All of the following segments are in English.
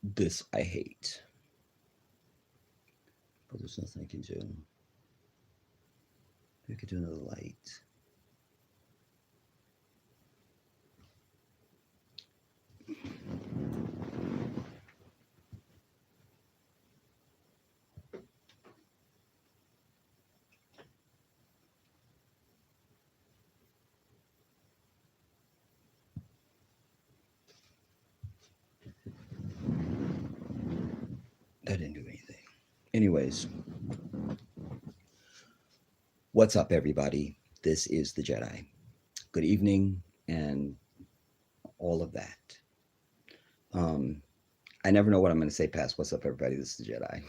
This I hate, but there's nothing I can do. We could do another light. That didn't do anything. Anyways, what's up, everybody? This is the Jedi. Good evening, and all of that. I never know what I'm going to say past "What's up, everybody?" This is the Jedi.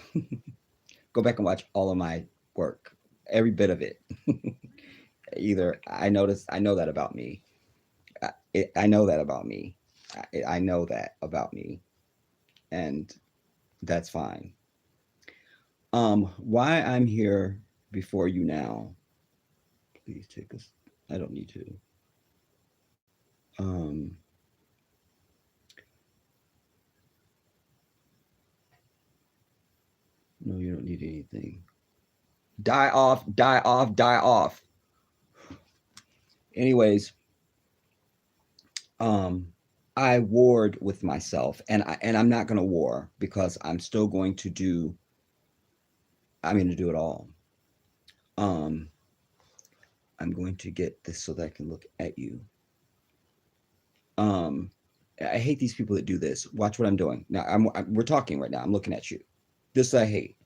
Go back and watch all of my work, every bit of it. Either I know that about me. I know that about me. I know that about me, and that's fine. Why I'm here before you now? Please take us. I don't need to. Um, no, you don't need anything. Die off, die off, die off. Anyways, um, I warred with myself, and I'm not going to war because I'm still going to do. I'm going to do it all. Um, I'm going to get this so that I can look at you. Um, I hate these people that do this. Watch what I'm doing. Now we're talking right now. I'm looking at you. This I hate.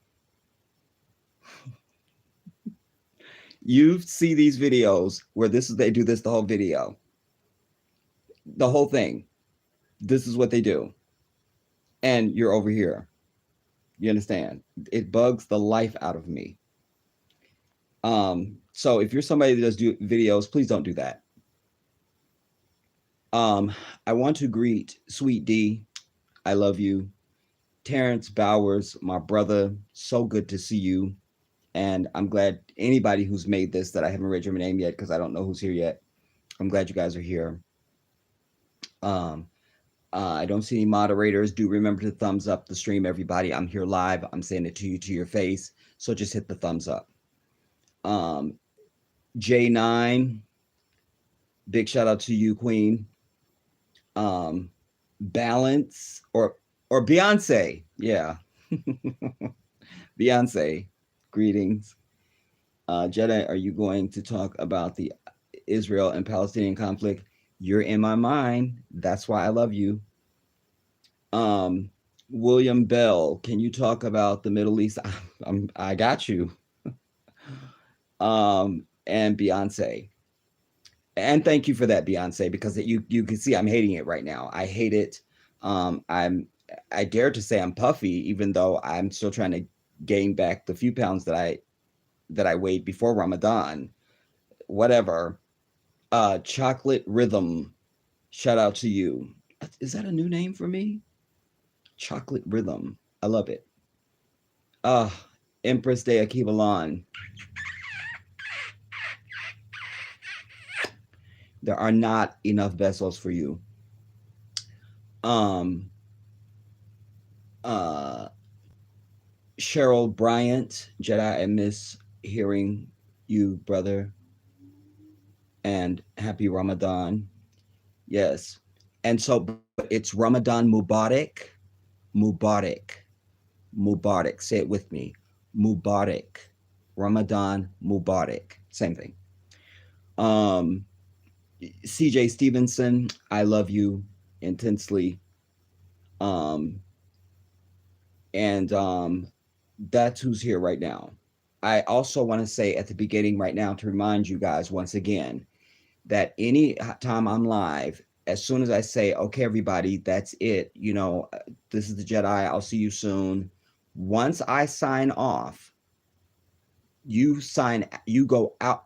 You see these videos where they do this the whole video, the whole thing. This is what they do, and you're over here. You understand? It bugs the life out of me. So if you're somebody that does do videos, please don't do that. Um, I want to greet Sweet D. I love you. Terrence Bowers, my brother. So good to see you. And I'm glad anybody who's made this that I haven't read your name yet because I don't know who's here yet. I'm glad you guys are here. Um, I don't see any moderators. Do remember to thumbs up the stream, everybody. I'm here live. I'm saying it to you to your face. So just hit the thumbs up. J9, big shout out to you, Queen. Balance or Beyonce. Yeah. Beyonce, greetings. Jedi, are you going to talk about the Israel and Palestinian conflict? You're in my mind. That's why I love you. Um, William Bell, can you talk about the Middle East? I got you. And Beyonce. And thank you for that, Beyonce, because you can see I'm hating it right now. I hate it. I dare to say I'm puffy, even though I'm still trying to gain back the few pounds that I weighed before Ramadan. Whatever. Chocolate Rhythm. Shout out to you. Is that a new name for me? Chocolate Rhythm. I love it. Uh, Empress de Akibalan. There are not enough vessels for you. Um, uh, Cheryl Bryant, Jedi, I miss hearing you, brother. And happy Ramadan. Yes. And so, but it's Ramadan Mubarak. Mubarak. Mubarak. Say it with me. Mubarak. Ramadan Mubarak. Same thing. Um, CJ Stevenson, I love you intensely. Um, and that's who's here right now. I also want to say at the beginning right now to remind you guys once again that any time I'm live, as soon as I say, okay, everybody, that's it, this is the Jedi, I'll see you soon. Once I sign off, you go out,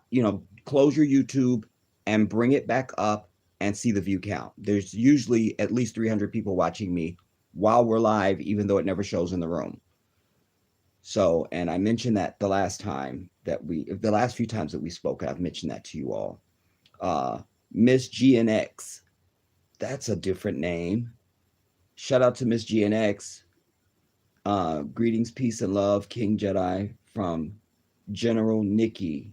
close your YouTube and bring it back up and see the view count. There's usually at least 300 people watching me while we're live, even though it never shows in the room. So, and I mentioned that the last few times that we spoke, I've mentioned that to you all. Miss GNX, that's a different name. Shout out to Miss GNX. Greetings, peace, and love, King Jedi from General Nikki.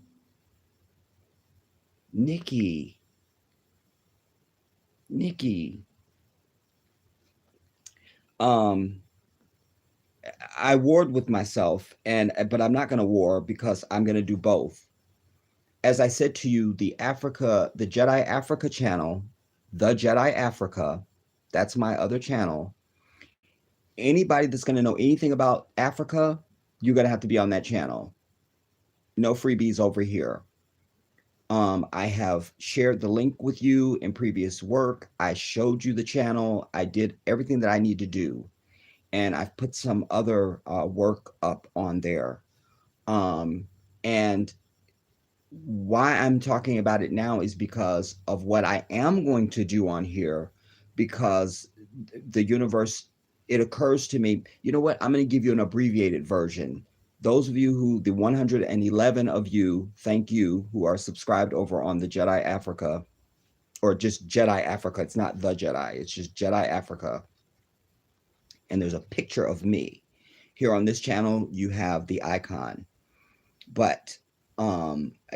Nikki. Um, I warred with myself, but I'm not going to war because I'm going to do both. As I said to you, the Jedi Africa channel, the Jedi Africa, that's my other channel. Anybody that's going to know anything about Africa, you're going to have to be on that channel. No freebies over here. I have shared the link with you in previous work. I showed you the channel. I did everything that I need to do. And I've put some other work up on there. And why I'm talking about it now is because of what I am going to do on here, because the universe, it occurs to me, you know what? I'm going to give you an abbreviated version. Those of you the 111 of you, thank you, who are subscribed over on the Jedi Africa, or just Jedi Africa. It's not the Jedi, it's just Jedi Africa. And there's a picture of me. Here on this channel, you have the icon. But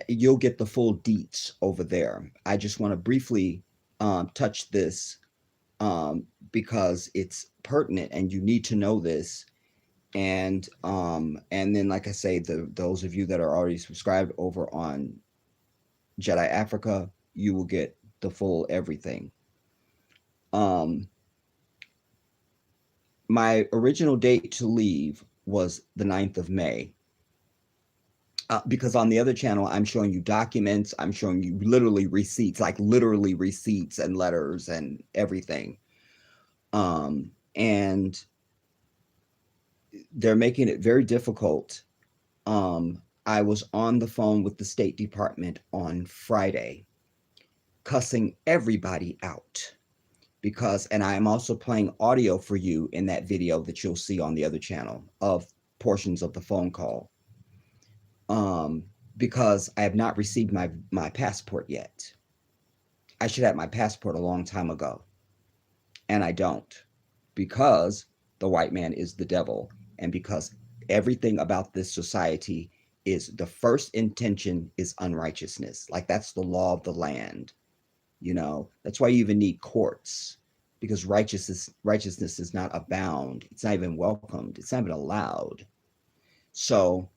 you'll get the full deets over there. I just want to briefly touch this because it's pertinent and you need to know this. And then, like I say, those of you that are already subscribed over on Jedi Africa, you will get the full everything. Um, my original date to leave was the 9th of May. Because on the other channel, I'm showing you documents, I'm showing you literally receipts, like literally receipts and letters and everything. And they're making it very difficult. I was on the phone with the State Department on Friday, cussing everybody out because, and I am also playing audio for you in that video that you'll see on the other channel of portions of the phone call. Um, because I have not received my passport yet. I should have my passport a long time ago, and I don't, because the white man is the devil, and because everything about this society is the first intention is unrighteousness. Like that's the law of the land. That's why you even need courts, because righteousness is not abound. It's not even welcomed. It's not even allowed. So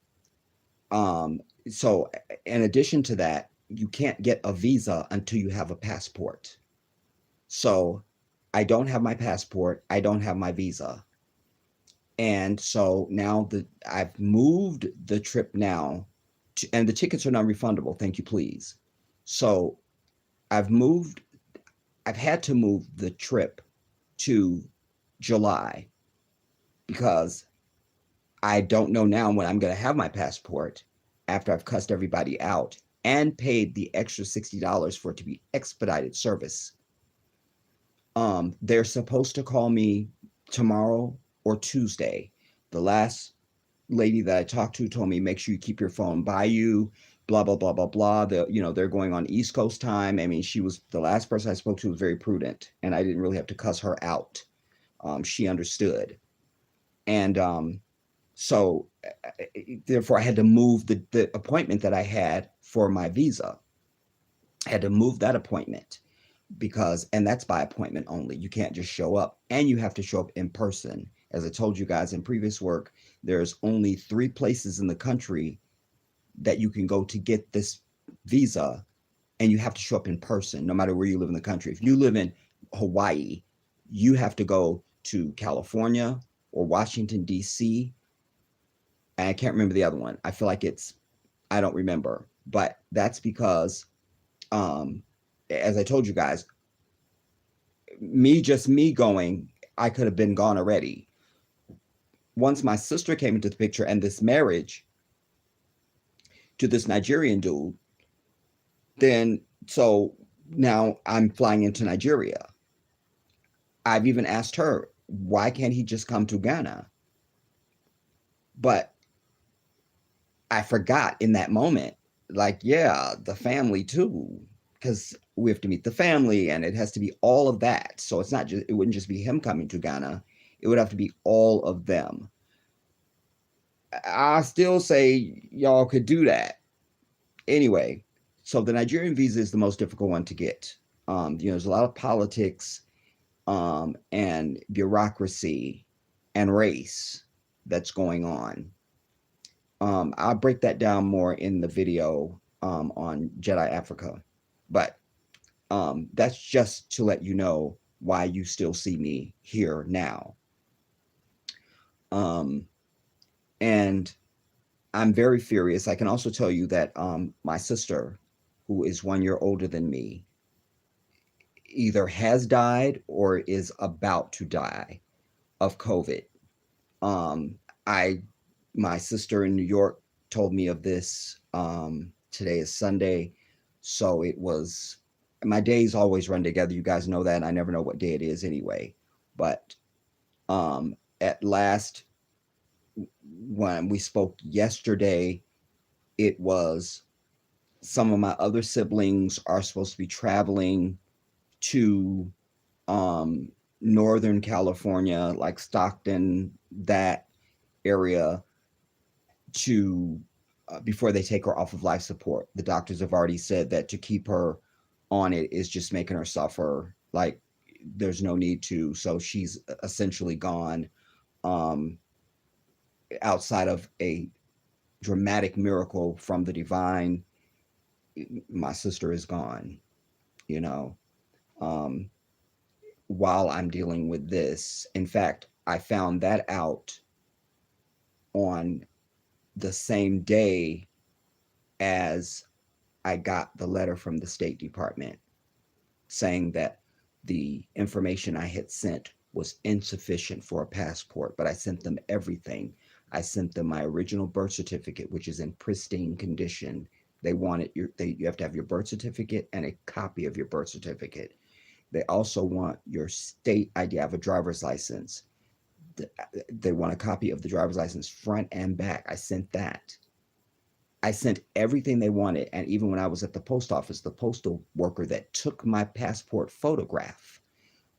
um so in addition to that, you can't get a visa until you have a passport. So I don't have my passport, I don't have my visa. And so now I've moved the trip now and the tickets are non-refundable, thank you please. So I've moved I've had to move the trip to July because I don't know now when I'm going to have my passport after I've cussed everybody out and paid the extra $60 for it to be expedited service. They're supposed to call me tomorrow or Tuesday. The last lady that I talked to told me, make sure you keep your phone by you, blah, blah, blah, blah, blah. They're going on East Coast time. I mean, she was the last person I spoke to was very prudent and I didn't really have to cuss her out. She understood. And so therefore I had to move the appointment that I had for my visa. I had to move that appointment because, and that's by appointment only. You can't just show up, and you have to show up in person. As I told you guys in previous work, there's only 3 places in the country that you can go to get this visa, and you have to show up in person no matter where you live in the country. If you live in Hawaii, you have to go to California or Washington, D.C. And I can't remember the other one. I feel like I don't remember. But that's because, as I told you guys, me going, I could have been gone already. Once my sister came into the picture and this marriage to this Nigerian dude, then so now I'm flying into Nigeria. I've even asked her, why can't he just come to Ghana? But I forgot in that moment, like, yeah, the family too, because we have to meet the family and it has to be all of that. So it wouldn't just be him coming to Ghana. It would have to be all of them. I still say y'all could do that. Anyway, so the Nigerian visa is the most difficult one to get. There's a lot of politics and bureaucracy and race that's going on. I'll break that down more in the video on Jedi Africa, but that's just to let you know why you still see me here now. And I'm very furious. I can also tell you that my sister, who is 1 year older than me, either has died or is about to die of COVID. Um, I, my sister in New York told me of this. Today is Sunday, so it was. My days always run together. You guys know that, and I never know what day it is anyway. But at last, when we spoke yesterday, it was some of my other siblings are supposed to be traveling to Northern California, like Stockton, that area, to before they take her off of life support. The doctors have already said that to keep her on it is just making her suffer. Like there's no need to. So she's essentially gone. Um, outside of a dramatic miracle from the divine, my sister is gone, you know. Um, while I'm dealing with this. In fact, I found that out on the same day as I got the letter from the State Department saying that the information I had sent was insufficient for a passport, but I sent them everything. I sent them my original birth certificate, which is in pristine condition. They wanted you have to have your birth certificate and a copy of your birth certificate. They also want your state ID. I have a driver's license. They want a copy of the driver's license front and back. I sent that. I sent everything they wanted. And even when I was at the post office, the postal worker that took my passport photograph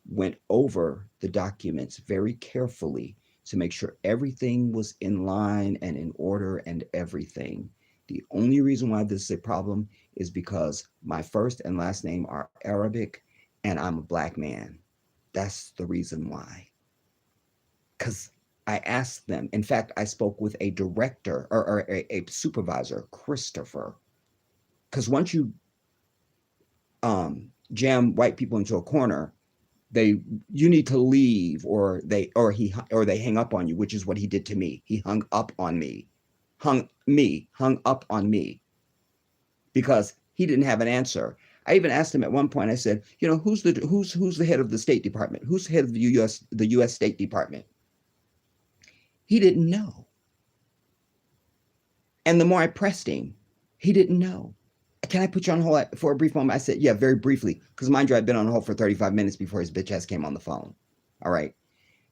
went over the documents very carefully to make sure everything was in line and in order and everything. The only reason why this is a problem is because my first and last name are Arabic and I'm a black man. That's the reason why. Because I asked them. In fact, I spoke with a director or a supervisor, Christopher. Because once you jam white people into a corner, they you need to leave, or they hang up on you, which is what he did to me. He hung up on me, hung up on me because he didn't have an answer. I even asked him at one point. I said, you know, who's the head of the State Department? Who's the head of the U.S. State Department? He didn't know. And the more I pressed him, he didn't know. Can I put you on hold for a brief moment? I said, yeah, very briefly, because mind you, I'd been on hold for 35 minutes before his bitch ass came on the phone. All right.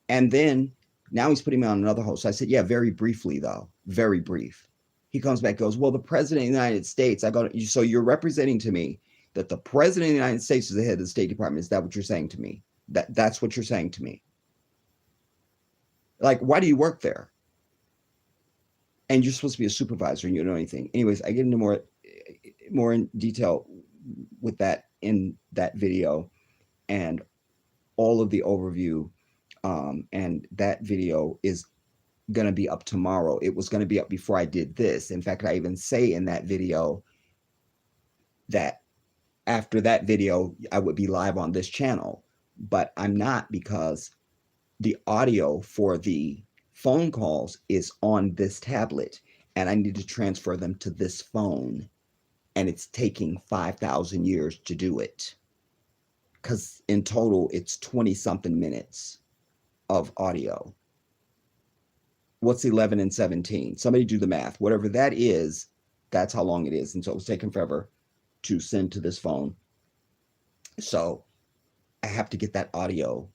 And then now he's putting me on another hold. So I said, yeah, very briefly, though. Very brief. He comes back, goes, well, the president of the United States, I go, so you're representing to me that the president of the United States is the head of the State Department. Is that what you're saying to me? That's what you're saying to me. Like, why do you work there? And you're supposed to be a supervisor and you don't know anything. Anyways, I get into more in detail with that in that video and all of the overview. And that video is going to be up tomorrow. It was going to be up before I did this. In fact, I even say in that video that after that video, I would be live on this channel, but I'm not because the audio for the phone calls is on this tablet and I need to transfer them to this phone. And it's taking 5,000 years to do it. Because in total, it's 20 something minutes of audio. What's 11 and 17? Somebody do the math. Whatever that is, that's how long it is. And so it was taking forever to send to this phone. So I have to get that audio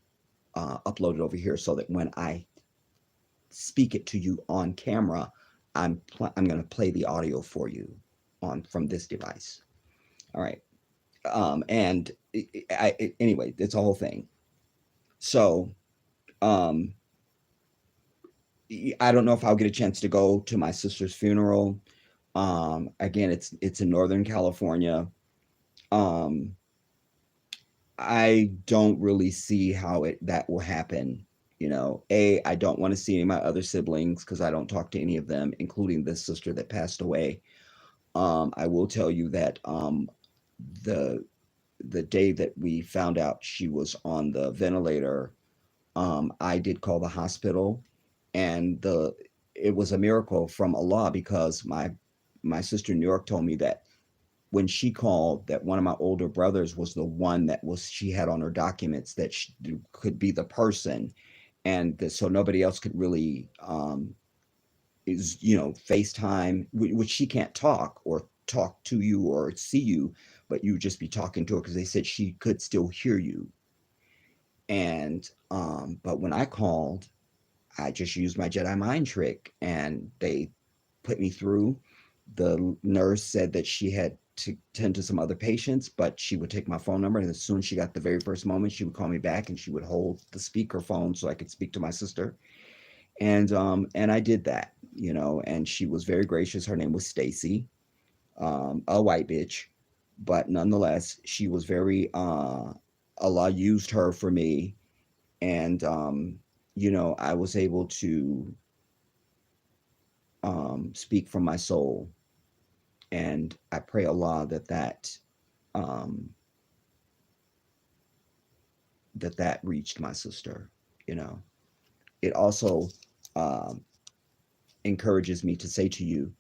uploaded over here so that when I speak it to you on camera, I'm going to play the audio for you from this device. All right. And anyway, it's a whole thing. So I don't know if I'll get a chance to go to my sister's funeral. Again, it's in Northern California. I don't really see how that will happen. You know, I don't want to see any of my other siblings because I don't talk to any of them, including this sister that passed away. I will tell you that the day that we found out she was on the ventilator, I did call the hospital, and it was a miracle from Allah because my sister in New York told me that when she called, that one of my older brothers was the one that she had on her documents that could be the person, and so nobody else could really FaceTime, which she can't talk or talk to you or see you, but you just be talking to her because they said she could still hear you. And but when I called, I just used my Jedi mind trick and they put me through. The nurse said that she had to tend to some other patients, but she would take my phone number, and as soon as she got the very first moment, she would call me back and she would hold the speaker phone so I could speak to my sister. And I did that, and she was very gracious. Her name was Stacy, a white bitch, but nonetheless, she was very Allah used her for me. And I was able to speak from my soul, and I pray Allah um, that reached my sister. You know, it also um, encourages me to say to you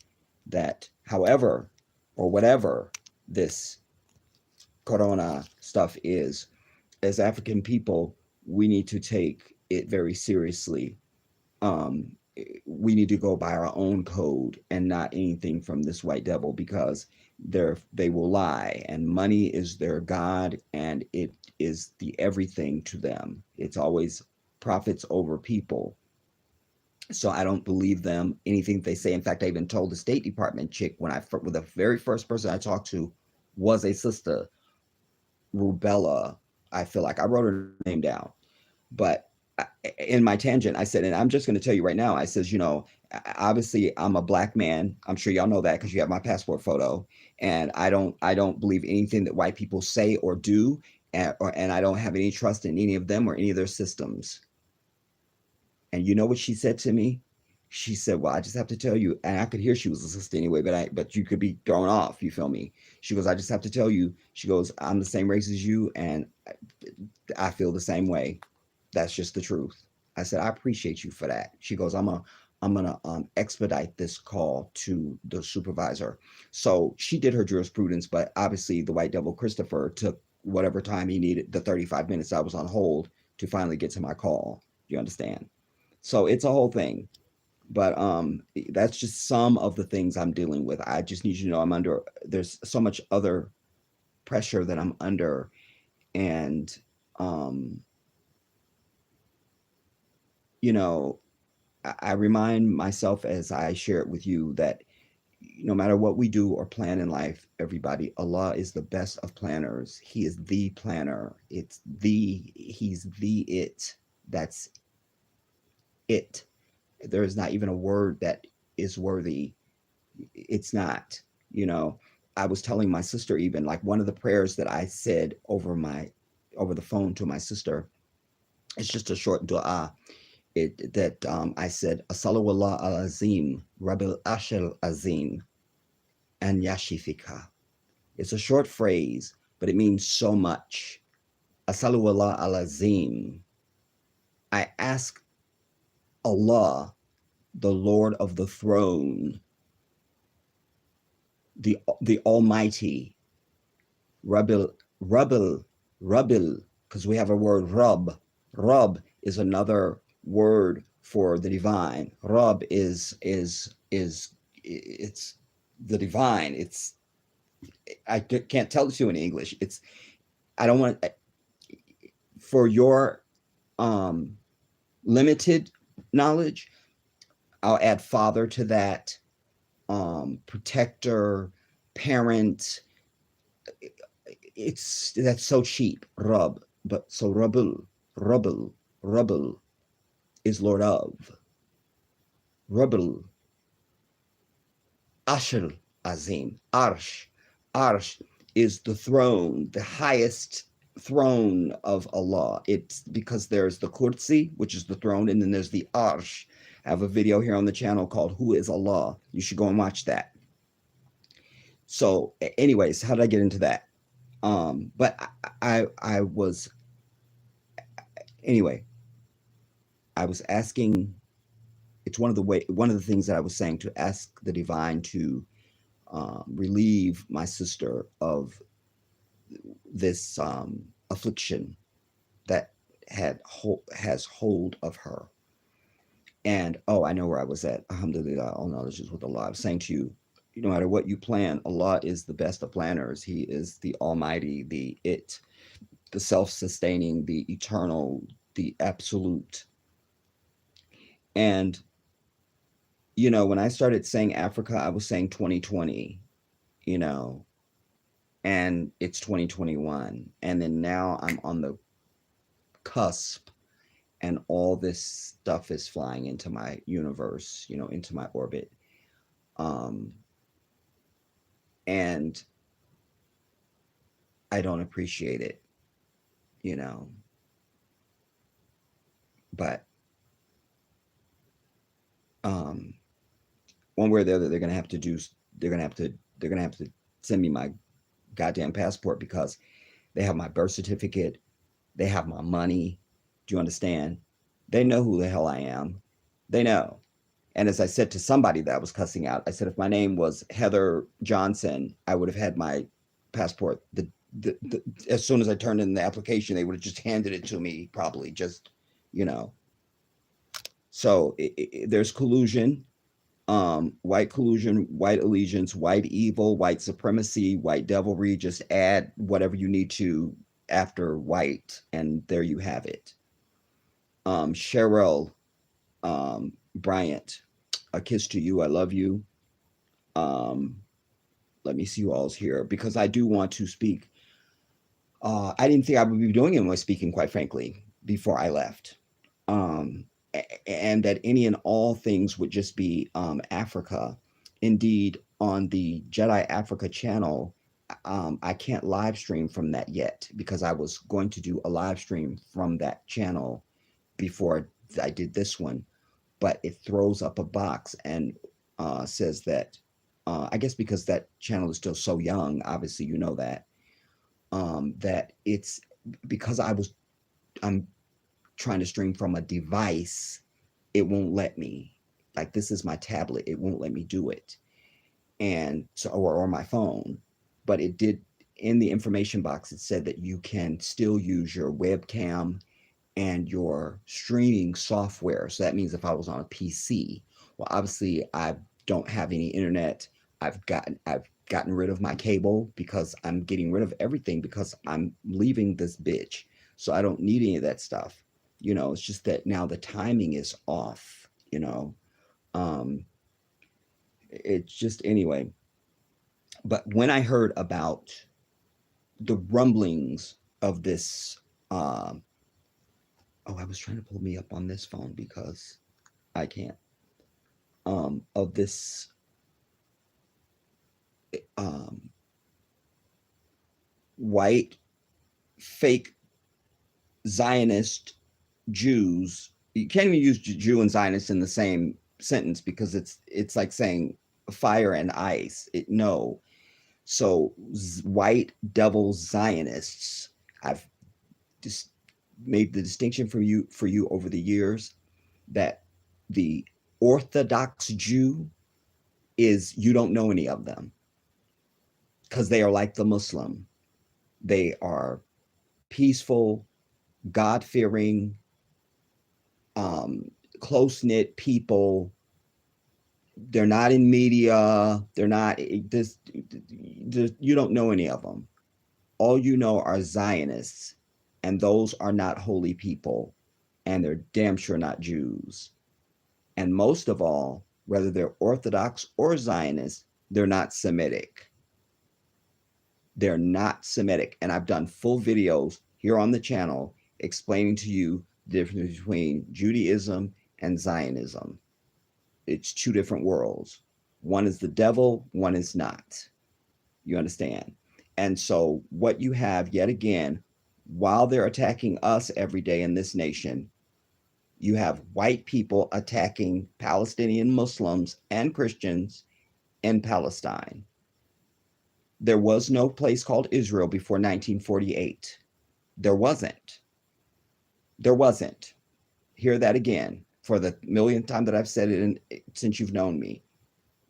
that, however or whatever this corona stuff is, as African people, we need to take it very seriously. Um, we need to go by our own code and not anything from this white devil, because they will lie, and money is their god, and it is the everything to them. It's always profits over people. So I don't believe them anything they say. In fact, I even told the State Department chick when with the very first person I talked to was a sister, Rubella. I feel like I wrote her name down, but in my tangent, I said, and I'm just going to tell you right now, I says, obviously I'm a black man. I'm sure y'all know that because you have my passport photo, and I don't believe anything that white people say or do, and I don't have any trust in any of them or any of their systems. And you know what she said to me? She said, "Well, I just have to tell you," and I could hear she was a sister anyway, but you could be thrown off. You feel me? She goes, "I just have to tell you." She goes, "I'm the same race as you, and I feel the same way. That's just the truth." I said, "I appreciate you for that." She goes, I'm gonna expedite this call to the supervisor." So she did her jurisprudence, but obviously the white devil Christopher took whatever time he needed, the 35 minutes I was on hold, to finally get to my call. You understand? So it's a whole thing. But that's just some of the things I'm dealing with. I just need you to know there's so much other pressure that I'm under. And um, you know, I remind myself as I share it with you that no matter what we do or plan in life, everybody, Allah is the best of planners. He is the planner. He's the it. That's it. There is not even a word that is worthy. It's not, you know. I was telling my sister, even like one of the prayers that I said over the phone to my sister, it's just a short dua. I said, Asalawallah al Azim, Rabbil Ashel Azim, and Yashifika. It's a short phrase, but it means so much. Asalawallah al Azim. I ask Allah, the Lord of the throne, the Almighty, Rabbil, Rabbil, Rabbil, because we have a word Rab. Rab is another word for the divine. Rab is it's the divine. I can't tell it to you in English. I don't want, for your um limited knowledge, I'll add father to that, protector, parent. That's so cheap, Rub. But so Rubble is Lord of. Rubble, Ashel Azim, Arsh is the throne, the highest throne of Allah. It's because there's the Kursi, which is the throne, and then there's the Arsh. I have a video here on the channel called Who is Allah? You should go and watch that. So, anyways, how did I get into that? But I was, anyway, I was asking, it's one of the things that I was saying, to ask the divine to relieve my sister of this affliction that has hold of her. And oh, I know where I was at. Alhamdulillah, all knowledge is with Allah. I was saying to you, no matter what you plan, Allah is the best of planners. He is the Almighty, the self-sustaining, the eternal, the absolute. And when I started saying Africa, I was saying 2020, you know, and it's 2021. And then now I'm on the cusp, and all this stuff is flying into my universe, into my orbit. Um, and I don't appreciate it, you know, but um, one way or the other, they're gonna have to do. They're gonna have to. They're gonna have to send me my goddamn passport because they have my birth certificate. They have my money. Do you understand? They know who the hell I am. They know. And as I said to somebody that I was cussing out, I said, if my name was Heather Johnson, I would have had my passport. As soon as I turned in the application, they would have just handed it to me, probably just, you know. So there's collusion, white collusion, white allegiance, white evil, white supremacy, white devilry. Just add whatever you need to after white, and there you have it. Cheryl Bryant, a kiss to you. I love you. Um, Let me see who all's here because I do want to speak. I didn't think I would be doing any more speaking, quite frankly, before I left. Um, and that any and all things would just be Africa. Indeed, on the Jedi Africa channel, I can't live stream from that yet because I was going to do a live stream from that channel before I did this one, but it throws up a box and says that I guess because that channel is still so young, obviously you know that that it's because I'm trying to stream from a device, it won't let me. Like this is my tablet, it won't let me do it, and so or my phone, but it did in the information box. It said that you can still use your webcam and your streaming software. So that means if I was on a PC, well, obviously I don't have any internet. I've gotten rid of my cable because I'm getting rid of everything because I'm leaving this bitch. So I don't need any of that stuff. It's just that now the timing is off, Um, it's just anyway. But when I heard about the rumblings of this, oh, I was trying to pull me up on this phone because I can't. Of this um, white fake Zionist Jews. You can't even use Jew and Zionist in the same sentence because it's like saying fire and ice. No. So white devil Zionists. I've just made the distinction for you over the years that the Orthodox Jew is you don't know any of them because they are like the Muslim. They are peaceful, God fearing, close knit people. They're not in media. They're not this. You don't know any of them. All you know are Zionists, and those are not holy people, and they're damn sure not Jews. And most of all, whether they're Orthodox or Zionist, they're not Semitic. They're not Semitic. And I've done full videos here on the channel explaining to you the difference between Judaism and Zionism. It's two different worlds. One is the devil, one is not. You understand? And so, what you have yet again, while they're attacking us every day in this nation, you have white people attacking Palestinian Muslims and Christians in Palestine. There was no place called Israel before 1948. There wasn't. There wasn't. Hear that again for the millionth time that I've said it since you've known me.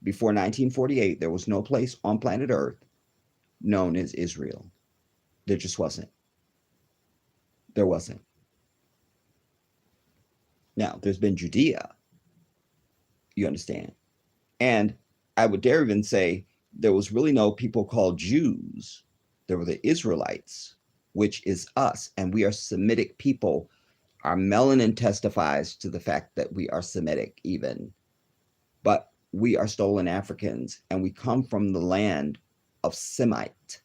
Before 1948, there was no place on planet Earth known as Israel. There just wasn't. There wasn't. Now, there's been Judea, you understand? And I would dare even say there was really no people called Jews. There were the Israelites, which is us, and we are Semitic people. Our melanin testifies to the fact that we are Semitic even. But we are stolen Africans, and we come from the land of Semite,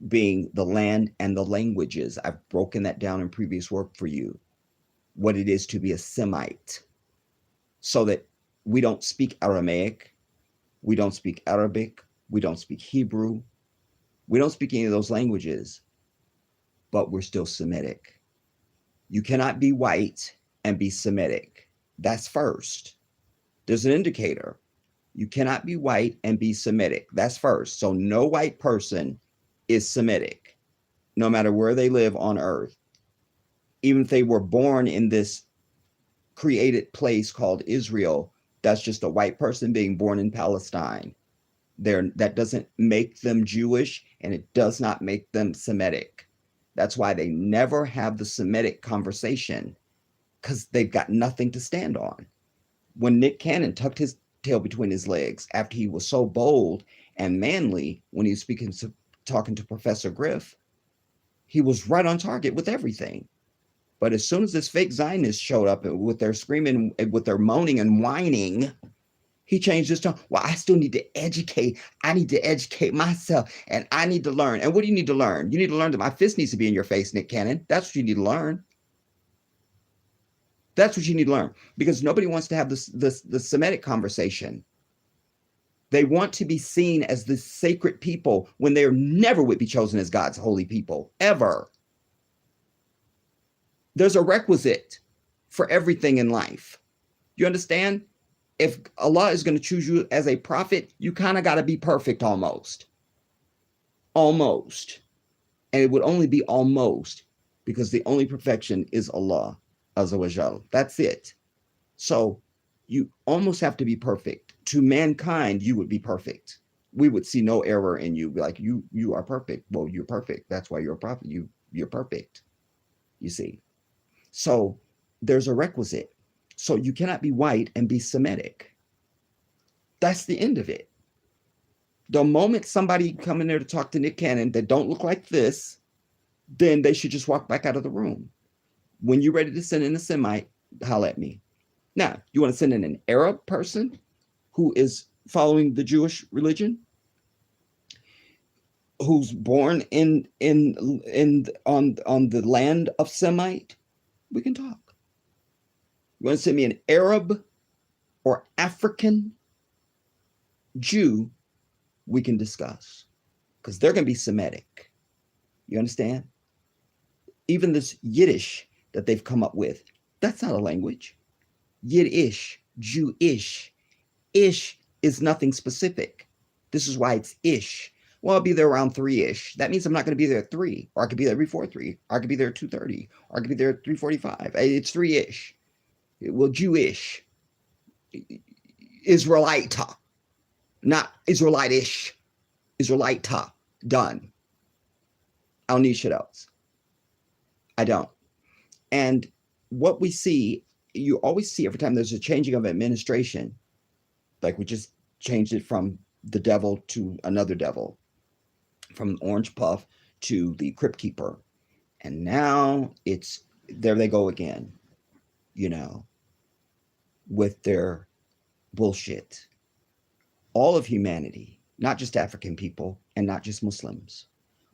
being the land and the languages. I've broken that down in previous work for you, what it is to be a Semite, so that we don't speak Aramaic, we don't speak Arabic, we don't speak Hebrew, we don't speak any of those languages, but we're still Semitic. You cannot be white and be Semitic. That's first. There's an indicator. You cannot be white and be Semitic. That's first. So no white person is Semitic, no matter where they live on earth. Even if they were born in this created place called Israel, that's just a white person being born in Palestine. That doesn't make them Jewish, and it does not make them Semitic. That's why they never have the Semitic conversation, because they've got nothing to stand on. When Nick Cannon tucked his tail between his legs after he was so bold and manly when he was talking to Professor Griff, he was right on target with everything. But as soon as this fake Zionist showed up with their screaming, with their moaning and whining, he changed his tone. Well, I still need to educate. I need to educate myself, and I need to learn. And what do you need to learn? You need to learn that my fist needs to be in your face, Nick Cannon. That's what you need to learn. That's what you need to learn, because nobody wants to have the Semitic conversation. They want to be seen as the sacred people when they never would be chosen as God's holy people, ever. There's a requisite for everything in life. You understand? If Allah is going to choose you as a prophet, you kind of got to be perfect almost. Almost. And it would only be almost, because the only perfection is Allah Azza wa Jal. That's it. So you almost have to be perfect. To mankind, you would be perfect. We would see no error in you. Be like, you are perfect. Well, you're perfect. That's why you're a prophet. You're perfect. You see. So there's a requisite. So you cannot be white and be Semitic. That's the end of it. The moment somebody come in there to talk to Nick Cannon that don't look like this, then they should just walk back out of the room. When you're ready to send in a Semite, holler at me. Now, you want to send in an Arab person who is following the Jewish religion, who's born on the land of Semite, we can talk. You want to send me an Arab or African Jew, we can discuss, because they're going to be Semitic. You understand? Even this Yiddish that they've come up with, that's not a language. Yiddish, Jewish. Ish is nothing specific. This is why it's ish. Well, I'll be there around 3-ish. That means I'm not going to be there at 3, or I could be there before 3, or I could be there at 2:30, or I could be there at 3:45. It's 3-ish. Well, Jewish, Israelite, not Israelite-ish, Israelite, done. I don't need shit else. I don't. And what we see, you always see every time there's a changing of administration, like we just changed it from the devil to another devil, from Orange Puff to the Crypt Keeper. And now it's, there they go again, with their bullshit. All of humanity, not just African people and not just Muslims,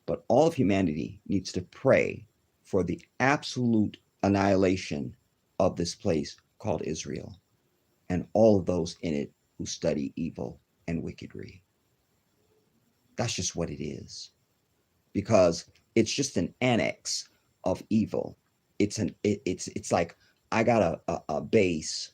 but all of humanity needs to pray for the absolute annihilation of this place called Israel and all of those in it who study evil and wickedry. That's just what it is, because it's just an annex of evil. It's like, I got a base.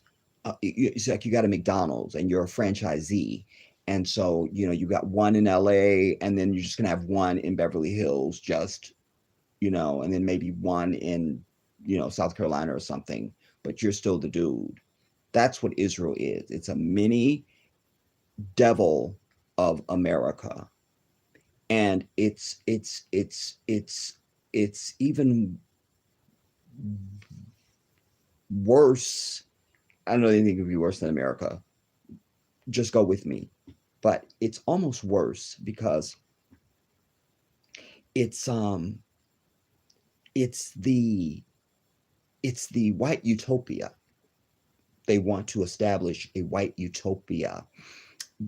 It's like you got a McDonald's and you're a franchisee. And so, you got one in LA, and then you're just going to have one in Beverly Hills, and then maybe one in, South Carolina or something, but you're still the dude. That's what Israel is. It's a mini devil of America. And it's even worse. I don't know anything could be worse than America. Just go with me. But it's almost worse, because it's the white utopia. They want to establish a white utopia.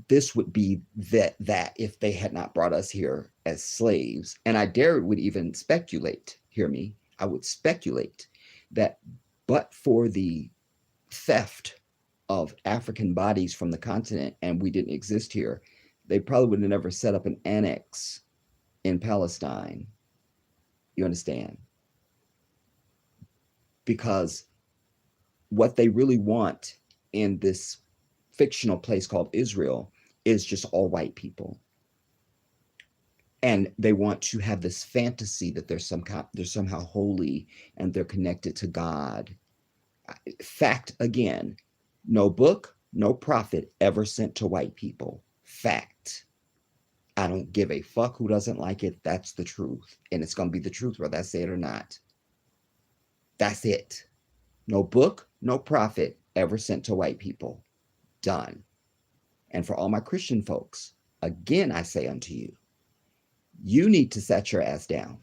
This would be that if they had not brought us here as slaves. And I would even speculate, hear me, I would speculate that but for the theft of African bodies from the continent and we didn't exist here, they probably would have never set up an annex in Palestine. You understand? Because what they really want in this fictional place called Israel is just all white people. And they want to have this fantasy that they're somehow holy and they're connected to God. Fact again, no book, no prophet ever sent to white people. Fact. I don't give a fuck who doesn't like it. That's the truth. And it's going to be the truth whether I say it or not. That's it. No book, no prophet ever sent to white people. Done. And for all my Christian folks, again I say unto you, you need to set your ass down,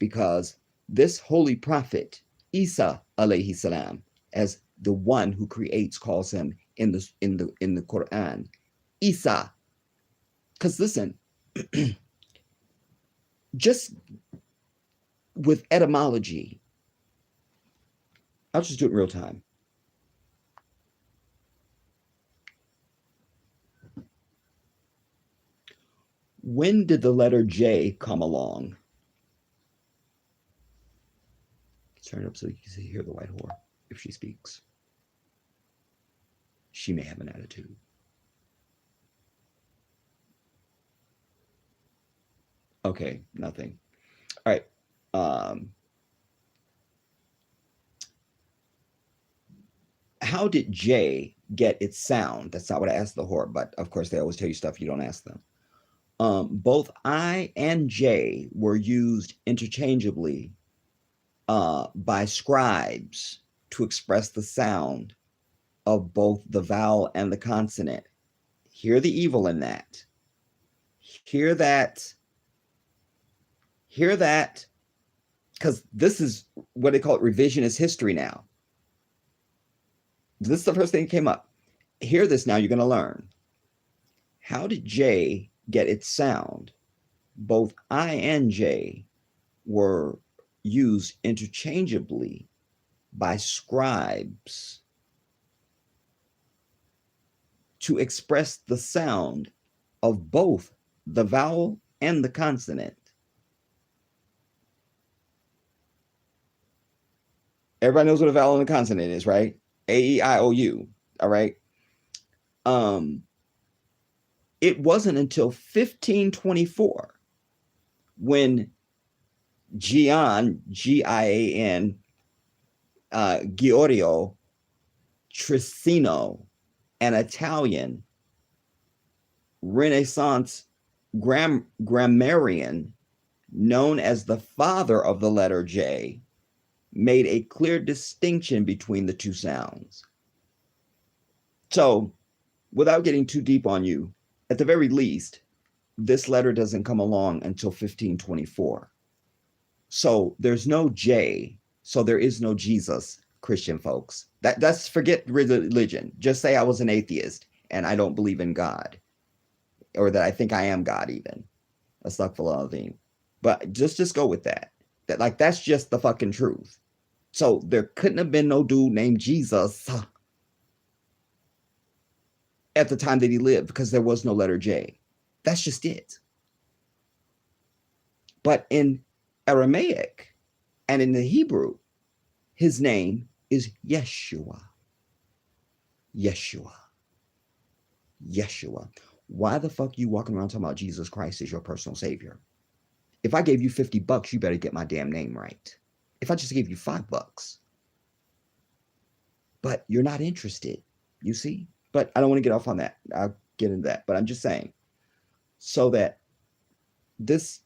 because this holy prophet, Isa alayhi salam, as the one who creates calls him in the Quran, Isa. Because listen, just with etymology, I'll just do it in real time. When did the letter J come along? Turn it up so you can hear the white whore if she speaks. She may have an attitude. Okay, nothing. All right. How did J get its sound? That's not what I asked the whore, but of course they always tell you stuff you don't ask them. Both I and J were used interchangeably by scribes to express the sound of both the vowel and the consonant. Hear the evil in that. Hear that. Hear that. Because this is what they call it, revisionist history now. This is the first thing that came up. Hear this now, you're going to learn. How did J get its sound? Both I and J were used interchangeably by scribes to express the sound of both the vowel and the consonant. Everybody knows what a vowel and a consonant is, right? A-E-I-O-U, all right? It wasn't until 1524 when Gian, G-I-A-N, Giorgio Trissino, an Italian Renaissance grammarian known as the father of the letter J, made a clear distinction between the two sounds. So, without getting too deep on you, at the very least, this letter doesn't come along until 1524. So there's no J, so there is no Jesus, Christian folks. That's forget religion. Just say I was an atheist and I don't believe in God, or that I think I am God even. Astaghfirullah. But just go with that. That's just the fucking truth. So there couldn't have been no dude named Jesus at the time that he lived, because there was no letter J. That's just it. But in Aramaic and in the Hebrew, his name is Yeshua. Yeshua. Yeshua. Why the fuck you walking around talking about Jesus Christ as your personal savior? If I gave you $50, you better get my damn name right. If I just gave you $5. But you're not interested, you see? But I don't want to get off on that. I'll get into that. But I'm just saying, so that this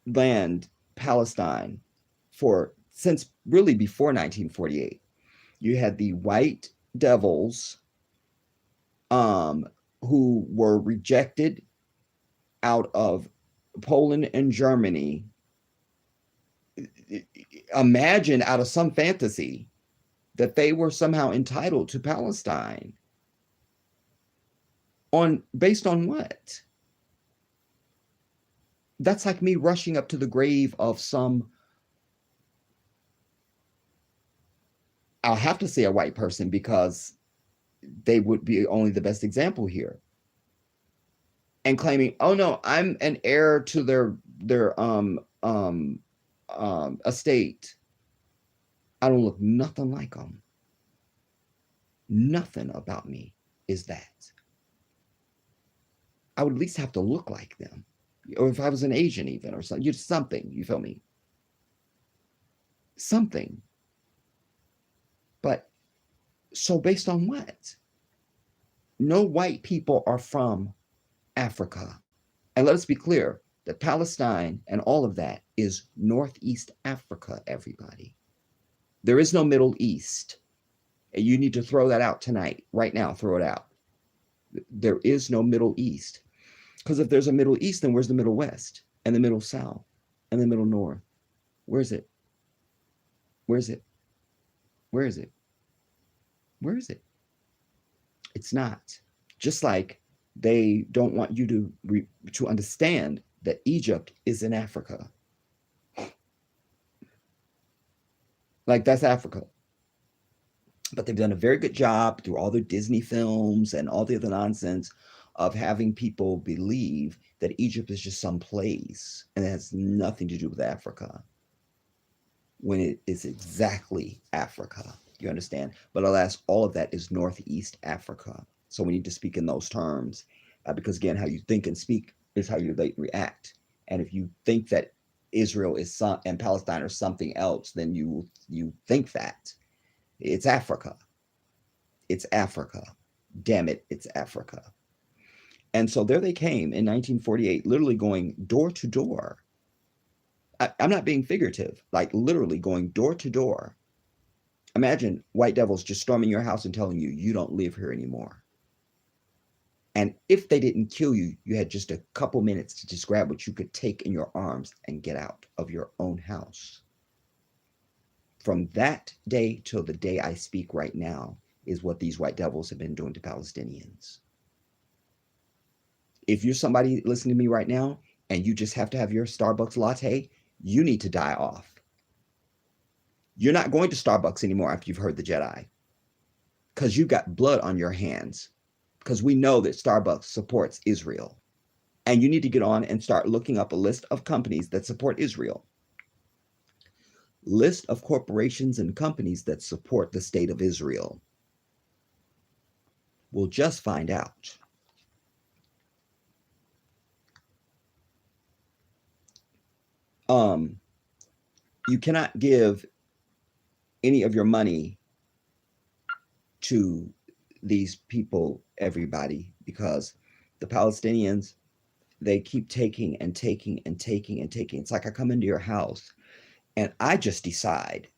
land, Palestine, since really before 1948, you had the white devils who were rejected out of Poland and Germany, imagine out of some fantasy that they were somehow entitled to Palestine. Based on what? That's like me rushing up to the grave of I'll have to say a white person, because they would be only the best example here, and claiming, oh no, I'm an heir to their estate. I don't look nothing like them. Nothing about me is that? I would at least have to look like them. Or if I was an Asian even or something, something, you feel me? Something. But so based on what? No white people are from Africa. And let us be clear that Palestine and all of that is Northeast Africa, everybody. There is no Middle East. And you need to throw that out tonight, right now, throw it out. There is no Middle East. Because if there's a Middle East, then where's the Middle West and the Middle South and the Middle North? Where's it? Where's it? Where is it? Where is it? It's not. Just like they don't want you to understand that Egypt is in Africa. Like that's Africa. But they've done a very good job through all their Disney films and all the other nonsense of having people believe that Egypt is just some place and it has nothing to do with Africa, when it is exactly Africa. You understand? But alas, all of that is Northeast Africa. So we need to speak in those terms, because again, how you think and speak is how you react. And if you think that Israel is and Palestine are something else, then you think that it's Africa. It's Africa. Damn it, it's Africa. And so there they came in 1948, literally going door to door. I'm not being figurative, like literally going door to door. Imagine white devils just storming your house and telling you, you don't live here anymore. And if they didn't kill you, you had just a couple minutes to just grab what you could take in your arms and get out of your own house. From that day till the day I speak right now is what these white devils have been doing to Palestinians. If you're somebody listening to me right now and you just have to have your Starbucks latte, you need to die off. You're not going to Starbucks anymore after you've heard the Jedi, because you've got blood on your hands, because we know that Starbucks supports Israel. And you need to get on and start looking up a list of companies that support Israel. List of corporations and companies that support the state of Israel. We'll just find out. You cannot give any of your money to these people, everybody, because the Palestinians, they keep taking and taking and taking and taking. It's like I come into your house and I just decide,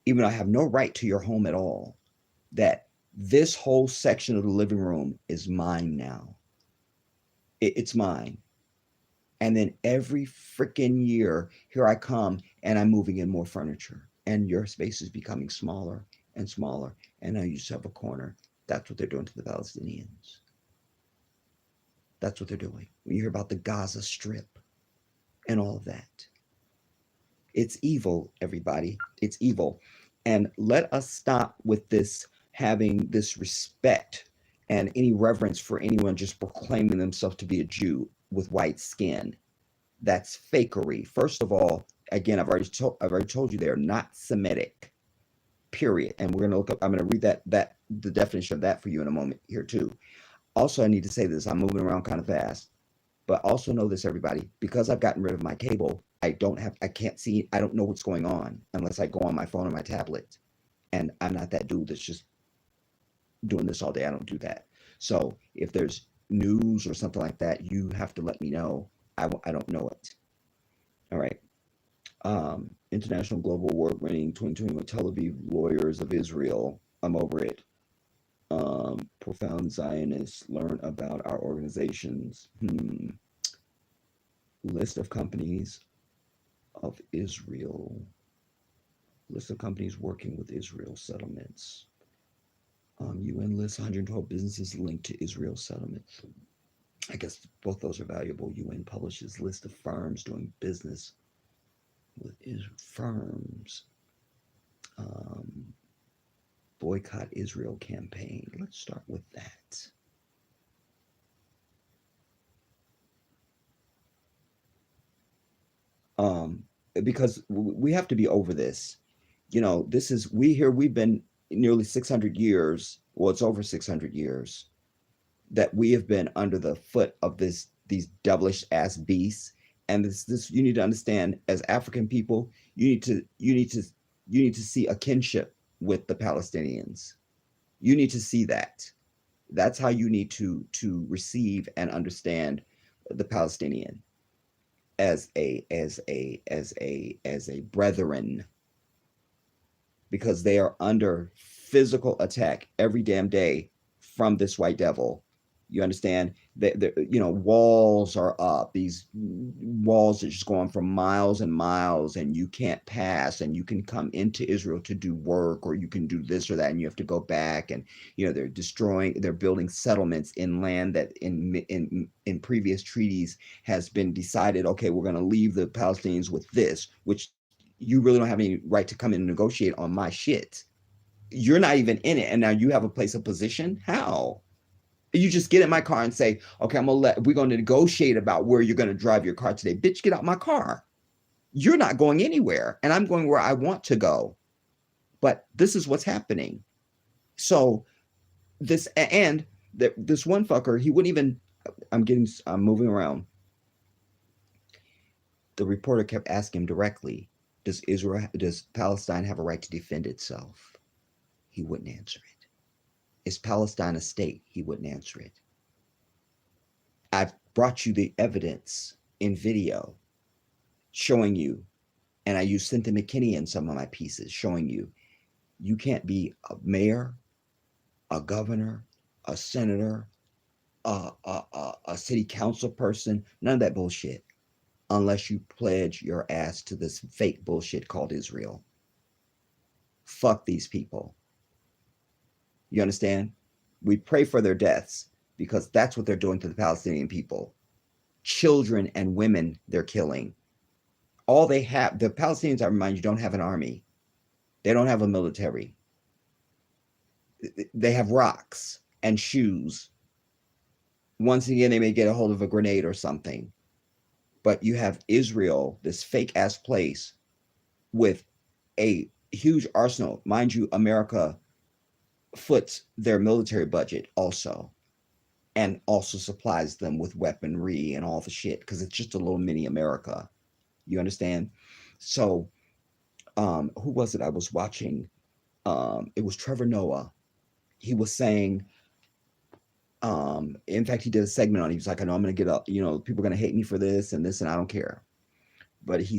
even though I have no right to your home at all, that this whole section of the living room is mine now. It's mine. And then every freaking year, here I come and I'm moving in more furniture and your space is becoming smaller and smaller. And now you just have a corner. That's what they're doing to the Palestinians. That's what they're doing. When you hear about the Gaza Strip and all of that, it's evil, everybody. It's evil. And let us stop with this, having this respect and any reverence for anyone just proclaiming themselves to be a Jew with white skin. That's fakery. First of all, again, I've already told you they're not Semitic, period. And we're going to look up, I'm going to read the definition of that for you in a moment here too. Also, I need to say this, I'm moving around kind of fast, but also know this, everybody, because I've gotten rid of my cable, I can't see, I don't know what's going on unless I go on my phone or my tablet. And I'm not that dude that's just doing this all day. I don't do that. So if there's news or something like that, you have to let me know. I don't know it. All right. International Global Award-winning 2021 Tel Aviv Lawyers of Israel. I'm over it. Profound Zionists learn about our organizations. List of companies of Israel. List of companies working with Israel settlements. UN lists 112 businesses linked to Israel settlements. I guess both those are valuable. UN publishes list of firms doing business with firms. Boycott Israel campaign. Let's start with that. Because we have to be over this. You know, we've been nearly 600 years. Well, it's over 600 years that we have been under the foot of these devilish ass beasts. And this you need to understand, as African people, you need to see a kinship with the Palestinians. You need to see that. That's how you need to receive and understand the Palestinian as a brethren, because they are under physical attack every damn day from this white devil. You understand that walls are up. These walls are just going for miles and miles, and you can't pass. And you can come into Israel to do work, or you can do this or that, and you have to go back. And they're building settlements in land that in previous treaties has been decided. Okay, we're going to leave the Palestinians with this, which you really don't have any right to come in and negotiate on my shit. You're not even in it, and now you have a place of position. How? You just get in my car and say, okay, we're going to negotiate about where you're going to drive your car today. Bitch, get out my car. You're not going anywhere, and I'm going where I want to go. But this is what's happening. So this one fucker, he wouldn't even. I'm moving around. The reporter kept asking him directly, does Palestine have a right to defend itself? He wouldn't answer it. Is Palestine a state? He wouldn't answer it. I've brought you the evidence in video showing you, and I use Cynthia McKinney in some of my pieces, showing you can't be a mayor, a governor, a senator, a city council person, none of that bullshit, unless you pledge your ass to this fake bullshit called Israel. Fuck these people. You understand? We pray for their deaths because that's what they're doing to the Palestinian people. Children and women they're killing. All they have, the Palestinians, I remind you, don't have an army. They don't have a military. They have rocks and shoes. Once again, they may get a hold of a grenade or something. But you have Israel, this fake ass place with a huge arsenal. Mind you, America foots their military budget also, and also supplies them with weaponry and all the shit, because it's just a little mini America. You understand? So who was it I was watching? It was Trevor Noah. He was saying, in fact, he did a segment on it. He was like, I know I'm gonna get up, people are gonna hate me for this, and I don't care. But he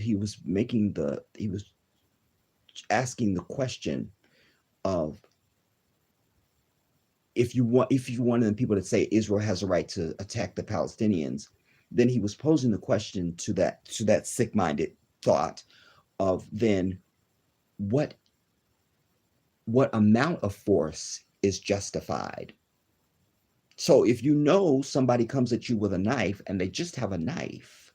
was asking the question of, if you wanted people to say Israel has a right to attack the Palestinians, then he was posing the question to that sick-minded thought of, then what amount of force is justified? So if somebody comes at you with a knife and they just have a knife,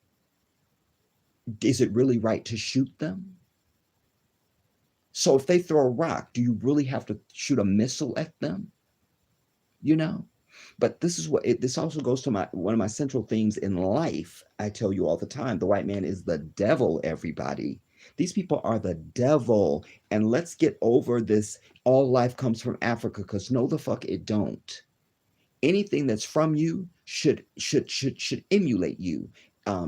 is it really right to shoot them? So if they throw a rock, do you really have to shoot a missile at them? But this also goes to one of my central themes in life. I tell you all the time, the white man is the devil, everybody. These people are the devil. And let's get over this, all life comes from Africa, because no the fuck it don't. Anything that's from you should emulate you,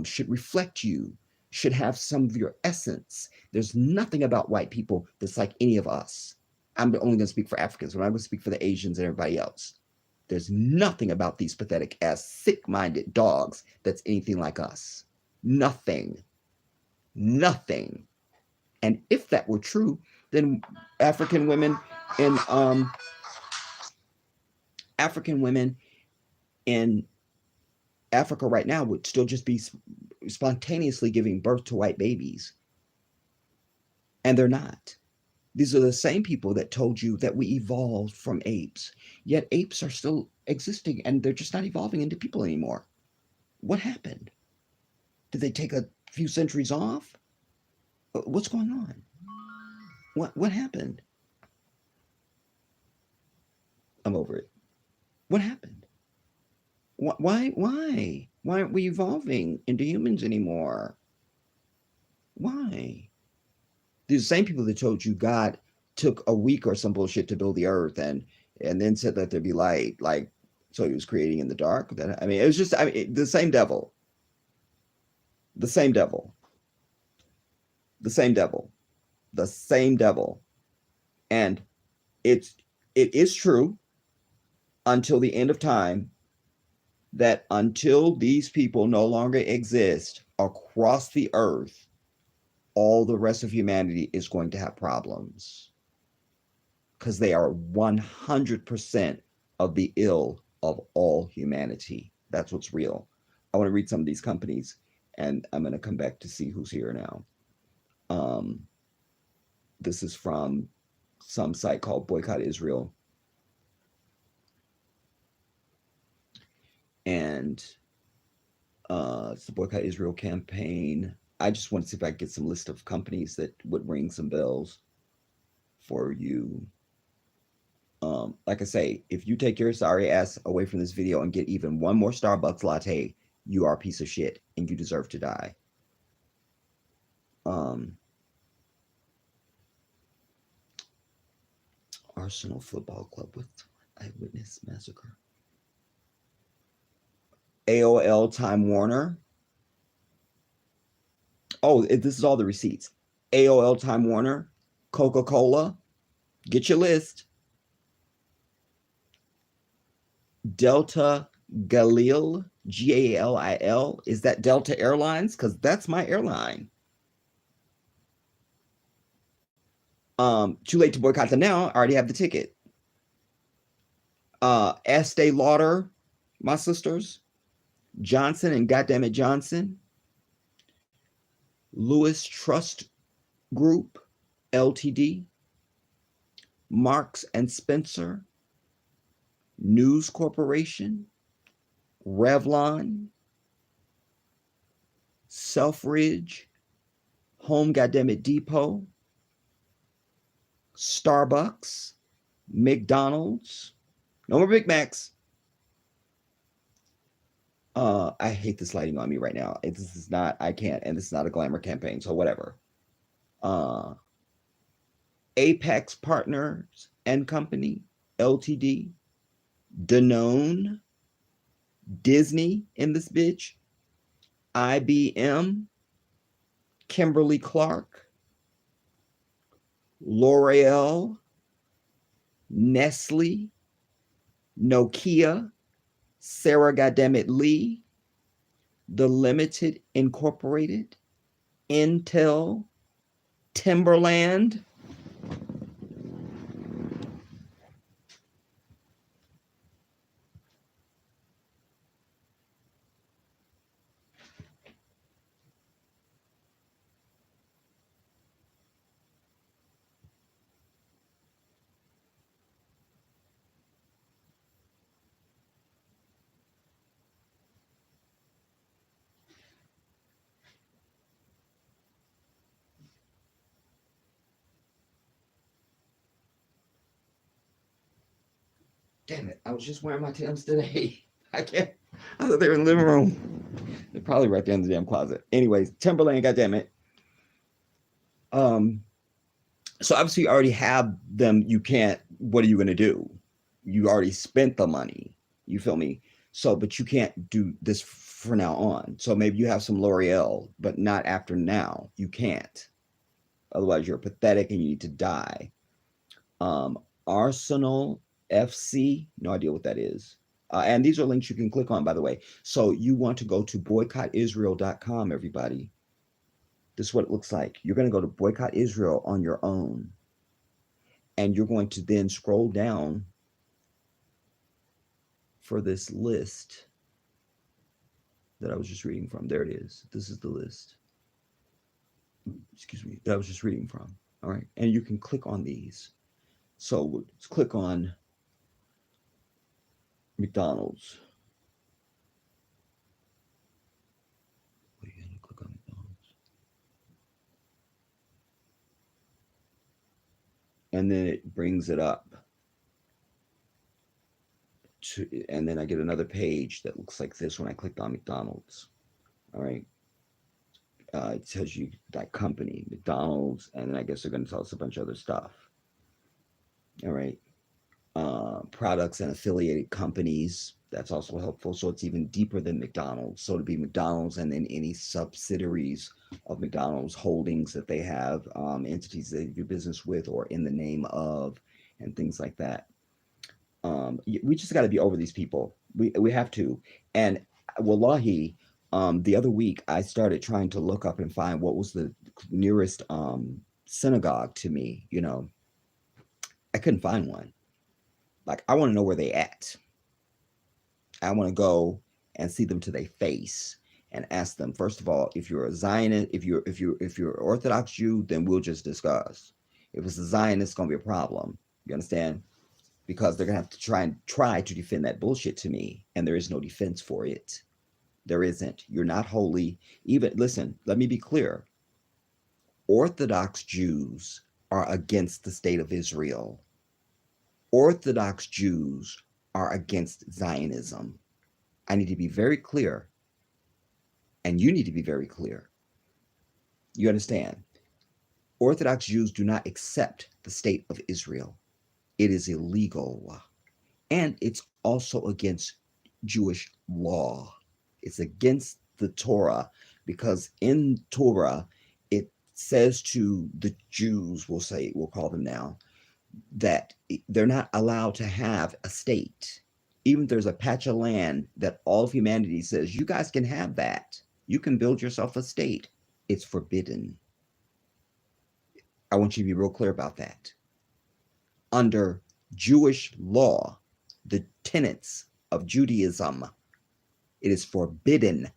should reflect you, should have some of your essence. There's nothing about white people that's like any of us. I'm only going to speak for Africans. I'm not going to speak for the Asians and everybody else. There's nothing about these pathetic ass sick-minded dogs that's anything like us. Nothing. And if that were true, then African women in Africa right now would still just be spontaneously giving birth to white babies. And they're not. These are the same people that told you that we evolved from apes. Yet apes are still existing, and they're just not evolving into people anymore. What happened? Did they take a few centuries off? What's going on? What happened? I'm over it. What happened? Why aren't we evolving into humans anymore? Why? These same people that told you God took a week or some bullshit to build the earth, and then said that there'd be light. Like, So he was creating in the dark. That, I mean, it was just, I mean, the same devil, the same devil, the same devil, the same devil. And it's, it is true until the end of time that until these people no longer exist across the earth, all the rest of humanity is going to have problems because they are 100% of the ill of all humanity. That's what's real. I want to read some of these companies, and I'm going to come back to see who's here now. Um, this is from some site called Boycott Israel. And it's the Boycott Israel campaign. I just want to see if I can get some list of companies that would ring some bells for you. Like I say, if you take your sorry ass away from this video and get even one more Starbucks latte, you are a piece of shit and you deserve to die. Arsenal Football Club with Eyewitness Massacre. AOL Time Warner. Oh, this is all the receipts. AOL Time Warner, Coca-Cola. Get your list. Delta Galil, Galil. Is that Delta Airlines? Because that's my airline. Too late to boycott them now. I already have the ticket. Estee Lauder, my sisters. Johnson and goddammit Johnson. Lewis Trust Group, Ltd. Marks and Spencer. News Corporation. Revlon. Selfridge. Home Goddammit Depot. Starbucks. McDonald's. No more Big Macs. I hate this lighting on me right now. This is not, I can't, and this is not a glamour campaign, so whatever. Apex Partners and Company, Ltd. Danone. Disney in this bitch. IBM. Kimberly Clark. L'Oreal. Nestle. Nokia. Sarah Goddammit Lee. The Limited Incorporated. Intel. Timberland. Damn it, I was just wearing my Timbs today. I can't. I thought they were in the living room. They're probably right there in the damn closet. Anyways, Timberland, goddammit. So obviously you already have them. You can't, what are you gonna do? You already spent the money. You feel me? So, but you can't do this for now on. So maybe you have some L'Oreal, but not after now. You can't. Otherwise, you're pathetic and you need to die. Arsenal FC, no idea what that is. And these are links you can click on, by the way. So you want to go to boycottisrael.com, everybody. This is what it looks like. You're going to go to Boycott Israel on your own. And you're going to then scroll down for this list that I was just reading from. There it is. This is the list. Excuse me. That I was just reading from. All right. And you can click on these. So let's click on McDonald's. Click on McDonald's. And then it brings it up to, and then I get another page that looks like this when I clicked on McDonald's. All right. It tells you that company, McDonald's, and then I guess they're going to tell us a bunch of other stuff. All right. products and affiliated companies. That's also helpful. So it's even deeper than McDonald's. So to be McDonald's and then any subsidiaries of McDonald's holdings that they have, entities they do business with or in the name of, and things like that. We just got to be over these people. We have to. And wallahi, the other week I started trying to look up and find what was the nearest synagogue to me. I couldn't find one. Like I want to know where they at. I want to go and see them to their face and ask them first of all, if you're a Zionist, if you're an Orthodox Jew, then we'll just discuss. If it's a Zionist, it's gonna be a problem. You understand? Because they're gonna have to try to defend that bullshit to me, and there is no defense for it. There isn't. You're not holy. Even listen, let me be clear. Orthodox Jews are against the state of Israel. Orthodox Jews are against Zionism. I need to be very clear, and you need to be very clear. You understand? Orthodox Jews do not accept the state of Israel. It is illegal. And it's also against Jewish law. It's against the Torah because in Torah, it says to the Jews, we'll call them now, that they're not allowed to have a state. Even if there's a patch of land that all of humanity says, you guys can have that. You can build yourself a state. It's forbidden. I want you to be real clear about that. Under Jewish law, the tenets of Judaism, it is forbidden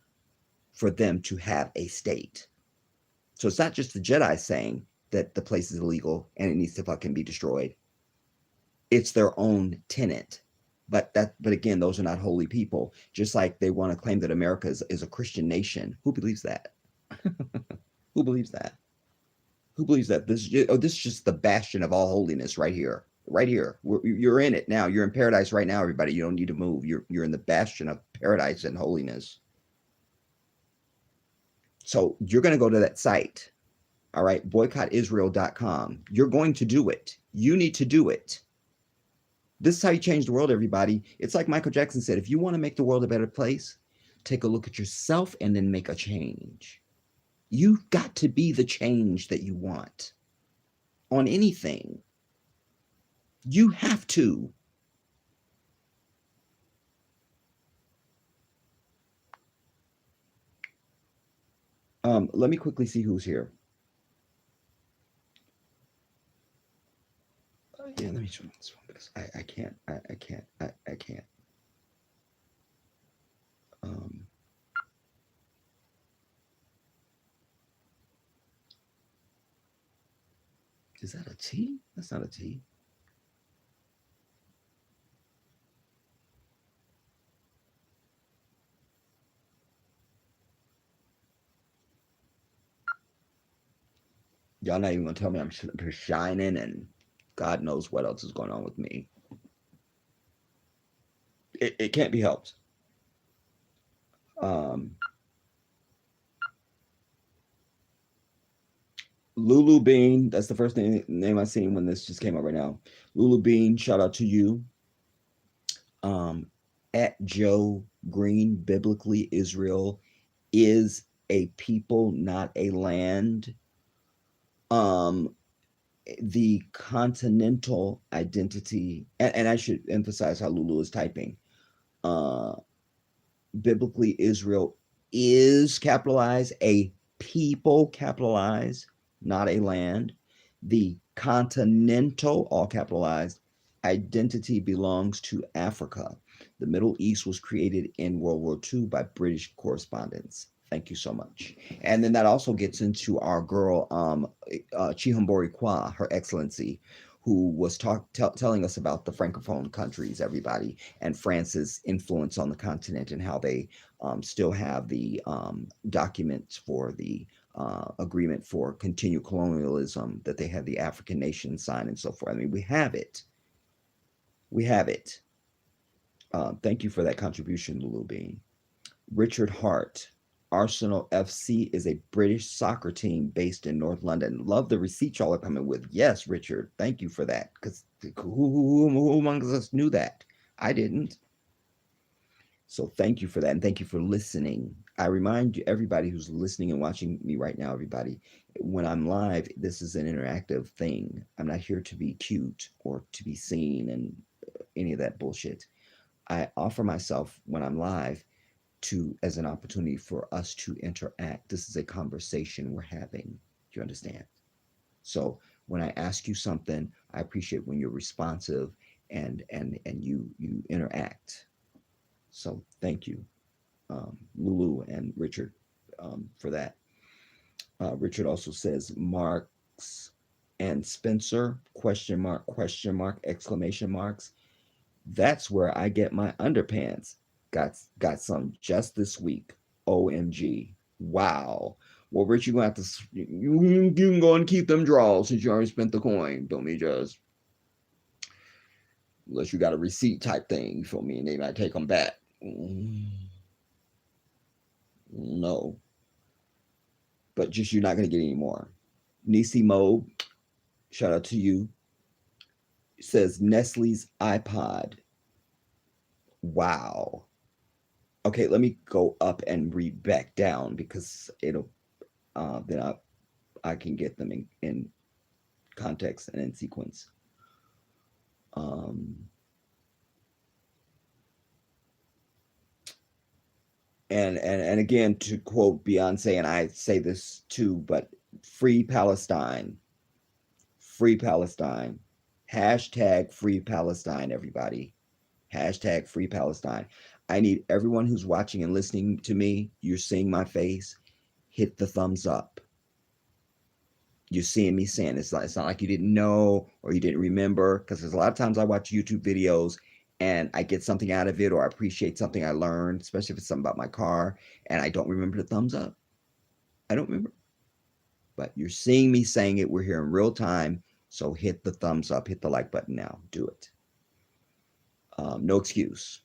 for them to have a state. So it's not just the Jedi saying that the place is illegal and it needs to fucking be destroyed. It's their own tenet. But again, those are not holy people. Just like they want to claim that America is a Christian nation. Who believes that? Who believes that? Who believes that? This is just the bastion of all holiness right here. Right here. You're in it now. You're in paradise right now, everybody. You don't need to move. You're in the bastion of paradise and holiness. So you're going to go to that site. All right. Boycottisrael.com. You're going to do it. You need to do it. This is how you change the world, everybody. It's like Michael Jackson said, if you want to make the world a better place, take a look at yourself and then make a change. You've got to be the change that you want on anything. You have to. Let me quickly see who's here. Yeah, let me show this one because I can't. I can't. Is that a T? That's not a T. Y'all not even gonna tell me I'm shining and God knows what else is going on with me. It can't be helped. Lulu Bean, that's the first name I seen when this just came up right now. Lulu Bean, shout out to you. At Joe Green, biblically, Israel is a people, not a land. The continental identity, and I should emphasize how Lulu is typing. Biblically, Israel is capitalized, a people capitalized, not a land. The continental, all capitalized, identity belongs to Africa. The Middle East was created in World War II by British correspondents. Thank you so much. And then that also gets into our girl, Chihumbori Kwa, Her Excellency, who was telling us about the Francophone countries, everybody, and France's influence on the continent and how they still have the documents for the agreement for continued colonialism that they had the African nations sign and so forth. I mean, we have it. We have it. Thank you for that contribution, Lulu Bean. Richard Hart. Arsenal FC is a British soccer team based in North London. Love the receipt y'all are coming with. Yes, Richard, thank you for that. Because who among us knew that? I didn't. So thank you for that, and thank you for listening. I remind you, everybody who's listening and watching me right now, everybody, when I'm live, this is an interactive thing. I'm not here to be cute or to be seen and any of that bullshit. I offer myself when I'm live to as an opportunity for us to interact. This is a conversation we're having. Do you understand? So when I ask you something, I appreciate when you're responsive and you interact. So thank you, Lulu and Richard, for that. Richard also says Marks and Spencer question mark exclamation marks. That's where I get my underpants. Got some just this week. OMG. Wow. Well, Rich, you're gonna have to you can go and keep them draws since you already spent the coin. Don't me just unless you got a receipt type thing, you feel me? And they might take them back. No. But just you're not gonna get any more. Nisi Mo, shout out to you. Says Nestle's iPod. Wow. Okay, let me go up and read back down because it'll then I can get them in context and in sequence. Um, and again, to quote Beyonce, and I say this too, but free Palestine, free Palestine, hashtag free Palestine, everybody, hashtag free Palestine. I need everyone who's watching and listening to me. You're seeing my face. Hit the thumbs up. You're seeing me saying it's not like you didn't know or you didn't remember, because there's a lot of times I watch YouTube videos and I get something out of it or I appreciate something I learned, especially if it's something about my car, and I don't remember the thumbs up. I don't remember. But you're seeing me saying it. We're here in real time. So hit the thumbs up, hit the like button now. Do it. No excuse.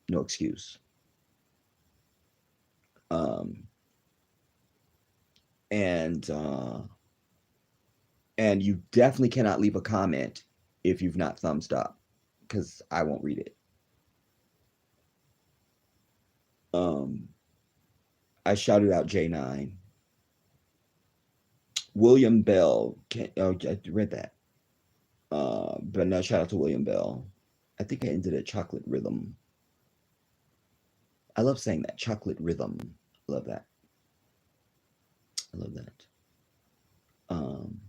No excuse. Um, and and you definitely cannot leave a comment if you've not thumbs up, because I won't read it. I shouted out J9. William Bell. Oh, I read that. But no, shout out to William Bell. I think I ended at Chocolate Rhythm. I love saying that. Chocolate Rhythm. I love that. I love that. Um,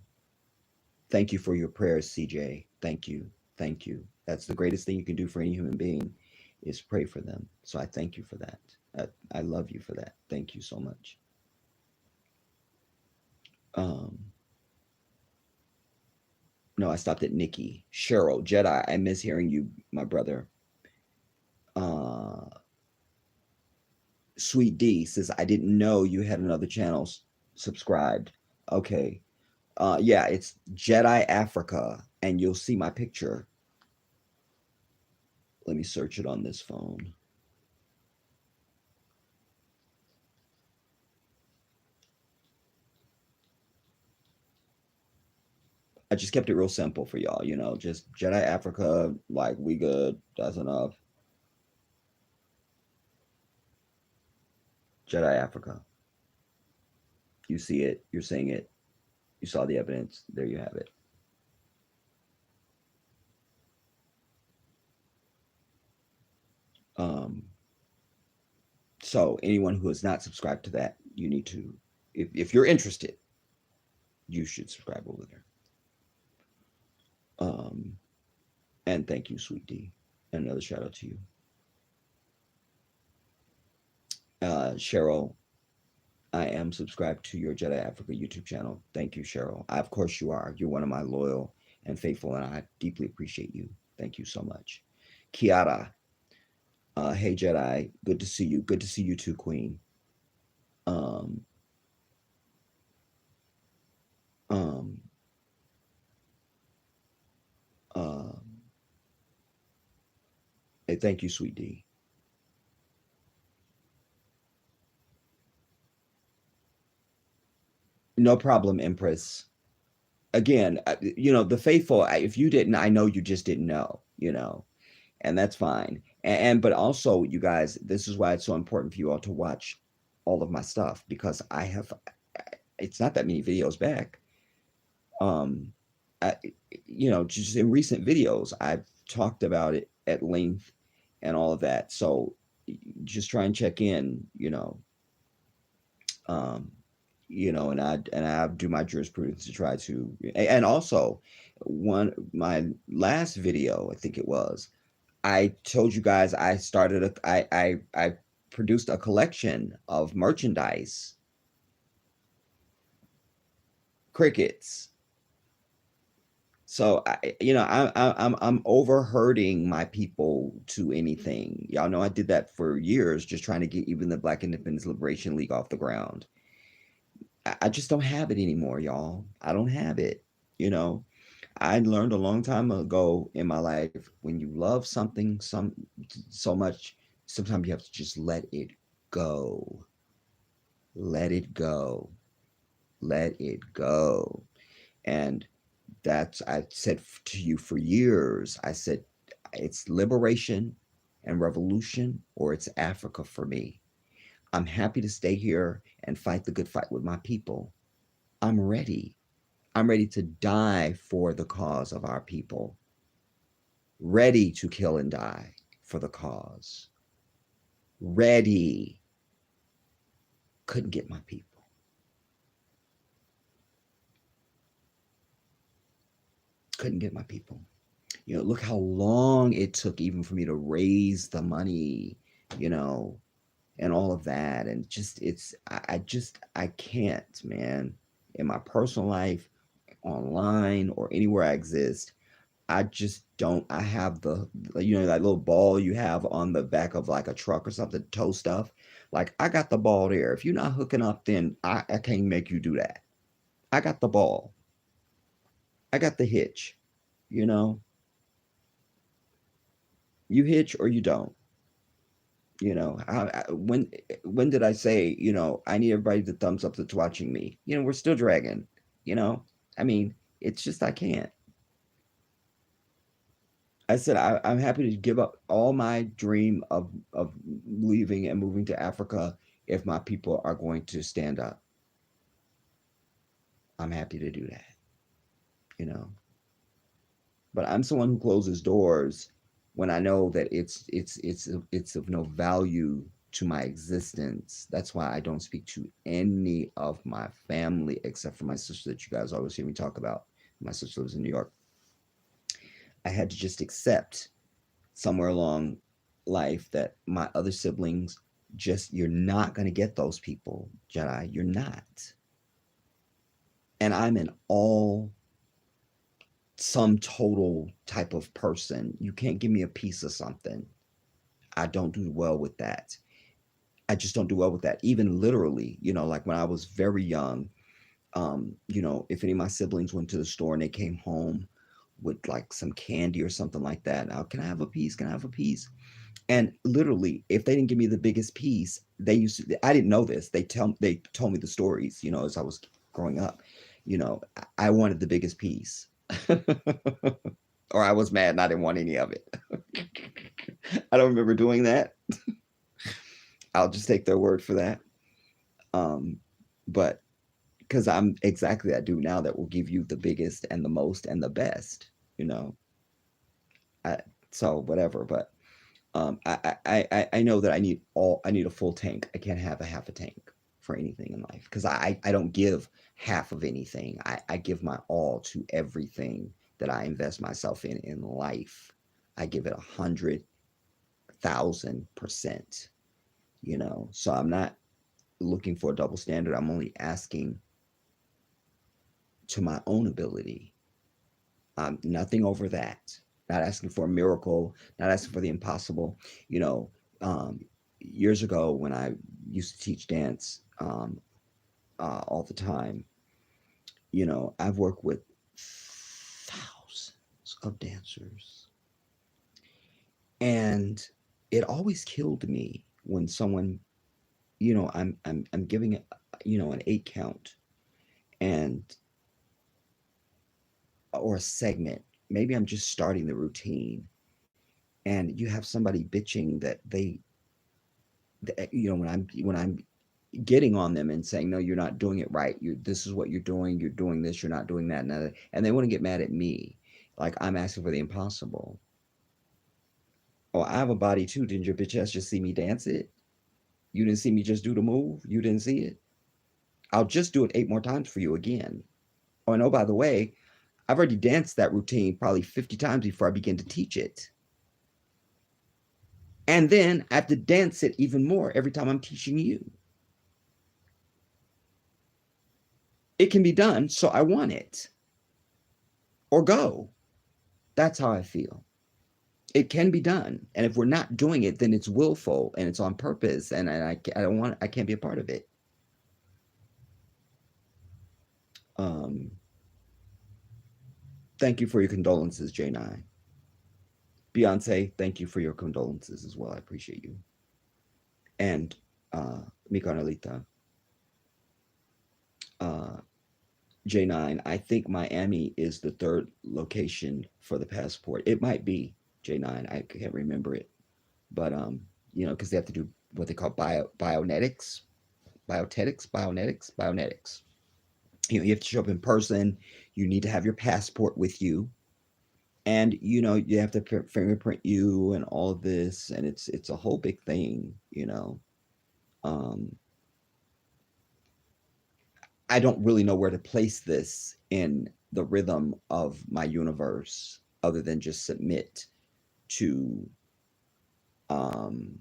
thank you for your prayers, CJ. Thank you. Thank you. That's the greatest thing you can do for any human being is pray for them. So I thank you for that. I love you for that. Thank you so much. Um, no, I stopped at Nikki. Cheryl, Jedi, I miss hearing you, my brother. Uh, Sweet D says, I didn't know you had another channel subscribed. Okay. Yeah, it's Jedi Africa, and you'll see my picture. Let me search it on this phone. I just kept it real simple for y'all, just Jedi Africa, like we good, that's enough. Jedi Africa. You see it, you're seeing it, you saw the evidence, there you have it. Um, so anyone who is not subscribed to that, you need to, if you're interested, you should subscribe over there. And thank you, Sweet D. And another shout out to you. Cheryl, I am subscribed to your Jedi Africa YouTube channel. Thank you, Cheryl. Of course you are. You're one of my loyal and faithful, and I deeply appreciate you. Thank you so much. Kiara, hey Jedi, good to see you. Good to see you too, Queen. Um, um, uh, hey, thank you, Sweet D. No problem, Empress. Again, the faithful, if you didn't, I know you just didn't know, and that's fine. But also, you guys, this is why it's so important for you all to watch all of my stuff, because it's not that many videos back. Um, I, just in recent videos, I've talked about it at length and all of that. So just try and check in, um, and I do my jurisprudence to try to, and also my last video, I think it was, I told you guys I started I produced a collection of merchandise, crickets. So I'm overhurting my people to anything. Y'all know I did that for years, just trying to get even the Black Independence Liberation League off the ground. I just don't have it anymore, y'all. I don't have it. You know, I learned a long time ago in my life, when you love something so much, sometimes you have to just let it go. Let it go. Let it go. And that's, I said to you for years, I said, it's liberation and revolution, or it's Africa for me. I'm happy to stay here and fight the good fight with my people. I'm ready. I'm ready to die for the cause of our people. Ready to kill and die for the cause. Ready. Couldn't get my people. Couldn't get my people. Look how long it took even for me to raise the money, you know, and all of that. And just, I can't, man. In my personal life, online, or anywhere I exist, I just don't. I have that little ball you have on the back of like a truck or something, tow stuff. Like, I got the ball there. If you're not hooking up, then I can't make you do that. I got the ball. I got the hitch. You know, you hitch or you don't. When did I say, I need everybody to thumbs up that's watching me? We're still dragging. You know, I mean, it's just I can't. I said I'm happy to give up all my dream of leaving and moving to Africa if my people are going to stand up. I'm happy to do that, you know. But I'm someone who closes doors when I know that it's of no value to my existence. That's why I don't speak to any of my family except for my sister that you guys always hear me talk about. My sister lives in New York. I had to just accept somewhere along life that my other siblings, just, you're not going to get those people, Jedi. You're not. And I'm an all sum total type of person. You can't give me a piece of something. I don't do well with that. I just don't do well with that. Even literally, like when I was very young, if any of my siblings went to the store and they came home with like some candy or something like that, now, can I have a piece? Can I have a piece? And literally, if they didn't give me the biggest piece, they used to, I didn't know this. They told me the stories, as I was growing up. I wanted the biggest piece. Or I was mad and I didn't want any of it. I don't remember doing that. I'll just take their word for that. But because I'm exactly that dude now that will give you the biggest and the most and the best, you know. I, so whatever, but I know that I need a full tank. I can't have a half a tank for anything in life, because I don't give half of anything. I give my all to everything that I invest myself in life. I give it 100,000%. So I'm not looking for a double standard. I'm only asking to my own ability. Nothing over that. Not asking for a miracle, not asking for the impossible. You know, Years ago when I used to teach dance all the time, I've worked with thousands of dancers, and it always killed me when someone, I'm giving it, an 8 count, and or a segment. Maybe I'm just starting the routine, and you have somebody bitching that when I'm getting on them and saying, no, you're not doing it right. You This is what you're doing. You're doing this. You're not doing that. And they want to get mad at me, like I'm asking for the impossible. Oh, I have a body too. Didn't your bitch ass just see me dance it? You didn't see me just do the move. You didn't see it. I'll just do it 8 more times for you again. Oh, and oh, by the way, I've already danced that routine probably 50 times before I begin to teach it. And then I have to dance it even more every time I'm teaching you. It can be done, so I want it. Or go. That's how I feel. It can be done. And if we're not doing it, then it's willful and it's on purpose. And I don't want, I can't be a part of it. Um, Thank you for your condolences, J9. Beyonce, thank you for your condolences as well. I appreciate you. And Mika and Alita, uh, J9, I think Miami is the third location for the passport. It might be J9. I can't remember it. But, because they have to do what they call bionetics. You have to show up in person. You need to have your passport with you. And, you have to fingerprint you and all of this. And it's a whole big thing. Um, I don't really know where to place this in the rhythm of my universe other than just submit to um,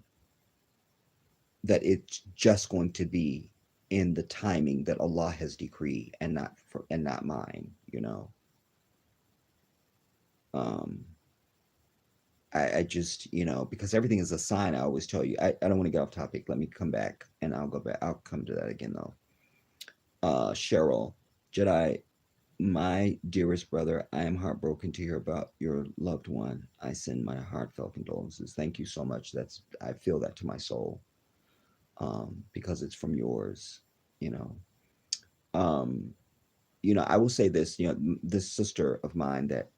that it's just going to be in the timing that Allah has decreed and not mine. Um, I just, because everything is a sign. I always tell you, I don't want to get off topic. Let me come back and I'll go back. I'll come to that again though. Cheryl, Jedi, my dearest brother, I am heartbroken to hear about your loved one. I send my heartfelt condolences. Thank you so much. I feel that to my soul, because it's from yours. You know, um, I will say this. This sister of mine that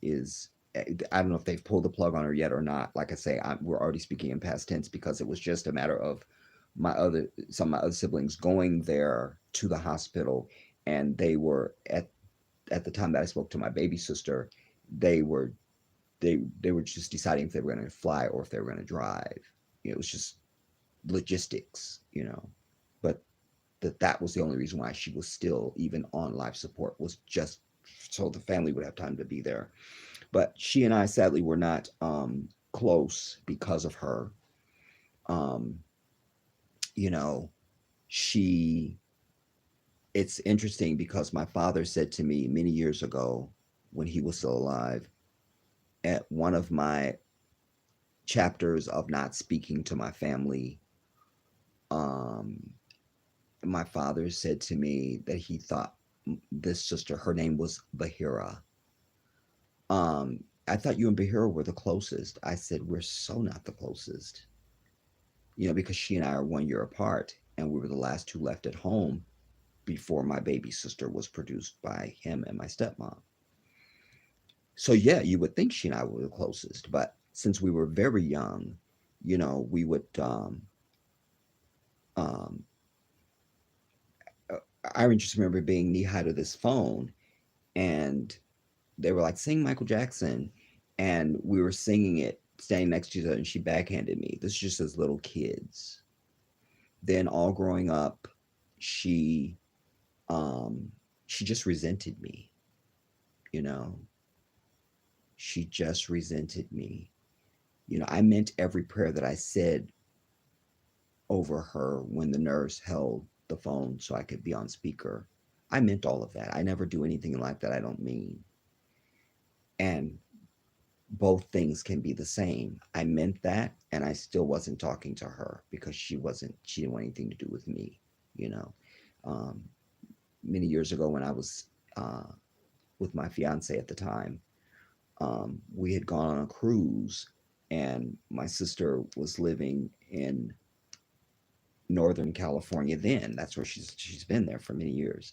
is. I don't know if they've pulled the plug on her yet or not. Like I say, we're already speaking in past tense because it was just a matter of some of my other siblings going there to the hospital, and they were at the time that I spoke to my baby sister, they were they were just deciding if they were going to fly or if they were going to drive. It was just logistics. But that was the only reason why she was still even on life support, was just so the family would have time to be there. But she and I sadly were not close because of her. Um, you know, she it's interesting because my father said to me many years ago when he was still alive, at one of my chapters of not speaking to my family, um, my father said to me that he thought this sister, her name was Bahira. I thought you and Bahira were the closest. I said, we're so not the closest, because she and I are 1 year apart, and we were the last two left at home before my baby sister was produced by him and my stepmom. So yeah, you would think she and I were the closest, but since we were very young, we would. Um, I just remember being knee high to this phone, and they were like, "Sing Michael Jackson," and we were singing it, standing next to each other, and she backhanded me. This is just as little kids. Then all growing up, she um, she just resented me. You know, she just resented me. I meant every prayer that I said over her when the nurse held the phone so I could be on speaker. I meant all of that. I never do anything in life that I don't mean. And both things can be the same. I meant that, and I still wasn't talking to her because she didn't want anything to do with me, you know. Um, Many years ago when I was with my fiance at the time, we had gone on a cruise, and my sister was living in Northern California then. That's where she's been there for many years.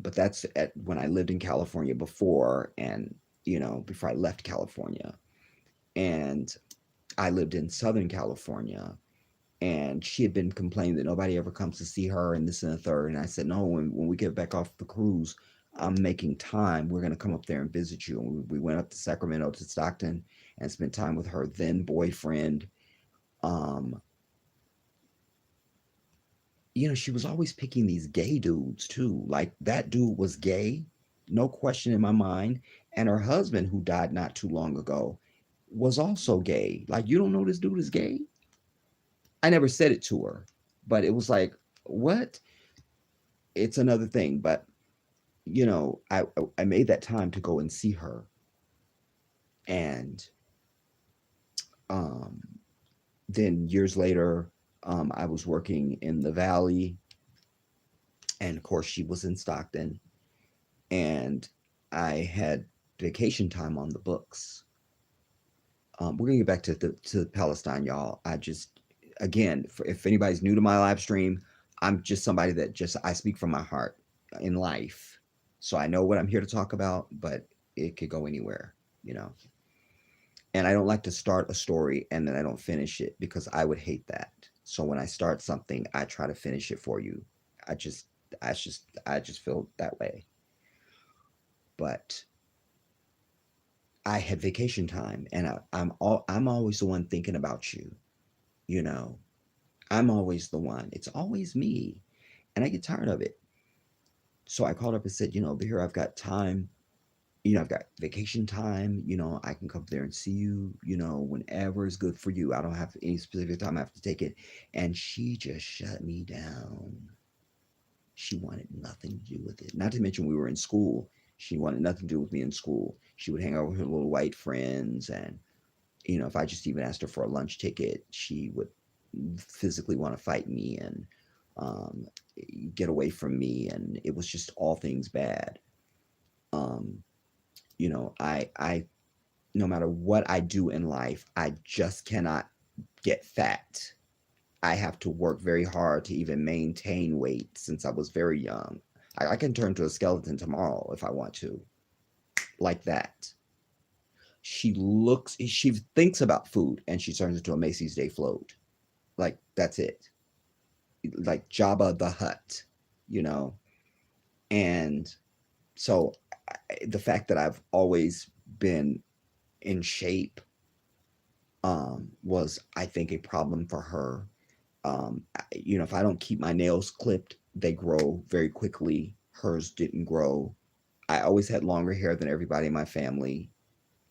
But that's at when I lived in California before, and before I left California, and I lived in Southern California, and she had been complaining that nobody ever comes to see her and this and the third. And I said, no, when we get back off the cruise, I'm making time. We're going to come up there and visit you. And we went up to Sacramento to Stockton and spent time with her then boyfriend. Um, she was always picking these gay dudes too. Like that dude was gay, no question in my mind. And her husband, who died not too long ago, was also gay. Like, you don't know this dude is gay? I never said it to her, but it was like, what? It's another thing. But I made that time to go and see her, and um, then years later, I was working in the Valley, and of course, she was in Stockton, and I had vacation time on the books. We're gonna get back to Palestine, y'all. I just, again, if anybody's new to my live stream, I'm just somebody that just I speak from my heart in life, so I know what I'm here to talk about, but it could go anywhere, you know. And I don't like to start a story and then I don't finish it because I would hate that. So when I start something, I try to finish it for you. I just, I just feel that way. But I had vacation time, and I'm always the one thinking about you. You know, I'm always the one. It's always me, and I get tired of it. So I called up and said, here I've got time. I've got vacation time. I can come there and see you. Whenever is good for you. I don't have any specific time I have to take it. And she just shut me down. She wanted nothing to do with it. Not to mention we were in school. She wanted nothing to do with me in school. She would hang out with her little white friends, and if I just even asked her for a lunch ticket, she would physically want to fight me and um, get away from me, and it was just all things bad. Um, I no matter what I do in life, I just cannot get fat. I have to work very hard to even maintain weight since I was very young. I can turn to a skeleton tomorrow if I want to, like that. She thinks about food and she turns into a Macy's Day float. Like, that's it. Like Jabba the Hutt, you know? And so the fact that I've always been in shape was, I think, a problem for her. If I don't keep my nails clipped, they grow very quickly. Hers didn't grow. I always had longer hair than everybody in my family.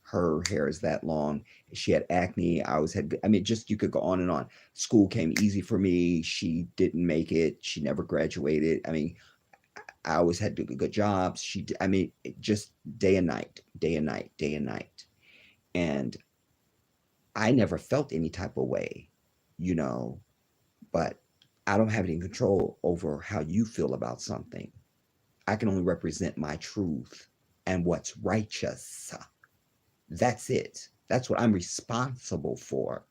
Her hair is that long. She had acne. I always had, I mean, just you could go on and on. School came easy for me. She didn't make it. She never graduated. I mean, I always had good jobs. I mean, just day and night, day and night, day and night. And I never felt any type of way, you know, but I don't have any control over how you feel about something. I can only represent my truth and what's righteous. That's it. That's what I'm responsible for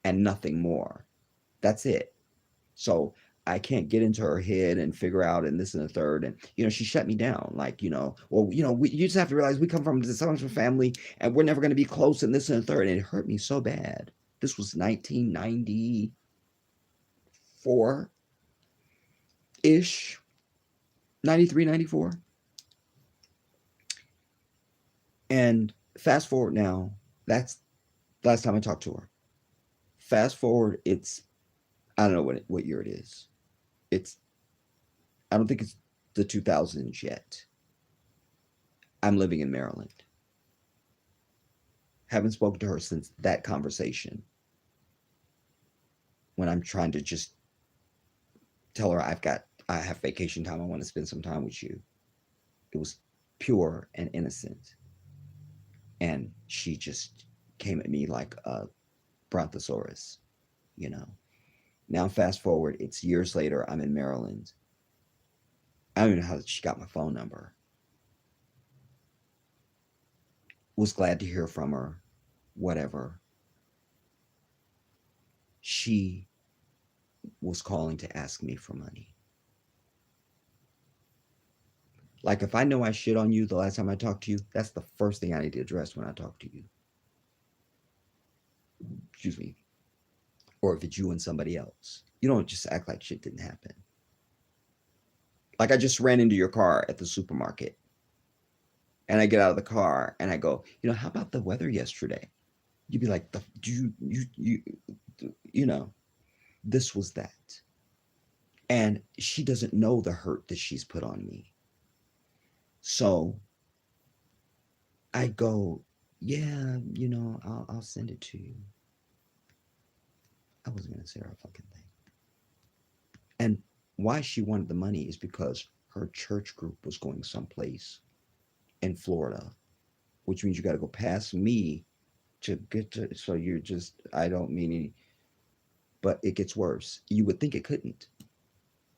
and nothing more. That's it. So I can't get into her head and figure out and this and the third. And, she shut me down. Like, you just have to realize we come from this family and we're never going to be close and this and the third. And it hurt me so bad. This was 1994 ish, 93, 94. And fast forward now, that's the last time I talked to her. Fast forward, I don't know what year it is. It's I don't think it's the 2000s yet. I'm living in Maryland. Haven't spoken to her since that conversation when I'm trying to just tell her I have vacation time. I want to spend some time with you. It was pure and innocent. And she just came at me like a brontosaurus, you know. Now fast forward, it's years later, I'm in Maryland. I don't even know how she got my phone number. Was glad to hear from her, whatever. She was calling to ask me for money. Like if I know I shit on you the last time I talked to you, that's the first thing I need to address when I talk to you. Excuse me. Or if it's you and somebody else. You don't just act like shit didn't happen. Like I just ran into your car at the supermarket and I get out of the car and I go, how about the weather yesterday? You'd be like, you know, this was that. And she doesn't know the hurt that she's put on me. So I go, yeah, I'll send it to you. I wasn't going to say her fucking thing. And why she wanted the money is because her church group was going someplace in Florida, which means you got to go past me to get to. So you're just, I don't mean any, but it gets worse. You would think it couldn't,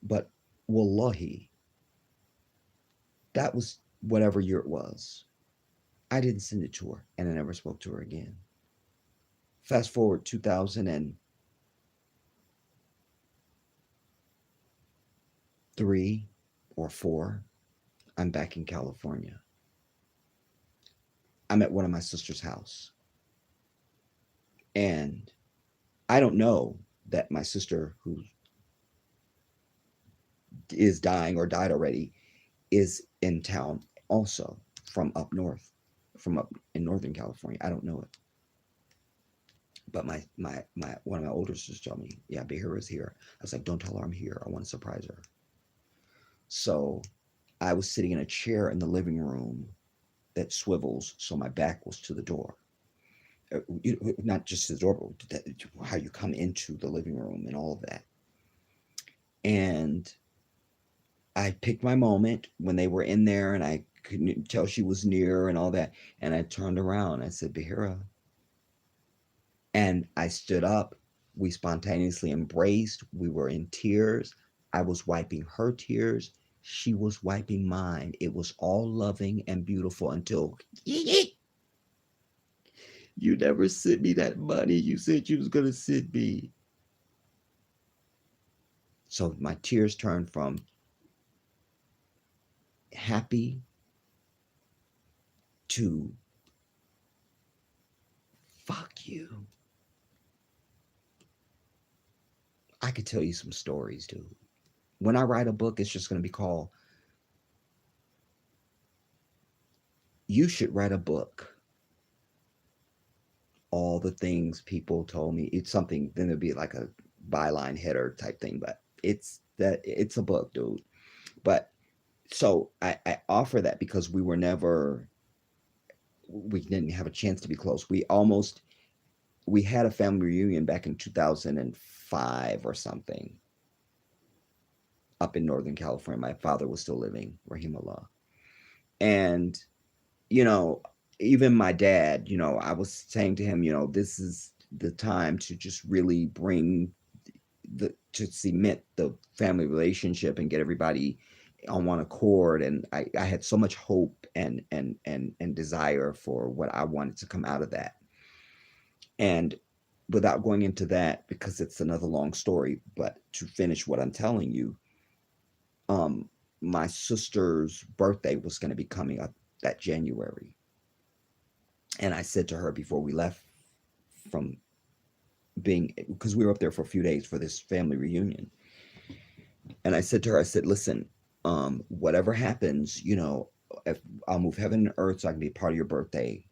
but wallahi, that was whatever year it was. I didn't send it to her, and I never spoke to her again. Fast forward 2003 or 4, I'm back in California. I'm at one of my sister's house, and I don't know that my sister, who is dying or died already, is in town also from up north, from up in Northern California. I don't know it. But my one of my older sisters told me, yeah, Behira is here. I was like, don't tell her I'm here. I want to surprise her. So I was sitting in a chair in the living room that swivels, so my back was to the door. Not just the door, but how you come into the living room and all of that. And I picked my moment when they were in there, and I couldn't tell she was near and all that. And I turned around. I said, Behira. And I stood up. We spontaneously embraced. We were in tears. I was wiping her tears. She was wiping mine. It was all loving and beautiful until you never sent me that money you said you was going to send me. So my tears turned from happy to fuck you. I could tell you some stories, dude. When I write a book, it's just going to be called You Should Write a Book. All the things people told me. It's something, then it'd be like a byline header type thing, but it's a book, dude. But so I offer that because we didn't have a chance to be close. We had a family reunion back in 2005 or something up in Northern California. My father was still living, rahimullah. And, you know, even my dad, I was saying to him, this is the time to just really bring to cement the family relationship and get everybody on one accord. And I had so much hope and desire for what I wanted to come out of that. And without going into that, because it's another long story, but to finish what I'm telling you, um, my sister's birthday was going to be coming up that January. And I said to her before we left from being, because we were up there for a few days for this family reunion. And I said to her, I said, listen, whatever happens, if I'll move heaven and earth so I can be part of your birthday,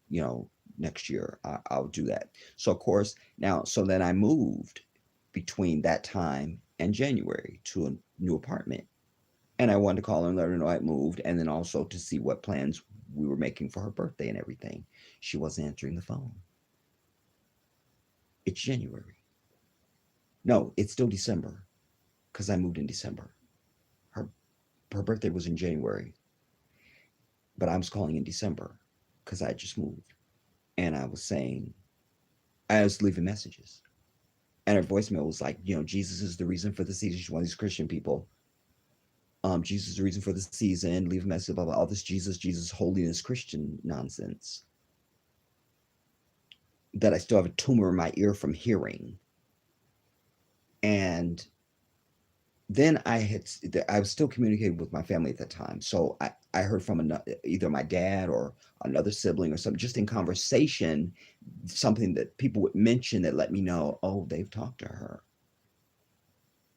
next year, I'll do that. So of course, so then I moved between that time and January to a new apartment. And I wanted to call her and let her know I moved, and then also to see what plans we were making for her birthday and everything. She wasn't answering the phone. It's January. No, it's still December because I moved in December. Her her birthday was in January, but I was calling in December because I just moved, and I was leaving messages, and her voicemail was like, Jesus is the reason for the season. She's one of these Christian people. Jesus is the reason for the season. Leave a message, blah blah. All this Jesus, holiness, Christian nonsense that I still have a tumor in my ear from hearing. And then I was still communicating with my family at that time. So I heard from either my dad or another sibling or something, just in conversation, something that people would mention that let me know, oh, they've talked to her.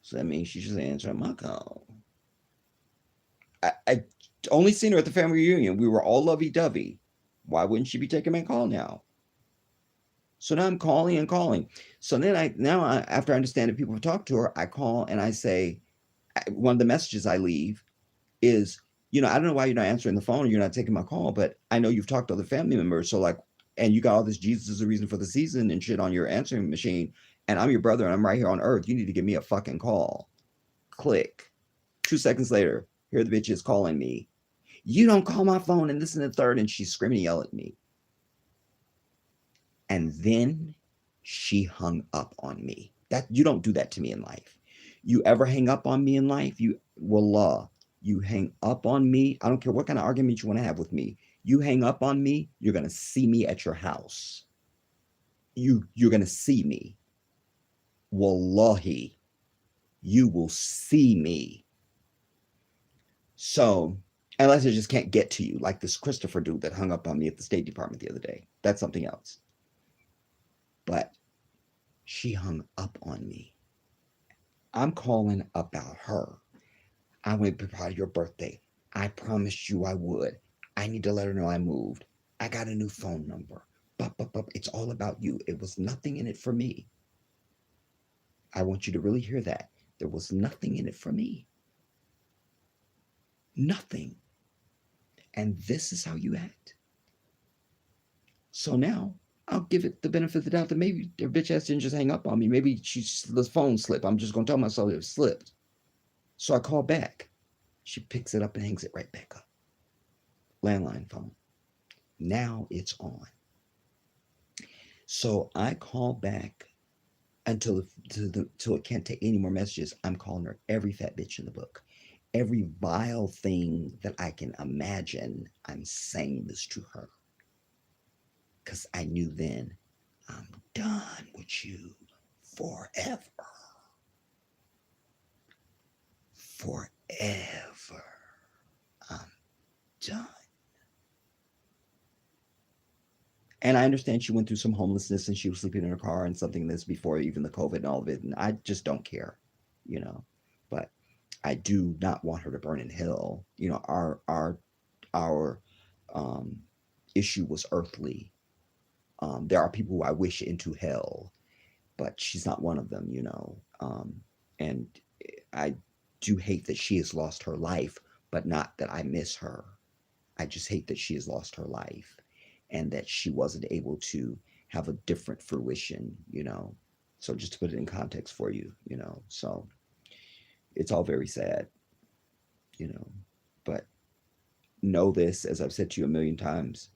So that means she's just answering my call. I only seen her at the family reunion. We were all lovey dovey. Why wouldn't she be taking my call now? So now I'm calling and calling. So then after I understand that people have talked to her, I call and I say, one of the messages I leave is, I don't know why you're not answering the phone or you're not taking my call, but I know you've talked to other family members. So like, and you got all this Jesus is the reason for the season and shit on your answering machine. And I'm your brother and I'm right here on earth. You need to give me a fucking call. Click. 2 seconds later, here the bitch is calling me. You don't call my phone and this and the third. And she's screaming and yelling at me. And then she hung up on me. That you don't do that to me in life. You ever hang up on me in life? Wallah, you hang up on me. I don't care what kind of argument you want to have with me. You hang up on me, you're gonna see me at your house. You're gonna see me. Wallahi, you will see me. So unless I just can't get to you, like this Christopher dude that hung up on me at the State Department the other day. That's something else. But she hung up on me. I'm calling about her. I want to be part of your birthday. I promised you I would. I need to let her know I moved. I got a new phone number. It's all about you. It was nothing in it for me. I want you to really hear that. There was nothing in it for me. Nothing. And this is how you act. So now I'll give it the benefit of the doubt that maybe their bitch ass didn't just hang up on me. Maybe the phone slipped. I'm just gonna tell myself it slipped. So I call back. She picks it up and hangs it right back up. Landline phone. Now it's on. So I call back until it can't take any more messages. I'm calling her every fat bitch in the book. Every vile thing that I can imagine, I'm saying this to her. Because I knew then, I'm done with you forever. Forever. I'm done. And I understand she went through some homelessness and she was sleeping in her car and something this before even the COVID and all of it. And I just don't care, you know. But I do not want her to burn in hell. Our um, issue was earthly. There are people who I wish into hell, but she's not one of them, and I do hate that she has lost her life, but not that I miss her. I just hate that she has lost her life and that she wasn't able to have a different fruition. So just to put it in context for you. So it's all very sad, you know. But know this, as I've said to you a million times,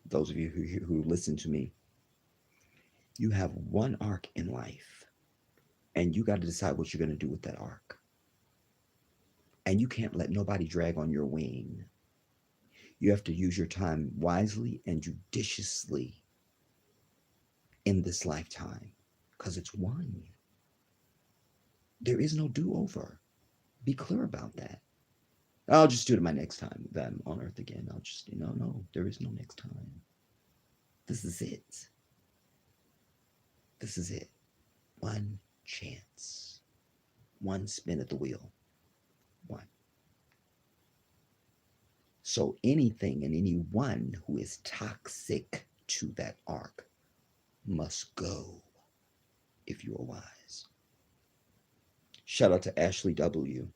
those of you who listen to me, you have one arc in life, and you got to decide what you're going to do with that arc. And you can't let nobody drag on your wing. You have to use your time wisely and judiciously in this lifetime because it's one. There is no do over. Be clear about that. I'll just do it my next time that I'm on earth again. I'll just, no, there is no next time. This is it. This is it. One chance. One spin at the wheel. One. So anything and anyone who is toxic to that arc must go if you are wise. Shout out to Ashley W.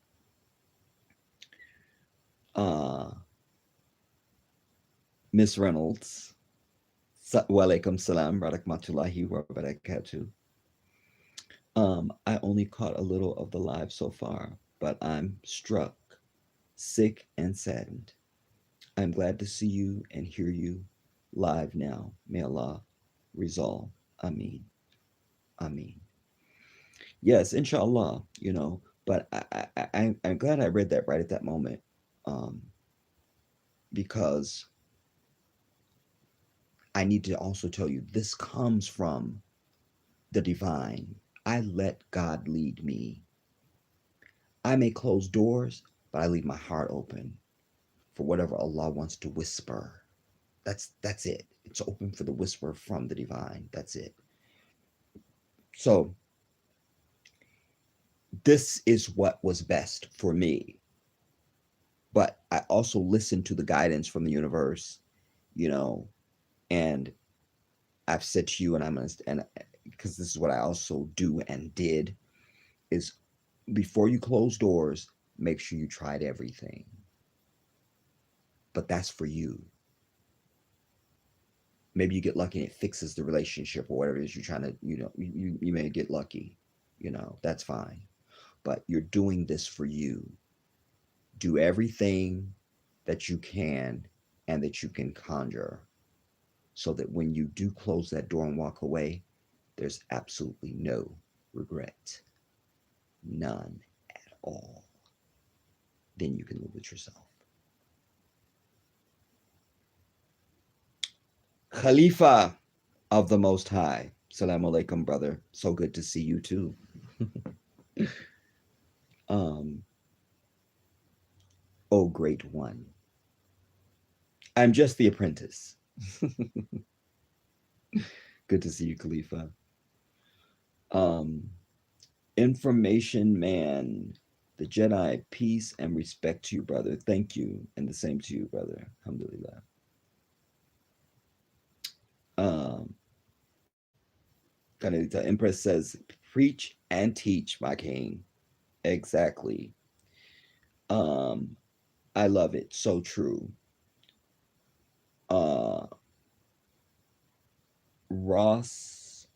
Miss Reynolds. Walaikum salam, rahmatullahi wa barakatuh. I only caught a little of the live so far, but I'm struck, sick, and saddened. I'm glad to see you and hear you live now. May Allah resolve. Ameen. Ameen. Yes, inshallah. But I'm glad I read that right at that moment, um, because I need to also tell you this comes from the divine. I let God lead me. I may close doors, but I leave my heart open for whatever Allah wants to whisper. That's it. It's open for the whisper from the divine. That's it. So this is what was best for me. But I also listened to the guidance from the universe, you know, and I've said to you, and I'm gonna, and because this is what I also do and did, is before you close doors, make sure you tried everything. But that's for you. Maybe you get lucky and it fixes the relationship or whatever it is you're trying to, you may get lucky, that's fine. But you're doing this for you. Do everything that you can and that you can conjure so that when you do close that door and walk away, there's absolutely no regret. None at all. Then you can live with yourself. Khalifa of the Most High. Salaam alaikum, brother. So good to see you too. um, oh, great one. I'm just the apprentice. Good to see you, Khalifa. Information man, the Jedi, peace and respect to you, brother. Thank you. And the same to you, brother. Alhamdulillah. The Empress says, preach and teach, my king. Exactly. I love it. So true. Ross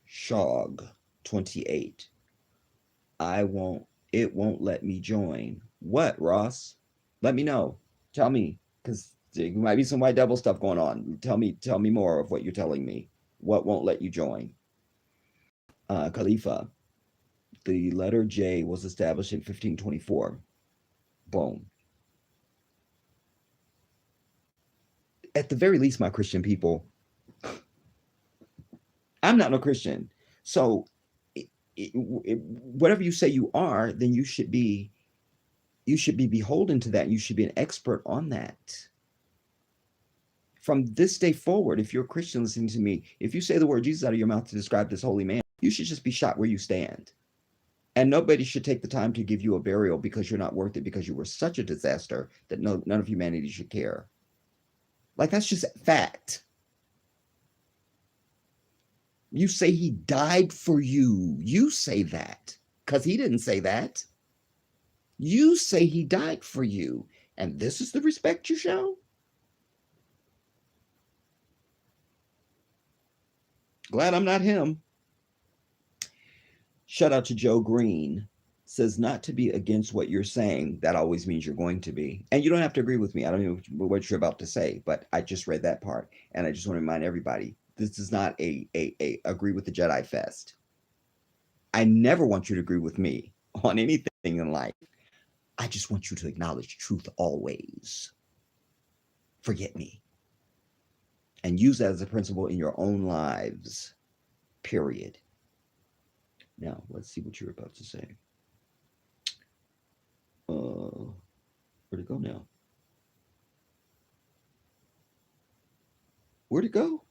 Shog 28. It won't let me join. What, Ross? Let me know. Tell me, because there might be some white devil stuff going on. Tell me more of what you're telling me. What won't let you join? Khalifa, the letter J was established in 1524. Boom. At the very least, my Christian people, I'm not no Christian. So whatever you say you are, then you should be beholden to that. You should be an expert on that. From this day forward, if you're a Christian listening to me, if you say the word Jesus out of your mouth to describe this holy man, you should just be shot where you stand. And nobody should take the time to give you a burial because you're not worth it, because you were such a disaster that none of humanity should care. Like, that's just fact. You say he died for you. You say that because he didn't say that. You say he died for you. And this is the respect you show? Glad I'm not him. Shout out to Joe Green. Says not to be against what you're saying. That always means you're going to be. And you don't have to agree with me. I don't know what you're about to say, but I just read that part. And I just want to remind everybody, this is not a agree with the Jedi fest. I never want you to agree with me on anything in life. I just want you to acknowledge truth always. Forget me. And use that as a principle in your own lives. Period. Now, let's see what you're about to say. Where'd it go now? Where'd it go?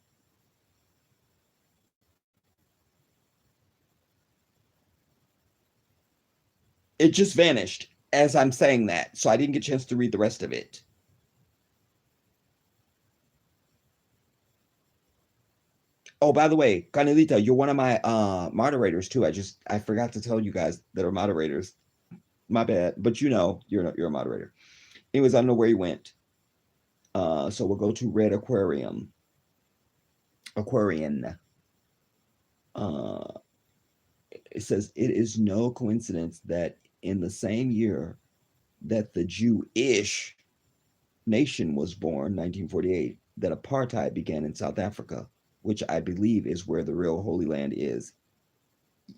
It just vanished as I'm saying that, so I didn't get a chance to read the rest of it. Oh, by the way, Canelita, you're one of my moderators too. I forgot to tell you guys that are moderators. My bad, but you're a moderator. Anyways, I don't know where he went. So we'll go to Red Aquarium. Aquarian. It says it is no coincidence that in the same year that the Jewish nation was born, 1948, that apartheid began in South Africa, which I believe is where the real Holy Land is.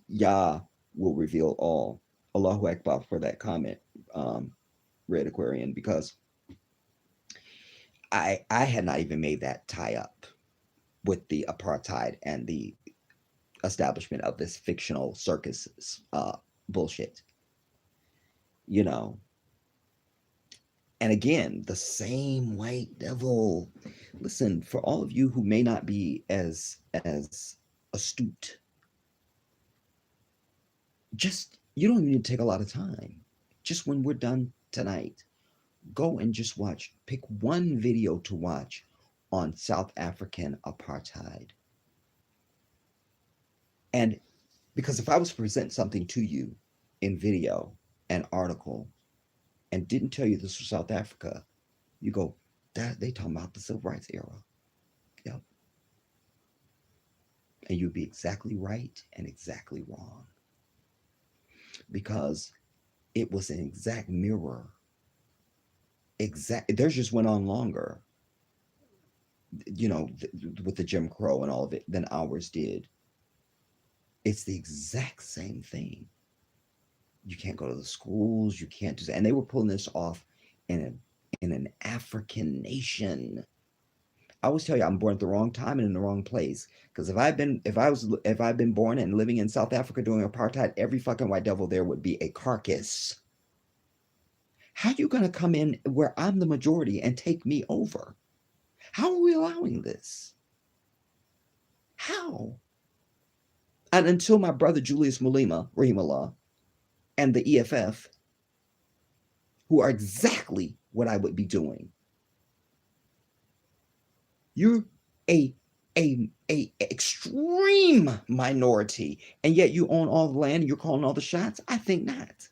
Yah will reveal all. Allahu Akbar for that comment, Red Aquarian, because I had not even made that tie up with the apartheid and the establishment of this fictional circus bullshit. you know. And again, the same white devil. Listen, for all of you who may not be as astute, just you don't even need to take a lot of time. Just when we're done tonight, go and just watch. Pick one video to watch on South African apartheid. And because if I was to present something to you in video, an article, and didn't tell you this was South Africa, you go, that they talking about the civil rights era. Yep. And you'd be exactly right and exactly wrong. Because it was an exact mirror. Theirs just went on longer, with the Jim Crow and all of it than ours did. It's the exact same thing. You can't go to the schools, you can't do that. And they were pulling this off in an African nation. I always tell you, I'm born at the wrong time and in the wrong place. Because if I've been born and living in South Africa during apartheid, every fucking white devil there would be a carcass. How are you gonna come in where I'm the majority and take me over? How are we allowing this? How? And until my brother Julius Malema, Rahimullah, and the EFF, who are exactly what I would be doing. You're a extreme minority, and yet you own all the land and you're calling all the shots? I think not.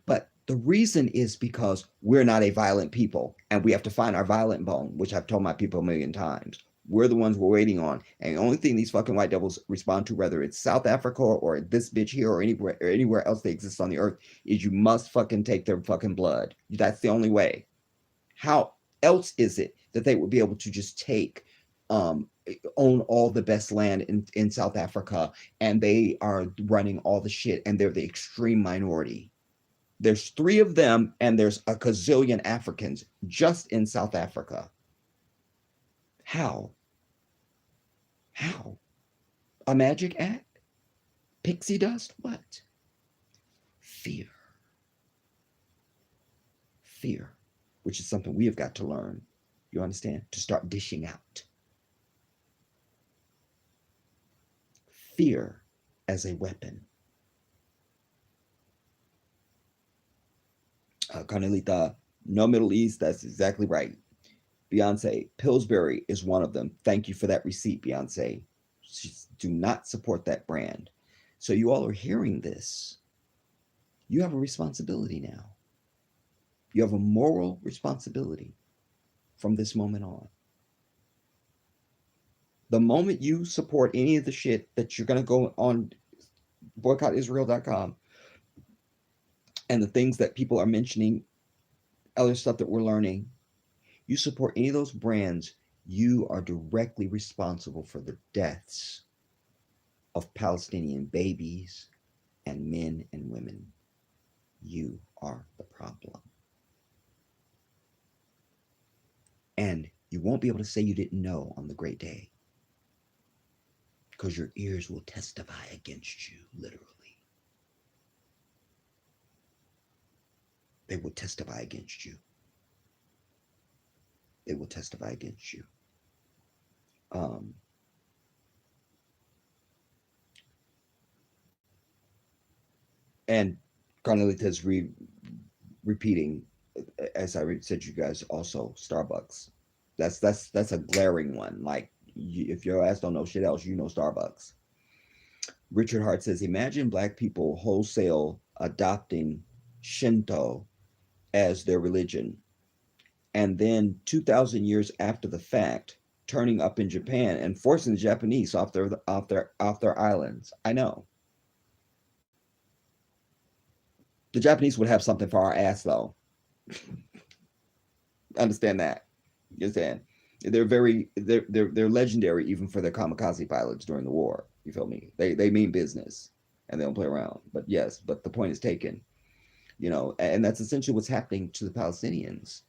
But the reason is because we're not a violent people, and we have to find our violent bone, which I've told my people a million times. We're the ones we're waiting on. And the only thing these fucking white devils respond to, whether it's South Africa or this bitch here or anywhere else they exist on the earth, is you must fucking take their fucking blood. That's the only way. How else is it that they would be able to just own all the best land in South Africa, and they are running all the shit, and they're the extreme minority? There's 3 of them, and there's a gazillion Africans just in South Africa. How? How? A magic act? Pixie dust? What? Fear. Fear, which is something we have got to learn, you understand, to start dishing out. Fear as a weapon. Carnelita, no Middle East, that's exactly right. Beyonce, Pillsbury is one of them. Thank you for that receipt, Beyonce. Do not support that brand. So you all are hearing this. You have a responsibility now. You have a moral responsibility from this moment on. The moment you support any of the shit that you're going to go on boycottisrael.com and the things that people are mentioning, other stuff that we're learning, you support any of those brands, you are directly responsible for the deaths of Palestinian babies and men and women. You are the problem. And you won't be able to say you didn't know on the great day, because your ears will testify against you, literally. They will testify against you. They will testify against you. And Carnelita is repeating, as I said to you guys, also Starbucks. That's a glaring one. Like, if your ass don't know shit else, you know Starbucks. Richard Hart says, imagine black people wholesale adopting Shinto as their religion, and then 2,000 years after the fact, turning up in Japan and forcing the Japanese off their islands. I know. The Japanese would have something for our ass, though. Understand that? You understand? They're legendary even for their kamikaze pilots during the war. You feel me? They mean business and they don't play around. But yes, but the point is taken. And that's essentially what's happening to the Palestinians.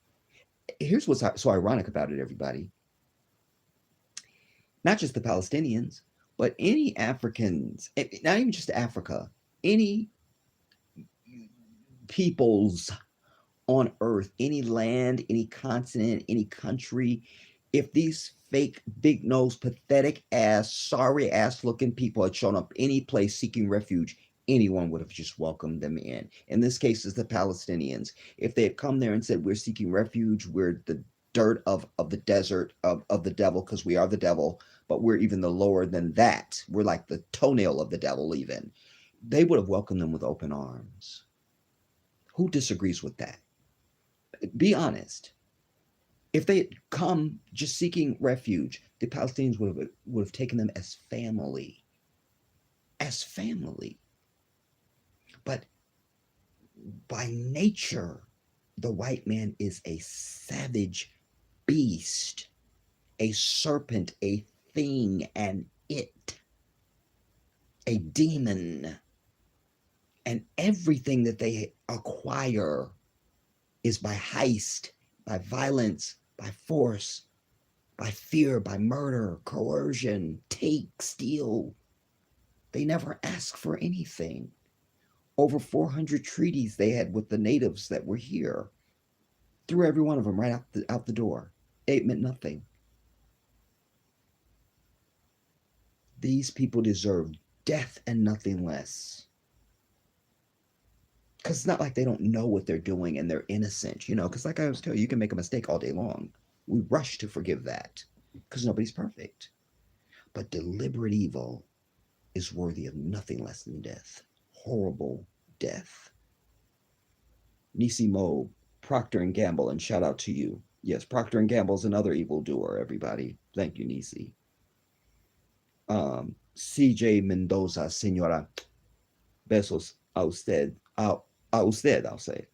Here's what's so ironic about it, everybody. Not just the Palestinians, but any Africans, not even just Africa, any peoples on earth, any land, any continent, any country, if these fake, big nose, pathetic ass, sorry ass looking people had shown up any place seeking refuge, anyone would have just welcomed them in. In this case, it's the Palestinians. If they had come there and said, we're seeking refuge, we're the dirt of the desert of the devil, because we are the devil, but we're even the lower than that. We're like the toenail of the devil, even. They would have welcomed them with open arms. Who disagrees with that? Be honest. If they had come just seeking refuge, the Palestinians would have taken them as family, as family. But by nature, the white man is a savage beast, a serpent, a thing, an it, a demon. And everything that they acquire is by heist, by violence, by force, by fear, by murder, coercion, take, steal. They never ask for anything. Over 400 treaties they had with the natives that were here. Threw every one of them right out the door. It meant nothing. These people deserve death and nothing less. Because it's not like they don't know what they're doing and they're innocent, because like I was telling you, you can make a mistake all day long. We rush to forgive that because nobody's perfect. But deliberate evil is worthy of nothing less than death. Horrible death. Nisi Mo, Procter and Gamble, and shout out to you. Yes, Procter and Gamble's another evildoer, everybody. Thank you, Nisi. CJ Mendoza, Senora. Besos a usted. A usted, I'll say.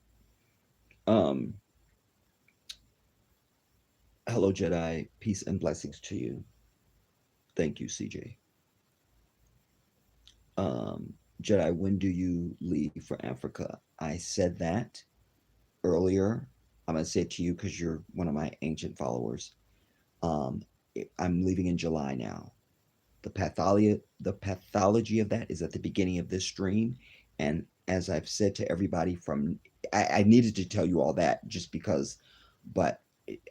Hello, Jedi. Peace and blessings to you. Thank you, CJ. Jedi, when do you leave for Africa? I said that earlier. I'm going to say it to you because you're one of my ancient followers. I'm leaving in July now. The pathology of that is at the beginning of this stream. And as I've said to everybody I needed to tell you all that just because, but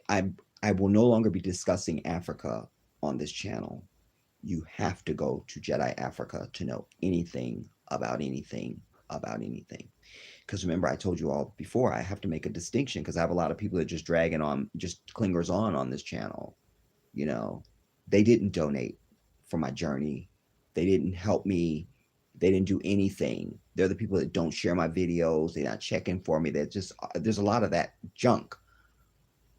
I will no longer be discussing Africa on this channel. You have to go to Jedi Africa to know anything about anything about anything. Because remember, I told you all before, I have to make a distinction because I have a lot of people that just dragging on, just clingers on this channel. They didn't donate for my journey. They didn't help me. They didn't do anything. They're the people that don't share my videos. They're not checking for me. There's a lot of that junk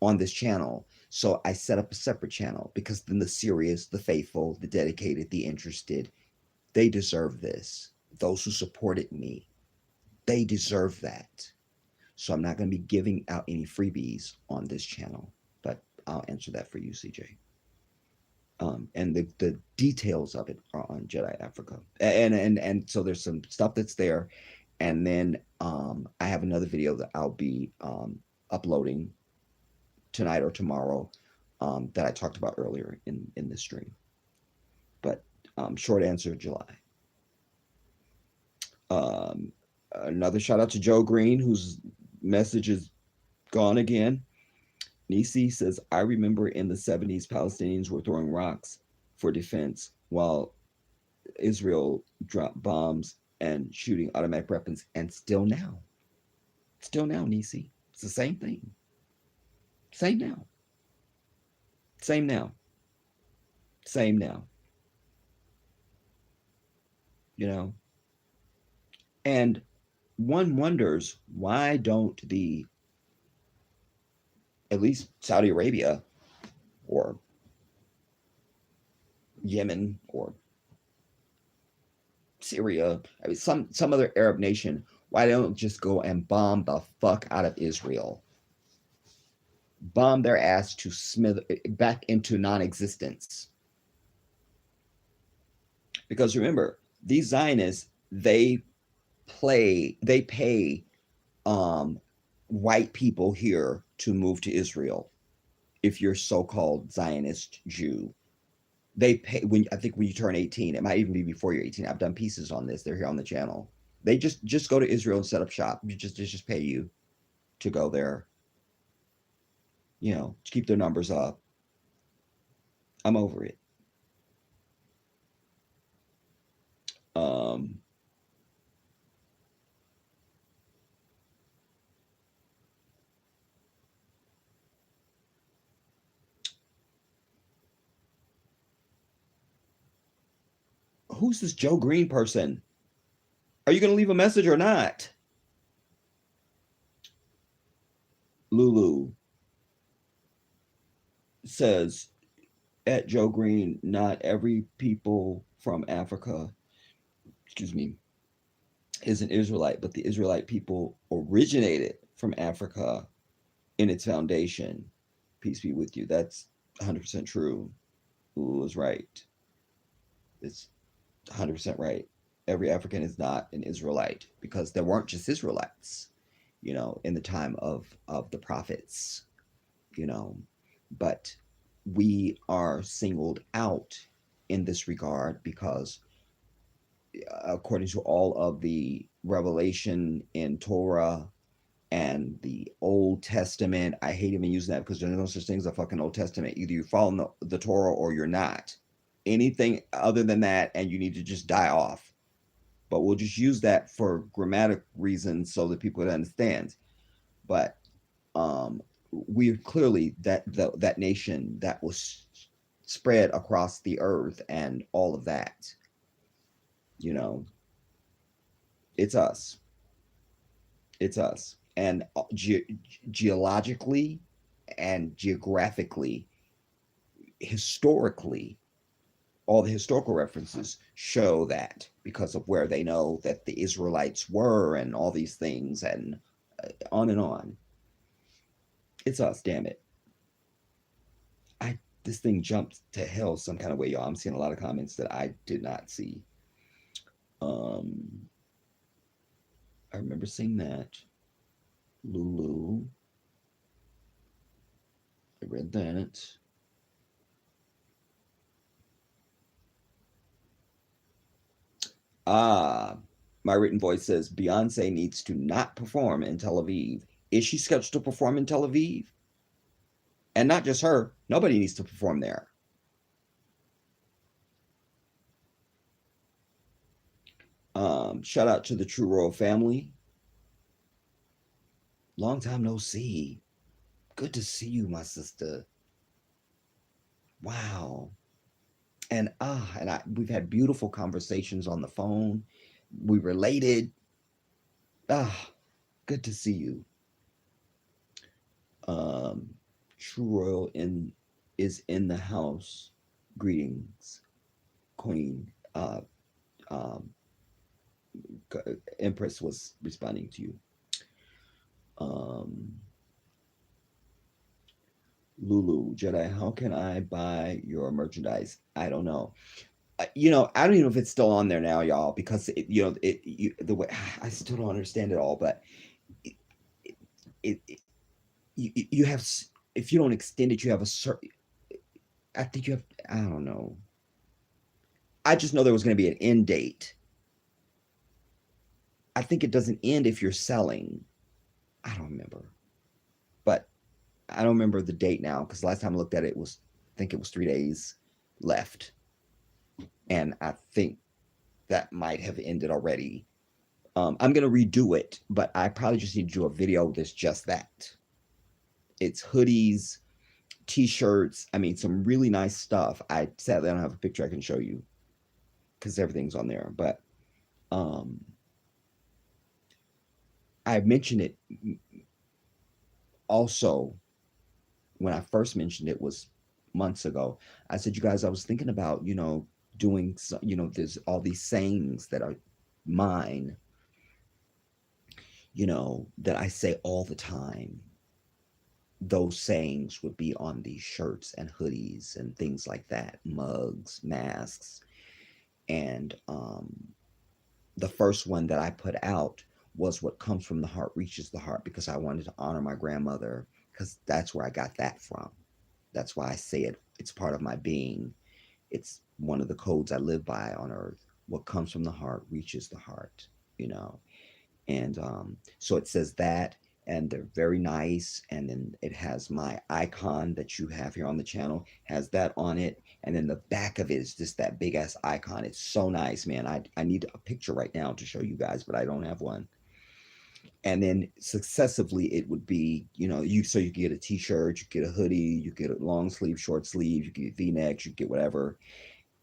on this channel. So I set up a separate channel because then the serious, the faithful, the dedicated, the interested, they deserve this. Those who supported me, they deserve that. So I'm not going to be giving out any freebies on this channel, but I'll answer that for you, CJ. And the details of it are on Jedi Africa. And so there's some stuff that's there. And then I have another video that I'll be uploading tonight or tomorrow that I talked about earlier in this stream. But short answer, July. Another shout out to Joe Green, whose message is gone again. Nisi says, I remember in the 70s, Palestinians were throwing rocks for defense while Israel dropped bombs and shooting automatic weapons. And still now, Nisi, it's the same thing. Same now. Same now. Same now. And one wonders, why don't at least Saudi Arabia or Yemen or Syria, some other Arab nation, why don't just go and bomb the fuck out of Israel? Bomb their ass to back into non-existence. Because remember, these Zionists, they pay white people here to move to Israel. If you're so-called Zionist Jew, they pay I think when you turn 18, it might even be before you're 18. I've done pieces on this. They're here on the channel. They just go to Israel and set up shop. You just pay you to go there, to keep their numbers up. I'm over it. Um, who's this Joe Green person? Are you going to leave a message or not? Lulu says at Joe Green, not every people from Africa, excuse me, is an Israelite, but the Israelite people originated from Africa in its foundation. Peace be with you. That's 100% true. Lulu is right. It's 100% right. Every African is not an Israelite because there weren't just Israelites, in the time of the prophets, you know, but we are singled out in this regard because according to all of the revelation in Torah and the Old Testament, I hate even using that because there's no such thing as a fucking Old Testament. Either you follow the Torah or you're not. Anything other than that, and you need to just die off. But we'll just use that for grammatic reasons so that people understand. But we're clearly that nation that was spread across the earth and all of that. You know, it's us. It's us. And geologically and geographically, historically, all the historical references show that because of where they know that the Israelites were and all these things and on and on. It's us, damn it. I This thing jumped to hell some kind of way, y'all. I'm seeing a lot of comments that I did not see. Um, I remember seeing that. Lulu. I read that. Ah, my written voice says Beyonce needs to not perform in Tel Aviv. Is she scheduled to perform in Tel Aviv? And not just her, nobody needs to perform there. Shout out to the True Royal family. Long time no see. Good to see you, my sister. Wow. We've had beautiful conversations on the phone. We related. Ah, good to see you. Um, True Royal is in the house. Greetings, Queen. Um, Empress was responding to you. Um, Lulu Jedi, how can I buy your merchandise? I don't know. I don't even know if it's still on there now, y'all, because the way I still don't understand it all. But it, it you have, if you don't extend it, you have a certain. I think you have. I don't know. I just know there was going to be an end date. I think it doesn't end if you're selling. I don't remember, but I don't remember the date now because last time I looked at it was, I think it was 3 days left, and I think that might have ended already. I'm gonna redo it, but I probably just need to do a video that's just that. It's hoodies, t-shirts. I mean, some really nice stuff. I sadly I don't have a picture I can show you because everything's on there. But um, I mentioned it also when I first mentioned it was months ago. I said, you guys, I was thinking about doing there's all these sayings that are mine, that I say all the time. Those sayings would be on these shirts and hoodies and things like that, mugs, masks. And the first one that I put out was what comes from the heart reaches the heart, because I wanted to honor my grandmother, because that's where I got that from. That's why I say it. It's part of my being. It's one of the codes I live by on earth. What comes from the heart reaches the heart. you know. And so it says that, and they're very nice. And then it has my icon that you have here on the channel, has that on it. And then the back of it is just that big ass icon. It's so nice, man. I need a picture right now to show you guys, but I don't have one. And then successively it would be, you know, you, so you get a t-shirt, you get a hoodie, you get a long sleeve, short sleeve, you get v-necks, you get whatever.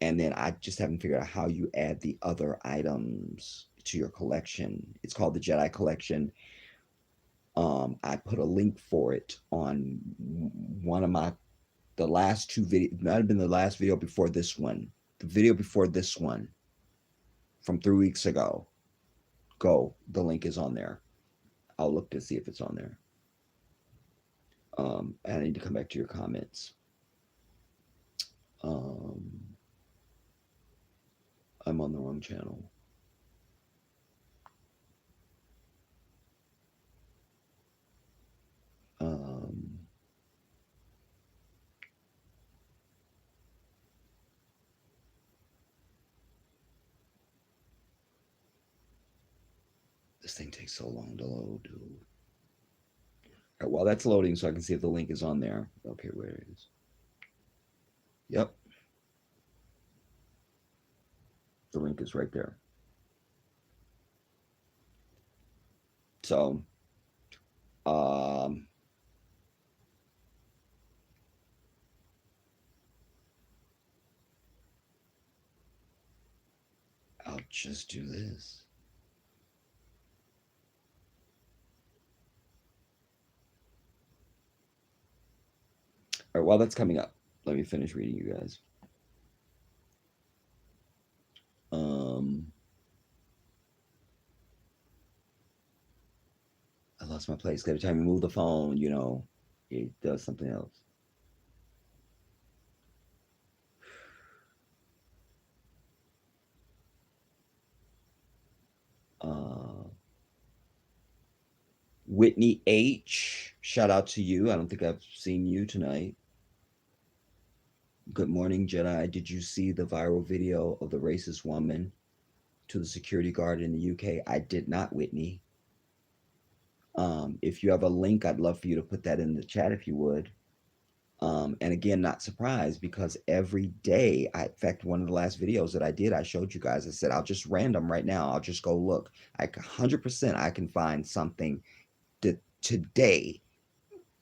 And then I just haven't figured out how you add the other items to your collection. It's called the Jedi collection. I put a link for it on one of my, the last two videos, might have been the last video before this one, the video before this one from 3 weeks ago. Go, the link is on there. I'll look to see if it's on there. I need to come back to your comments. I'm on the wrong channel. This thing takes so long to load, dude. All right, while that's loading, so I can see if the link is on there. Okay, where it is. Yep. The link is right there. So, I'll just do this. All right, while that's coming up, let me finish reading you guys. I lost my place. Every time you move the phone, you know, it does something else. Whitney H, shout out to you. I don't think I've seen you tonight. Good morning, Jedi. Did you see the viral video of the racist woman to the security guard in the UK? I did not, Whitney. If you have a link, I'd love for you to put that in the chat if you would. And again, not surprised, because every day, in fact, one of the last videos that I did, I showed you guys, I said, I'll just random right now. I'll just go look. 100% I can find something that today,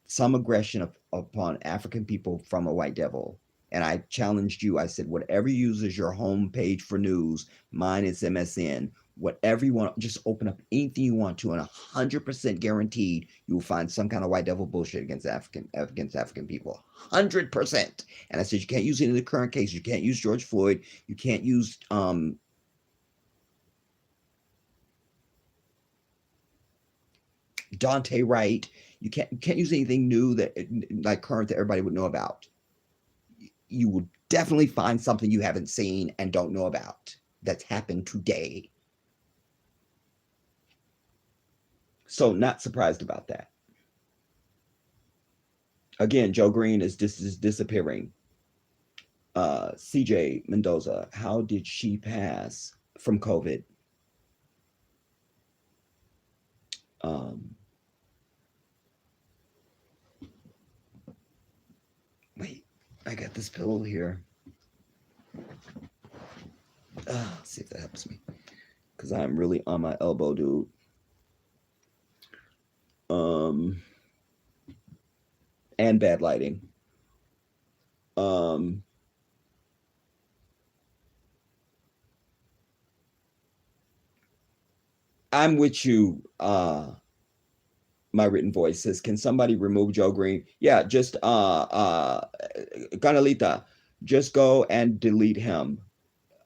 some aggression upon African people from a white devil. And I challenged you. I said, whatever uses your home page for news, mine is MSN, whatever you want, just open up anything you want to, and 100% guaranteed you will find some kind of white devil bullshit against African people. 100%. And I said, you can't use any of the current cases. You can't use George Floyd. You can't use Dante Wright. You can't use anything new that, like, current, that everybody would know about. You will definitely find something you haven't seen and don't know about that's happened today. So not surprised about that. Again, Joe Green is disappearing. CJ Mendoza, how did she pass from COVID? Wait, I got this pillow here. Let's see if that helps me, because I'm really on my elbow, dude. And bad lighting. I'm with you. My written voice says, can somebody remove Joe Green? Yeah, just Ganalita, just go and delete him.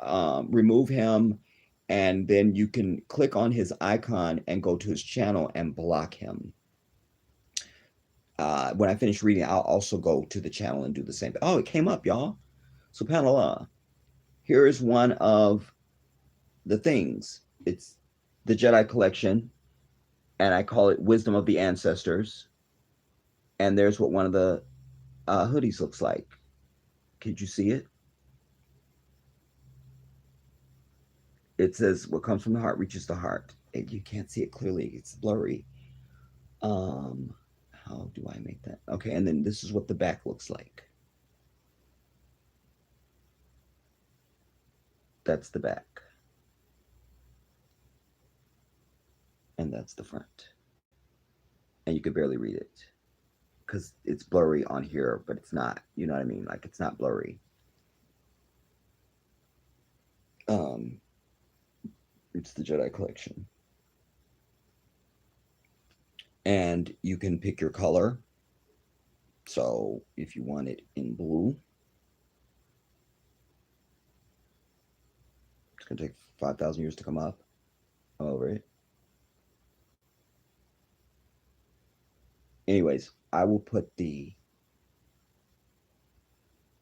Remove him, and then you can click on his icon and go to his channel and block him. When I finish reading, I'll also go to the channel and do the same. Oh, it came up, y'all. So panel, here is one of the things. It's the Jedi collection, and I call it Wisdom of the Ancestors. And there's what one of the hoodies looks like. Could you see it? It says, what comes from the heart reaches the heart. You can't see it clearly. It's blurry. Um, how do I make that? Okay, and then this is what the back looks like. That's the back, and that's the front. And you could barely read it because it's blurry on here, but it's not. You know what I mean? Like it's not blurry. Um, it's the Jedi collection, and you can pick your color. So if you want it in blue, it's gonna take 5,000 years to come up over it. Anyways, I will put the.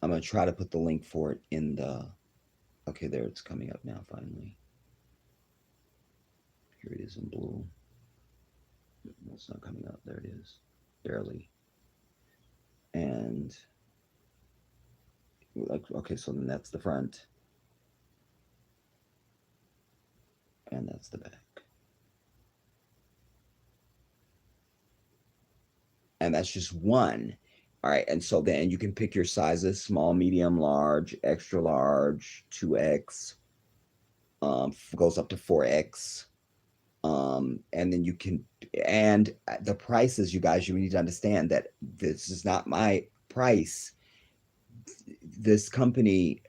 I'm gonna try to put the link for it in the. Okay, there it's coming up now. Finally, here it is in blue. No, it's not coming up. There it is, barely. And like, okay, so then that's the front, and that's the back, and that's just one. All right, and so then you can pick your sizes: small, medium, large, extra large, 2x, goes up to 4x. And then you can, and the prices, you guys, you need to understand that this is not my price. This company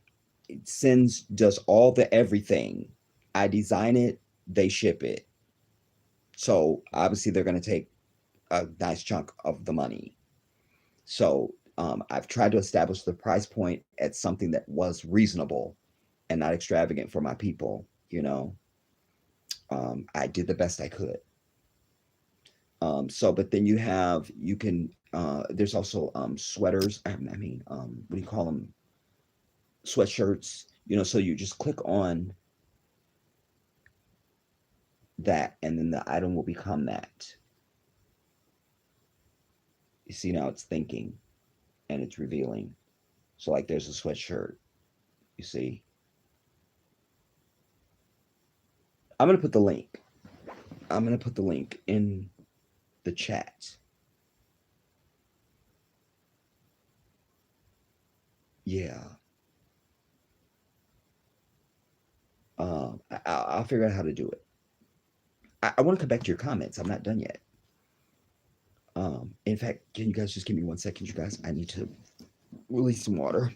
does all the everything. I design it, they ship it. So obviously they're going to take a nice chunk of the money. So I've tried to establish the price point at something that was reasonable and not extravagant for my people. I did the best I could. But then you can, there's also sweaters. I mean, what do you call them? Sweatshirts. So you just click on that, and then the item will become that. You see, now it's thinking and it's revealing. So, like, there's a sweatshirt. You see, I'm gonna put the link. I'm gonna put the link in the chat. Yeah. I'll figure out how to do it. I want to come back to your comments. I'm not done yet. In fact, can you guys just give me 1 second, you guys? I need to release some water.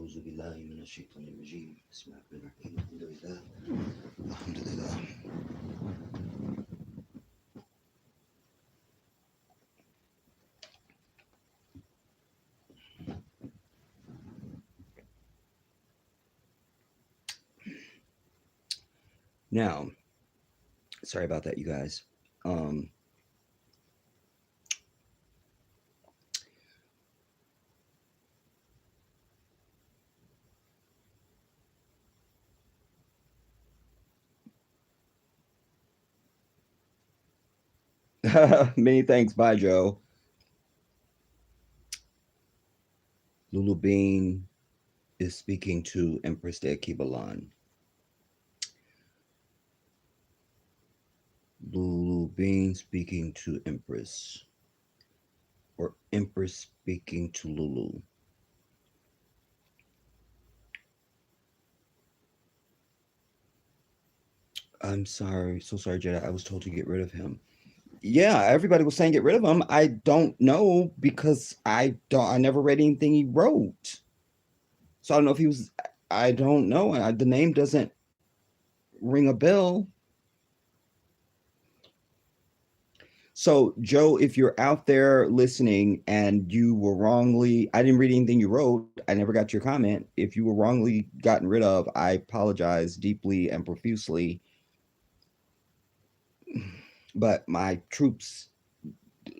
أعوذ بالله من الشيطان الرجيم بسم الله الرحمن الرحيم الحمد لله الحمد لله. Now, sorry about that, you guys. Um, Many thanks. Bye, Joe. Lulu Bean is speaking to Empress de Kibalan. Lulu Bean speaking to Empress, or Empress speaking to Lulu. I'm sorry, so sorry, Jedi. I was told to get rid of him. Yeah, everybody was saying get rid of him. I don't know because I never read anything he wrote. So I don't know if he was. I don't know. The name doesn't ring a bell. So, Joe, if you're out there listening and you were wrongly, I didn't read anything you wrote. I never got your comment. If you were wrongly gotten rid of, I apologize deeply and profusely. But my troops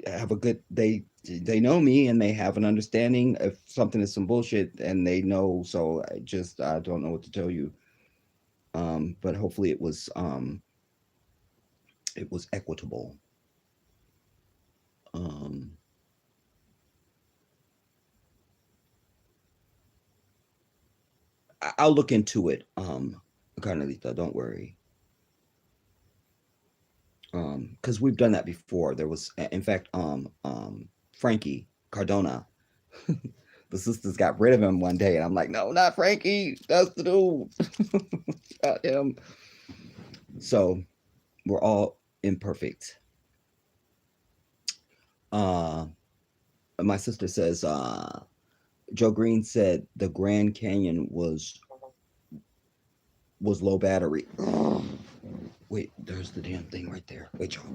have a good, they know me and they have an understanding if something is some bullshit and they know. So I don't know what to tell you. But hopefully it was equitable. Um, I'll look into it, Carnelita. Don't worry, because we've done that before. There was, in fact, Frankie Cardona. The sisters got rid of him one day, and I'm like, no, not Frankie. That's the dude. Not him. So we're all imperfect. Uh, my sister says, Joe Green said the Grand Canyon was low battery. Wait, there's the damn thing right there. Wait, y'all.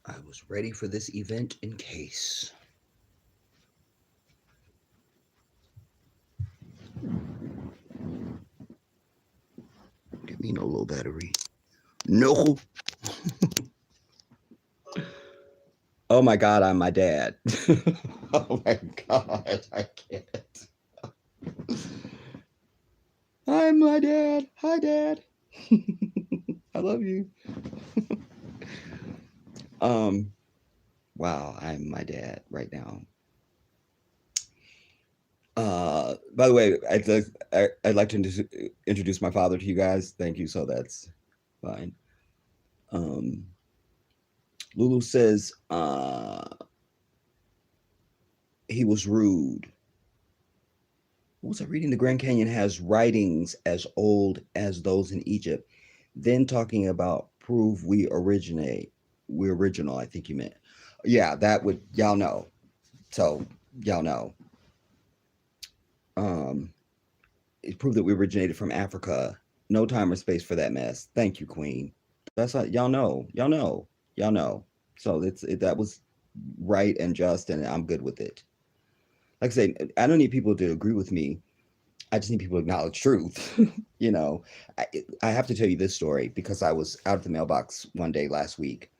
I was ready for this event in case. Give me no low battery. No. Oh my God, I'm my dad. Oh my God, I can't. I'm my dad. Hi, Dad. I love you. Um, wow, I'm my dad right now. By the way, I'd like to introduce my father to you guys. Thank you. So that's fine. Um, Lulu says he was rude. What was I reading? The Grand Canyon has writings as old as those in Egypt. Then talking about prove we originate. We original, I think you meant. Yeah, that would y'all know. So y'all know. Um, it proved that we originated from Africa. No time or space for that mess. Thank you, Queen. That's how y'all know. Y'all know. Y'all know. So that was right and just, and I'm good with it. Like I say, I don't need people to agree with me. I just need people to acknowledge truth. you know, I, I have to tell you this story because I was out at the mailbox one day last week,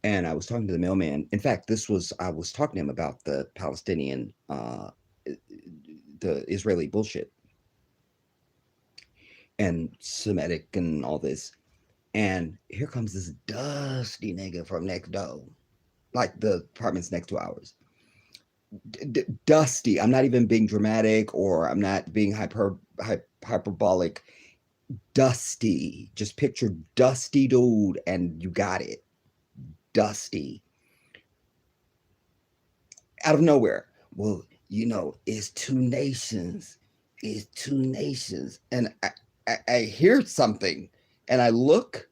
and I was talking to the mailman. In fact, I was talking to him about the Palestinian, the Israeli bullshit and Semitic and all this. And here comes this dusty nigga from next door, like the apartments next to ours. Dusty. I'm not even being dramatic or I'm not being hyperbolic. Dusty. Just picture dusty dude and you got it. Dusty. Out of nowhere. Well, it's two nations. It's two nations. And I hear something, and I look,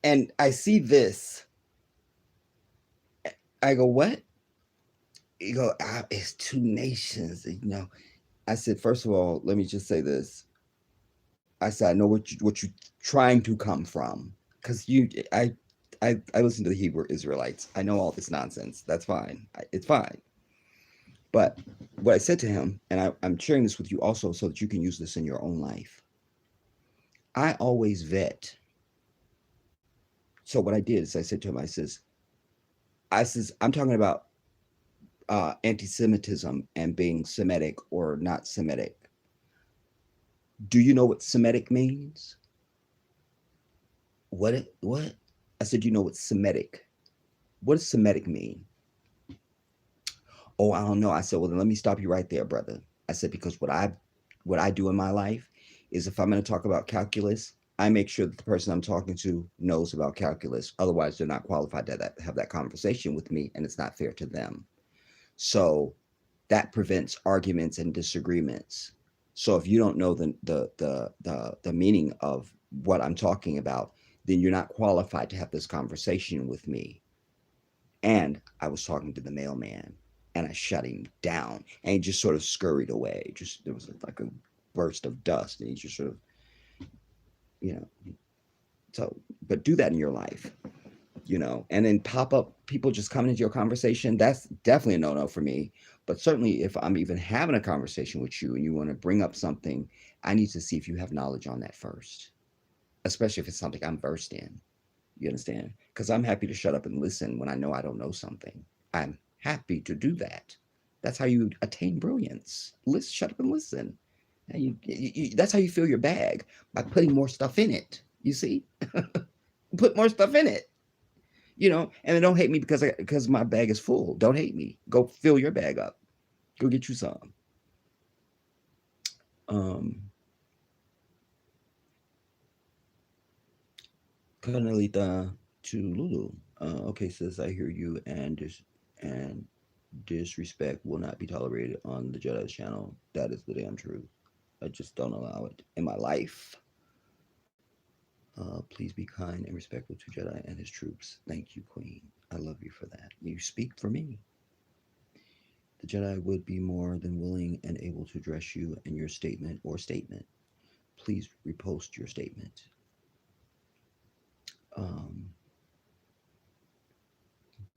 and I see this. I go, what? You go, it's two nations. You know, I said, first of all, let me just say this. I said, I know what you trying to come from, because I listen to the Hebrew Israelites. I know all this nonsense. That's fine. It's fine. But what I said to him, and I'm sharing this with you also so that you can use this in your own life. I always vet. So what I did is I said to him, I says, I'm talking about anti-Semitism and being Semitic or not Semitic. Do you know what Semitic means? What? I said, you know what Semitic? What does Semitic mean? Oh, I don't know. I said, well, then let me stop you right there, brother. I said, because what I do in my life is if I'm going to talk about calculus, I make sure that the person I'm talking to knows about calculus. Otherwise, they're not qualified to have that conversation with me, and it's not fair to them. So that prevents arguments and disagreements. So if you don't know the meaning of what I'm talking about, then you're not qualified to have this conversation with me. And I was talking to the mailman, and I shut him down, and he just sort of scurried away. Just there was like a burst of dust, and he just sort of, you know. So, but do that in your life, and then pop up people just coming into your conversation. That's definitely a no-no for me. But certainly, if I'm even having a conversation with you and you want to bring up something, I need to see if you have knowledge on that first, especially if it's something I'm versed in. You understand? Because I'm happy to shut up and listen when I know I don't know something. I'm happy to do that. That's how you attain brilliance. Listen, shut up and listen. And that's how you fill your bag, by putting more stuff in it. You see, put more stuff in it. And then don't hate me because my bag is full. Don't hate me. Go fill your bag up. Go get you some. Um, Carnelita to Lulu. Okay, sis, I hear you, and disrespect will not be tolerated on the Jedi channel. That is the damn truth. I just don't allow it in my life. Please be kind and respectful to Jedi and his troops. Thank you, Queen. I love you for that. You speak for me. The Jedi would be more than willing and able to address you and your statement. Please repost your statement. Um,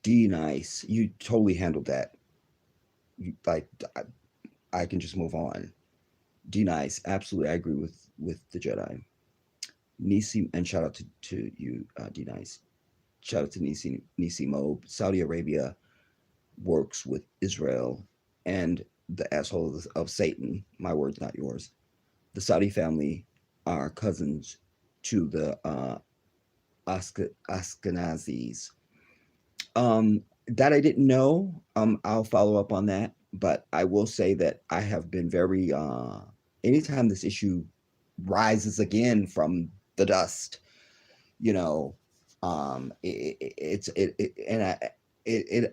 D nice. You totally handled that. Like I can just move on. D nice. Absolutely, I agree with the Jedi. Nisi, and shout out to you, D nice. Shout out to Nisi Mob. Saudi Arabia works with Israel and the asshole of Satan. My words, not yours. The Saudi family are cousins to the Ashkenazis. That I didn't know. I'll follow up on that, but I will say that I have been very. Anytime this issue rises again from the dust, you know, and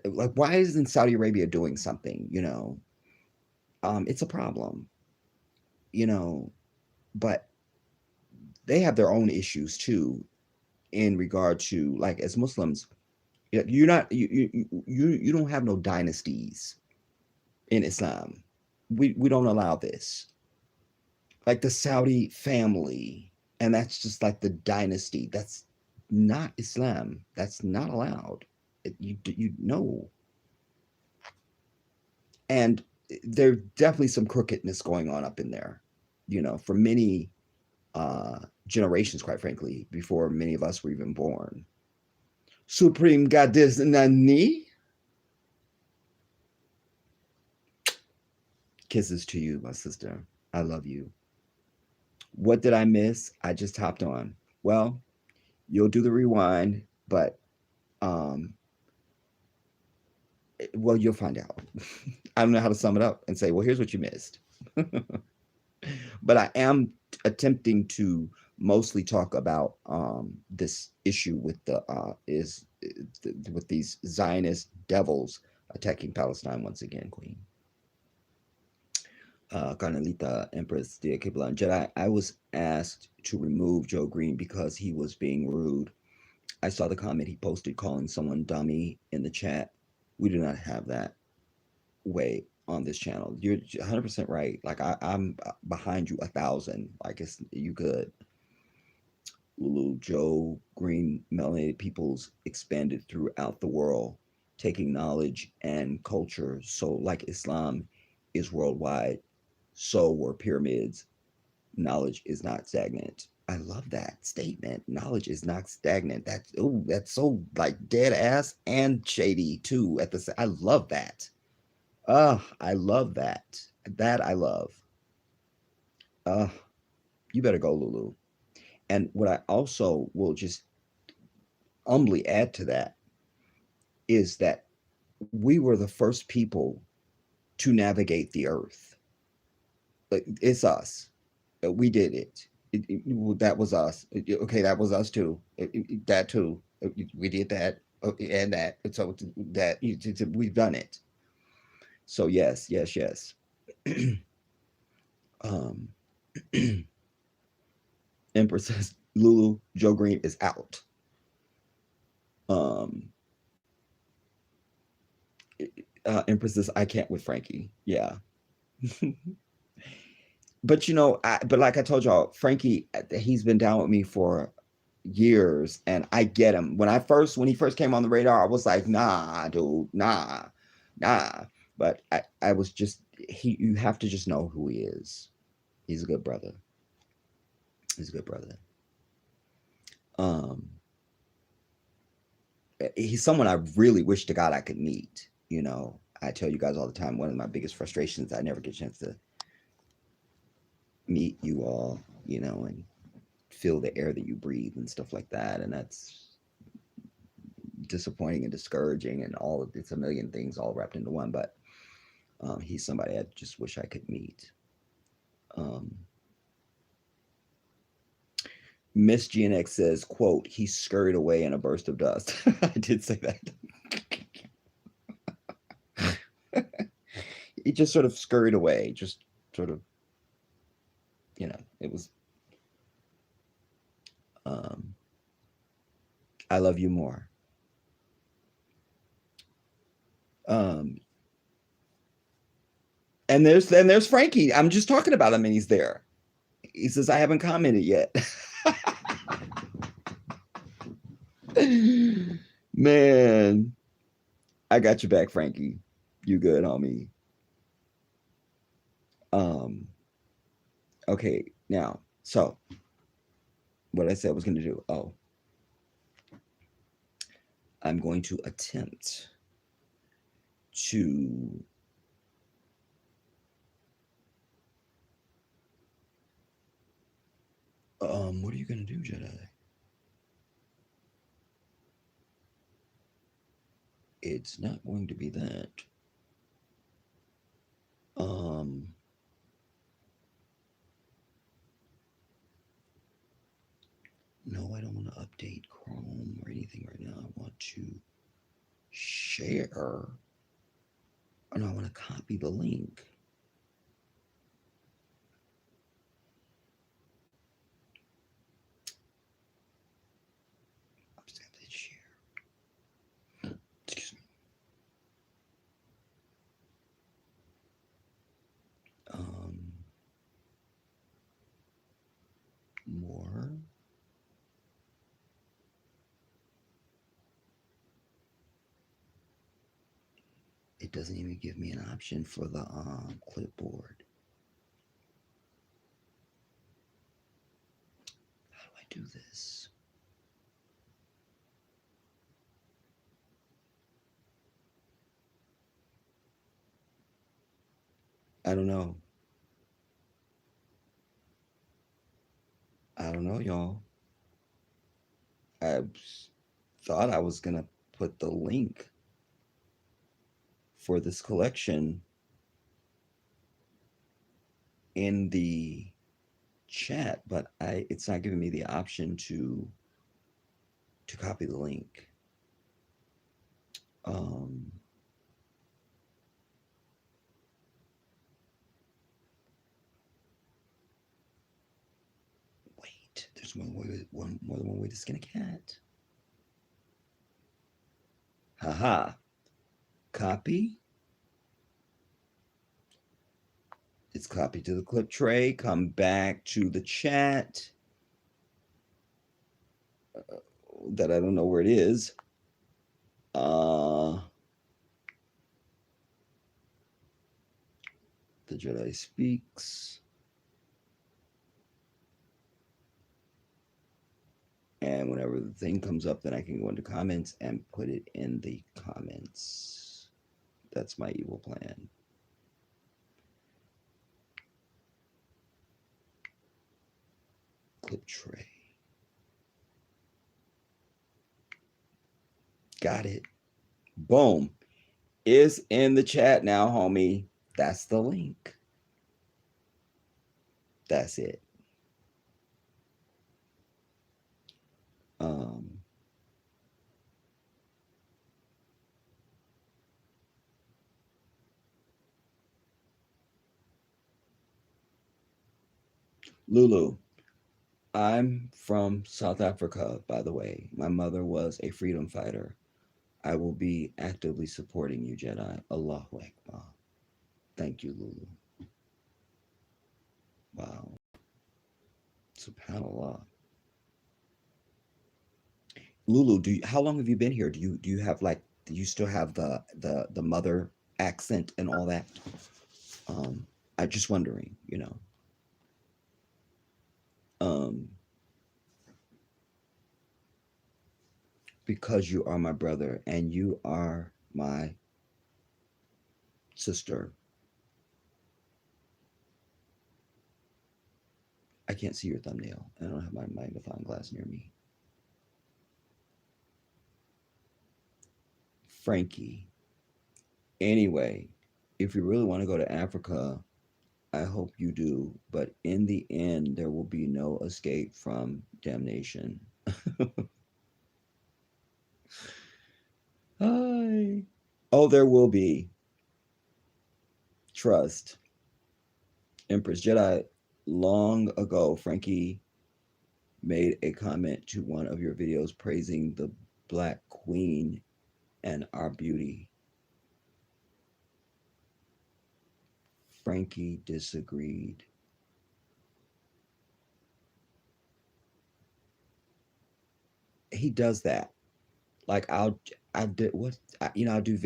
like, why isn't Saudi Arabia doing something? It's a problem, you know, but they have their own issues too in regard to, like, as Muslims. You're not you don't have no dynasties in Islam. We don't allow this. Like the Saudi family, and that's just like the dynasty. That's not Islam. That's not allowed. You know. And there's definitely some crookedness going on up in there. For many generations, quite frankly, before many of us were even born. Supreme Goddess Nani. Kisses to you, my sister. I love you. What did I miss? I just hopped on. Well, you'll do the rewind, but um, well, you'll find out. I don't know how to sum it up and say, well, here's what you missed. But I am attempting to mostly talk about this issue with with these Zionist devils attacking Palestine once again, Queen. Carnelita Empress de Kiblan Jedi. I was asked to remove Joe Green because he was being rude. I saw the comment he posted calling someone dummy in the chat. We do not have that way on this channel. You're 100% right. Like I'm behind you 1,000. Like it's you good. Lulu, Joe Green, melanated peoples expanded throughout the world, taking knowledge and culture. So, like Islam is worldwide, so were pyramids. Knowledge is not stagnant. I love that statement. Knowledge is not stagnant. That's so like dead ass and shady too. At the I love that. I love that. That I love. Uh, you better go, Lulu. And what I also will just humbly add to that is that we were the first people to navigate the earth. It's us. We did it. That was us. Okay, that was us too. That too. We did that and that. So that we've done it. So yes, yes, yes. um, Empress says Lulu Joe Green is out. Um, Empress says I can't with Frankie. Yeah, but but like I told y'all, Frankie, he's been down with me for years, and I get him. When he first came on the radar, I was like, nah, dude, nah. But I was just you have to just know who he is. He's a good brother. He's a good brother. Um, he's someone I really wish to God I could meet. I tell you guys all the time, one of my biggest frustrations, I never get a chance to meet you all, and feel the air that you breathe and stuff like that. And that's disappointing and discouraging, and all of it's a million things all wrapped into one. But he's somebody I just wish I could meet. Um, Miss GNX says, quote, he scurried away in a burst of dust. I did say that. He just sort of scurried away, just sort of, it was, um, I love you more. Um, and there's Frankie. I'm just talking about him and he's there. He says, I haven't commented yet. Man, I got your back, Frankie. You good, homie. Um, okay, now, so what I said I was going to do. Oh, I'm going to attempt to what are you going to do, Jedi? It's not going to be that. Um, no, I don't want to update Chrome or anything right now. I want to share. Oh, no, I want to copy the link. I'm just going to hit share. Excuse me. Um, more. It doesn't even give me an option for the clipboard. How do I do this? I don't know. I don't know, y'all. I thought I was going to put the link for this collection in the chat, but it's not giving me the option to copy the link. Um, There's more than one way to skin a cat. Haha. Copy. It's copied to the clip tray. Come back to the chat that I don't know where it is. The Jedi speaks. And whenever the thing comes up, then I can go into comments and put it in the comments. That's my evil plan. Clip tray. Got it. Boom. Is in the chat now, homie. That's the link. That's it. Lulu, I'm from South Africa, by the way. My mother was a freedom fighter. I will be actively supporting you, Jedi. Allahu Akbar. Thank you, Lulu. Wow. SubhanAllah. Lulu, how long have you been here? Do you have like do you still have the mother accent and all that? I just wondering, you know. Because you are my brother and you are my sister. I can't see your thumbnail. I don't have my magnifying glass near me. Frankie. Anyway, if you really want to go to Africa, I hope you do. But in the end, there will be no escape from damnation. Hi. Oh, there will be. Trust. Empress Jedi, long ago, Frankie made a comment to one of your videos praising the Black Queen and our beauty. Frankie disagreed. He does that. Like I did what I'll do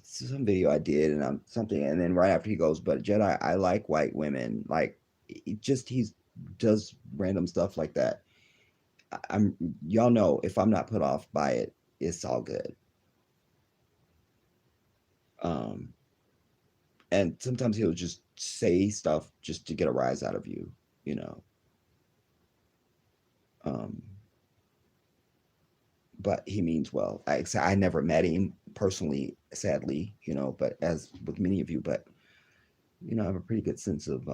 some video I did and I'm something and then right after he goes, but Jedi, I like white women. Like he's does random stuff like that. I'm y'all know if I'm not put off by it, it's all good. And sometimes he'll just say stuff just to get a rise out of you, you know. But he means well. I never met him personally, sadly, you know, but as with many of you, but you know, I have a pretty good sense of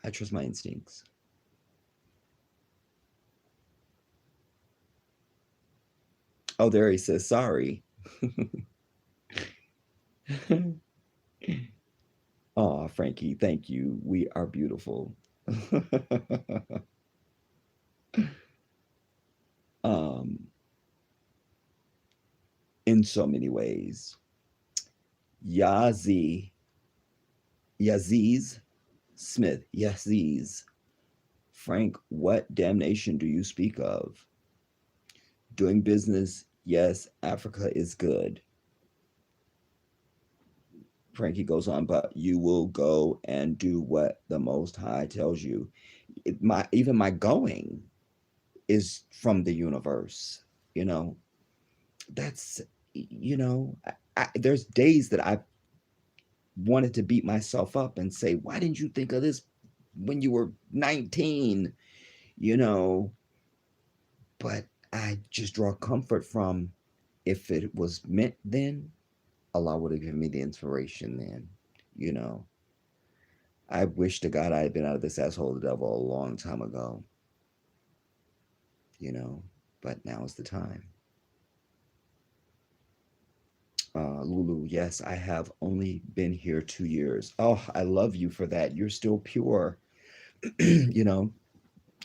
I trust my instincts. Oh, there he says sorry. Oh, Frankie, thank you. We are beautiful. In so many ways. Yaziz Smith, Yaziz. Frank, what damnation do you speak of? Doing business, yes, Africa is good. Frankie goes on, but you will go and do what the Most High tells you. Even my going is from the universe, you know. That's you know, there's days that I wanted to beat myself up and say, why didn't you think of this when you were 19? You know, but I just draw comfort from if it was meant then, Allah would have given me the inspiration then, you know. I wish to God I had been out of this asshole of the devil a long time ago, you know, but now is the time. Lulu, yes, I have only been here 2 years. Oh, I love you for that. You're still pure, you know.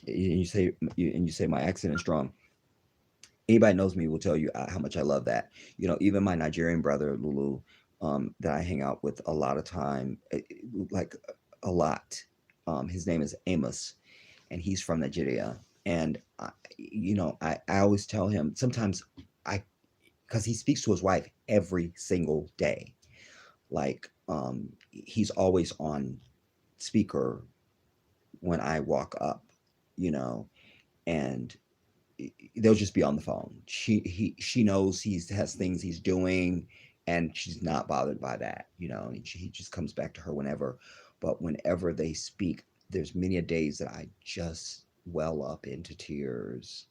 and you say my accent is strong. Anybody knows me will tell you how much I love that. Even my Nigerian brother Lulu, that I hang out with a lot of time, like a lot. His name is Amos, and he's from Nigeria. And I always tell him sometimes I because he speaks to his wife every single day. Like he's always on speaker when I walk up, you know, and they'll just be on the phone. She knows has things he's doing, and she's not bothered by that. He just comes back to her whenever. But whenever they speak, there's many a days that I just well up into tears.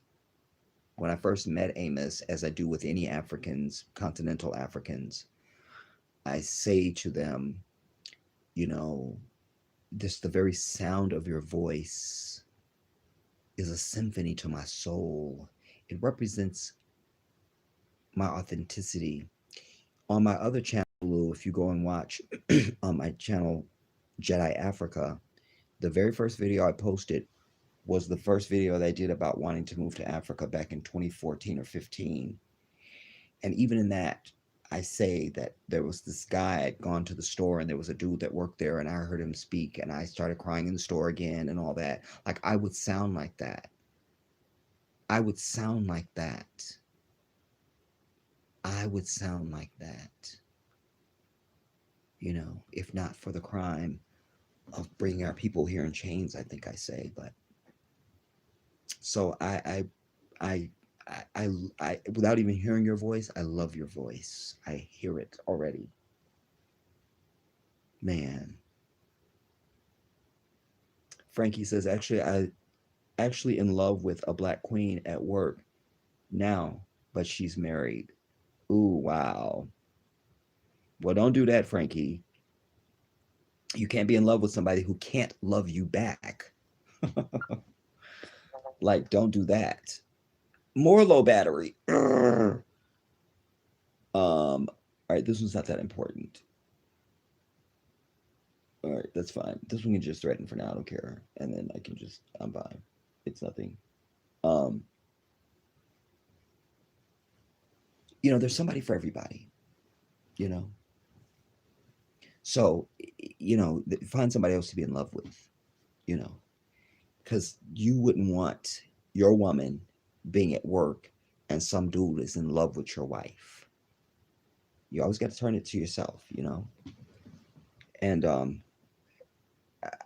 When I first met Amos, as I do with any Africans, continental Africans, I say to them, you know, just the very sound of your voice is a symphony to my soul. It represents my authenticity. On my other channel, if you go and watch on my channel, Jedi Africa, the very first video I posted was the first video that I did about wanting to move to Africa back in 2014 or 15. And even in that, I say that there was this guy I'd gone to the store, and there was a dude that worked there, and I heard him speak, and I started crying in the store again and all that. Like I would sound like that. I would sound like that. I would sound like that. If not for the crime of bringing our people here in chains, I think I say. But so I, without even hearing your voice, I love your voice. I hear it already. Man. Frankie says, I actually in love with a black queen at work now, but she's married. Ooh, wow. Well, don't do that, Frankie. You can't be in love with somebody who can't love you back. Like, don't do that. More low battery. All right, this one's not that important. All right, that's fine. This one can just threaten for now. I don't care. And then I'm fine. It's nothing. Um, there's somebody for everybody, you know? So, find somebody else to be in love with, you know, because you wouldn't want your woman being at work and some dude is in love with your wife. You always got to turn it to yourself. And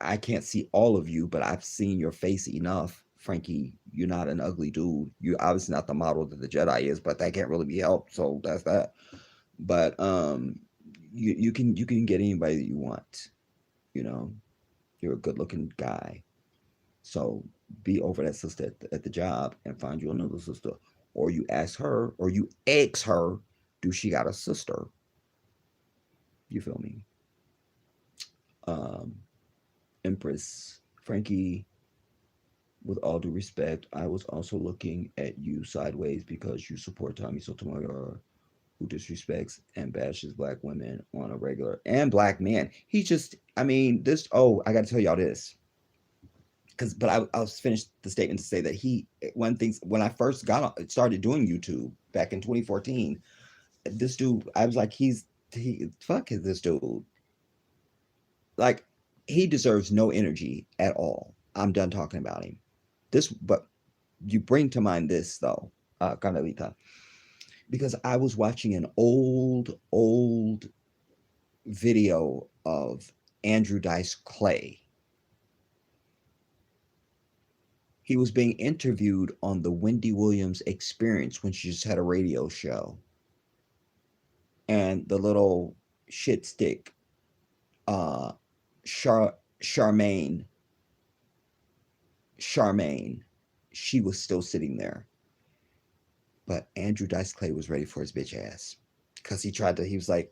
I can't see all of you, but I've seen your face enough. Frankie, you're not an ugly dude. You're obviously not the model that the Jedi is, but that can't really be helped. So that's that. But you can get anybody that you want. You know, you're a good looking guy. So be over that sister at the job and find you another sister, or you ask her, or you ask her, do she got a sister? You feel me? Um, Empress Frankie, with all due respect, I was also looking at you sideways because you support Tommy Sotomayor, who disrespects and bashes black women on a regular and black men. He just, I mean, this. Oh, I got to tell y'all this, but I'll finish the statement to say that one thing when I first started doing YouTube back in 2014, this dude, I was like, fuck is this dude, like he deserves no energy at all. I'm done talking about him. But you bring to mind this though, Carmelita, because I was watching an old video of Andrew Dice Clay. He was being interviewed on the Wendy Williams Experience when she just had a radio show. And the little shit stick, Charmaine, she was still sitting there. But Andrew Dice Clay was ready for his bitch ass. Because he tried to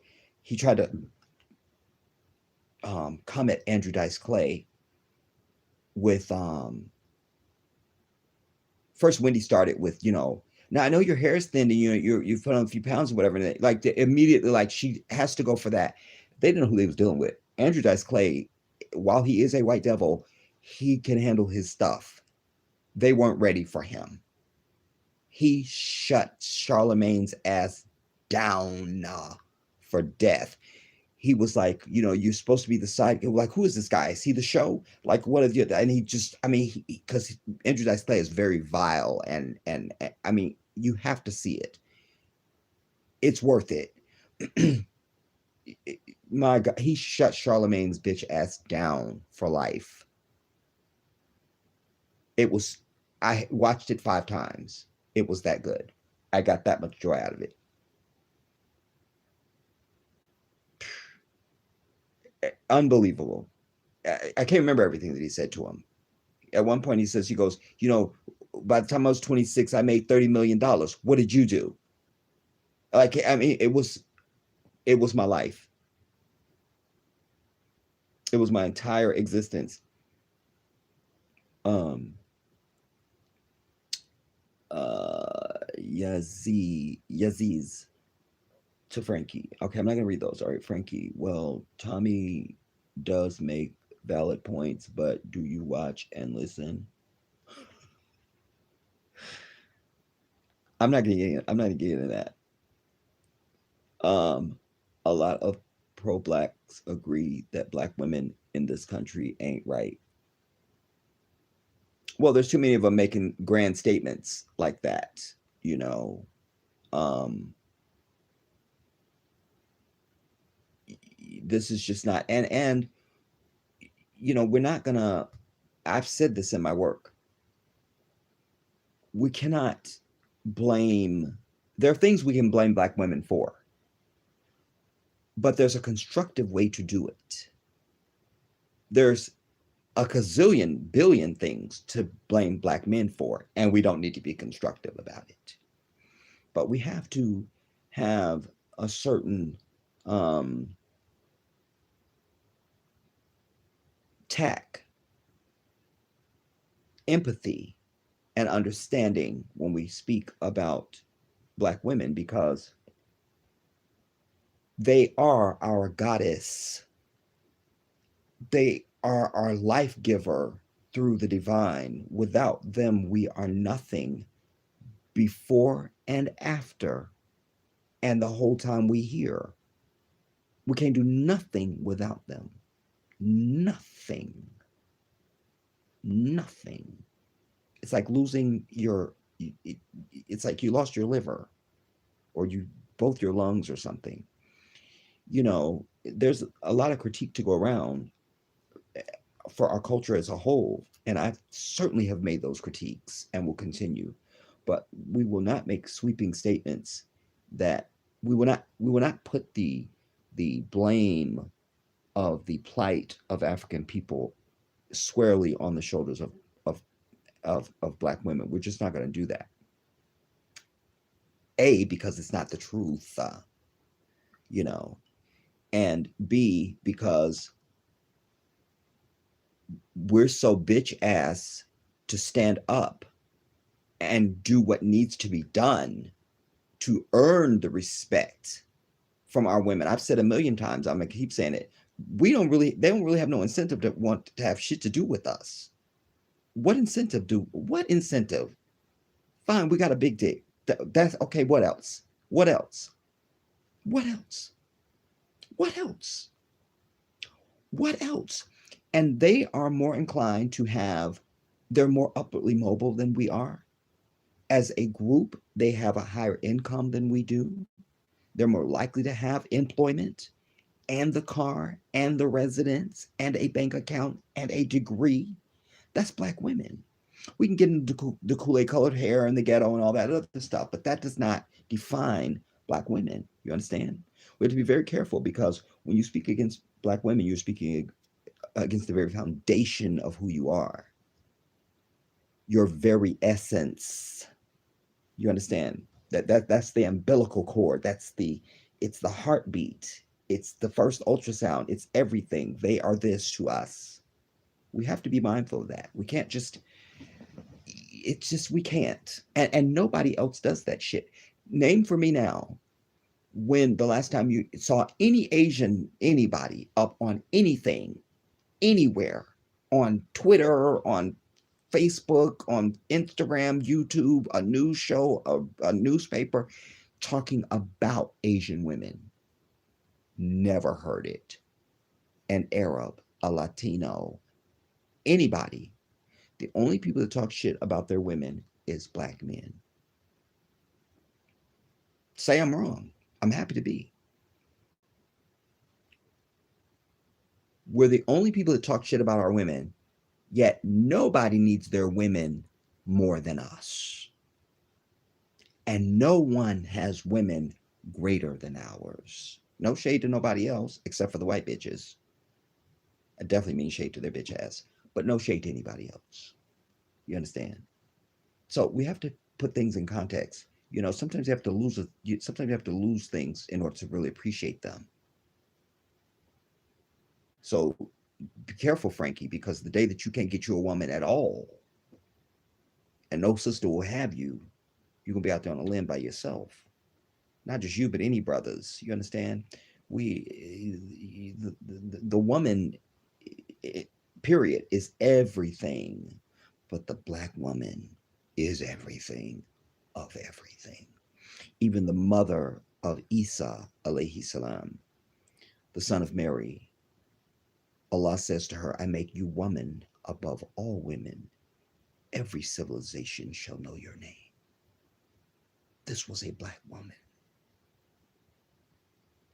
come at Andrew Dice Clay with first Wendy started with, now I know your hair is thin and you've put on a few pounds or whatever. And like immediately, like she has to go for that. They didn't know who they was dealing with. Andrew Dice Clay, while he is a white devil, he can handle his stuff. They weren't ready for him. He shut Charlemagne's ass down for death. He was like, you're supposed to be the side. Like, who is this guy? Is he the show? Like, what is you? And he just, I mean, because Andrew Dice Clay is very vile, and I mean, you have to see it. It's worth it. My God, he shut Charlemagne's bitch ass down for life. It was, I watched it 5 times. It was that good. I got that much joy out of it. Unbelievable. I can't remember everything that he said to him. At one point, he goes, by the time I was 26, I made $30 million. What did you do? Like, I mean, it was my life. It was my entire existence. Yaziz to Frankie. Okay, I'm not gonna read those. All right, Frankie. Well, Tommy does make valid points, but do you watch and listen? I'm not getting into that. Um, a lot of pro blacks agree that black women in this country ain't right. Well, there's too many of them making grand statements like that, you know. Um, this is just not, and we're not gonna. I've said this in my work. We cannot blame. There are things we can blame black women for, but there's a constructive way to do it. There's a gazillion billion things to blame black men for, and we don't need to be constructive about it. But we have to have a certain tact, empathy, and understanding when we speak about black women, because they are our goddess. They are our life giver through the divine. Without them, we are nothing before and after, and the whole time we hear. We can't do nothing without them. Nothing. Nothing. It's like losing it's like you lost your liver, or you both your lungs or something. There's a lot of critique to go around for our culture as a whole, and I certainly have made those critiques and will continue. But we will not make sweeping statements that we will not put the blame of the plight of African people squarely on the shoulders of black women. We're just not going to do that. A, because it's not the truth, and B, because we're so bitch ass to stand up and do what needs to be done to earn the respect from our women. I've said a million times, I'm gonna keep saying it. They don't really have no incentive to want to have shit to do with us. What incentive? Fine, we got a big dick. That's okay. What else? What else? What else? What else? What else? And they are more inclined to they're more upwardly mobile than we are. As a group, they have a higher income than we do. They're more likely to have employment and the car and the residence and a bank account and a degree. That's black women. We can get into the Kool-Aid colored hair and the ghetto and all that other stuff, but that does not define black women. You understand? We have to be very careful, because when you speak against black women, you're speaking against the very foundation of who you are, your very essence. You understand? That's the umbilical cord. It's the heartbeat. It's the first ultrasound. It's everything. They are this to us. We have to be mindful of that. We can't just we can't. And nobody else does that shit. Name for me now when the last time you saw anybody up on anything, anywhere, on Twitter, on Facebook, on Instagram, YouTube, a news show, a newspaper talking about Asian women. Never heard it. An Arab, a Latino, anybody. The only people that talk shit about their women is black men. Say I'm wrong. I'm happy to be. We're the only people that talk shit about our women, yet nobody needs their women more than us. And no one has women greater than ours. No shade to nobody else except for the white bitches. I definitely mean shade to their bitch ass, but no shade to anybody else. You understand? So we have to put things in context. Sometimes you have to sometimes you have to lose things in order to really appreciate them. So be careful, Frankie, because the day that you can't get you a woman at all, and no sister will have you, you're gonna be out there on a limb by yourself. Not just you, but any brothers. You understand? The woman, period, is everything, but the black woman is everything of everything. Even the mother of Isa alayhi salam, the son of Mary, Allah says to her, I make you woman above all women. Every civilization shall know your name. This was a black woman.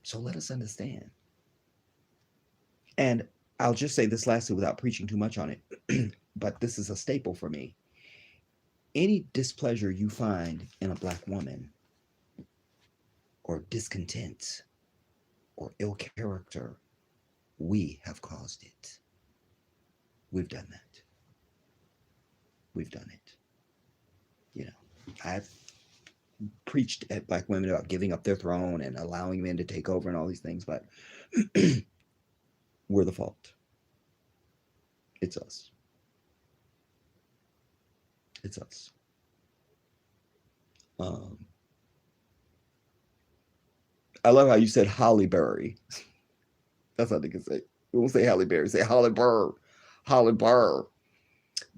So let us understand. And I'll just say this lastly without preaching too much on it, but this is a staple for me. Any displeasure you find in a black woman, or discontent, or ill character, we have caused it. We've done that. We've done it. I've preached at black women about giving up their throne and allowing men to take over and all these things, but we're the fault. It's us. It's us. I love how you said Holly Berry. That's how they can say. We won't say Halle Berry. Say Holly Burr. Holly Burr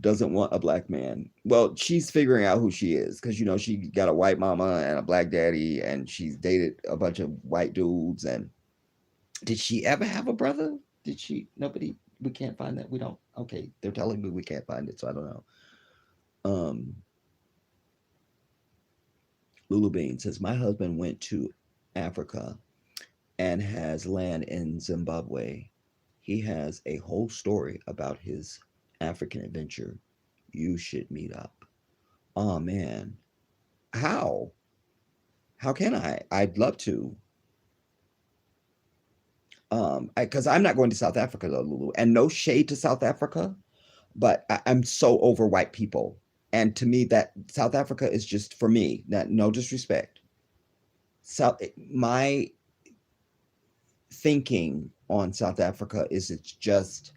doesn't want a black man. Well, she's figuring out who she is because she got a white mama and a black daddy, and she's dated a bunch of white dudes. And did she ever have a brother? Did she? Nobody. We can't find that. We don't. Okay, they're telling me we can't find it, so I don't know. Lulu Bean says my husband went to Africa and has land in Zimbabwe. He has a whole story about his African adventure. You should meet up. Oh man. How? How can I? I'd love to. Because I'm not going to South Africa though, Lulu. And no shade to South Africa, but I'm so over white people. And to me, that South Africa is just for me. No disrespect. My thinking on South Africa is it's just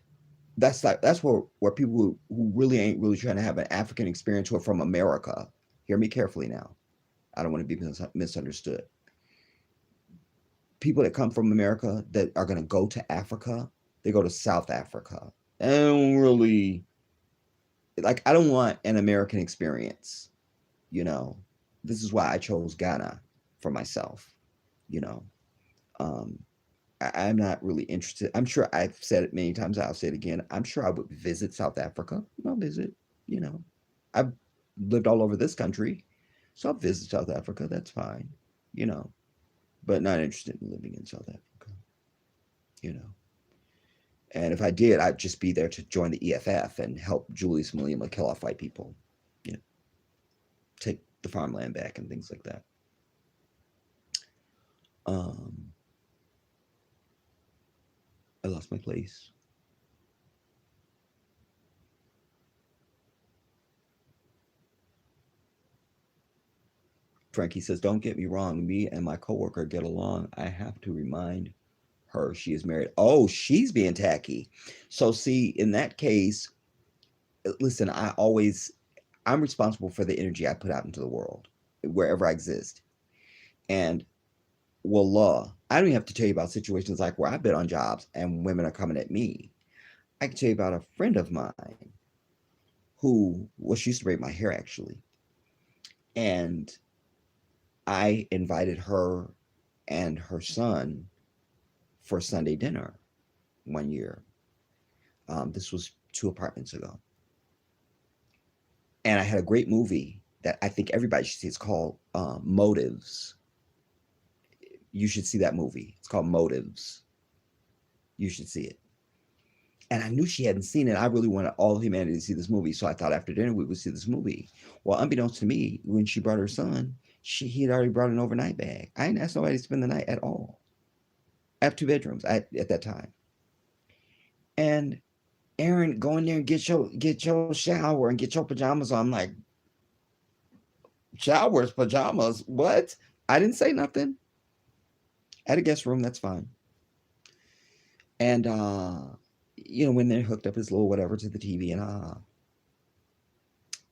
that's where people who really ain't really trying to have an African experience who are from America. Hear me carefully now. I don't want to be misunderstood. People that come from America that are going to go to Africa, they go to South Africa. I don't really I don't want an American experience. This is why I chose Ghana for myself. I'm not really interested. I'm sure I've said it many times. I'll say it again. I'm sure I would visit South Africa. I'll visit, I've lived all over this country. So I'll visit South Africa. That's fine, but not interested in living in South Africa, And if I did, I'd just be there to join the EFF and help Julius Malema kill off white people, take the farmland back and things like that. I lost my place. Frankie says, don't get me wrong. Me and my coworker get along. I have to remind her she is married. Oh, she's being tacky. So see, in that case, listen, I'm responsible for the energy I put out into the world, wherever I exist. And wallah, I don't even have to tell you about situations like where I've been on jobs and women are coming at me. I can tell you about a friend of mine who, well, she used to braid my hair actually. And I invited her and her son for Sunday dinner one year. This was 2 apartments ago. And I had a great movie that I think everybody should see. It's called Motives. You should see that movie. It's called Motives. You should see it. And I knew she hadn't seen it. I really wanted all of humanity to see this movie. So I thought after dinner we would see this movie. Well, unbeknownst to me, when she brought her son, he had already brought an overnight bag. I didn't ask nobody to spend the night at all. I have 2 bedrooms at that time. And Aaron, go in there and get your shower and get your pajamas on. I'm like, showers, pajamas, what? I didn't say nothing. At a guest room, that's fine. And when they hooked up his little whatever to the TV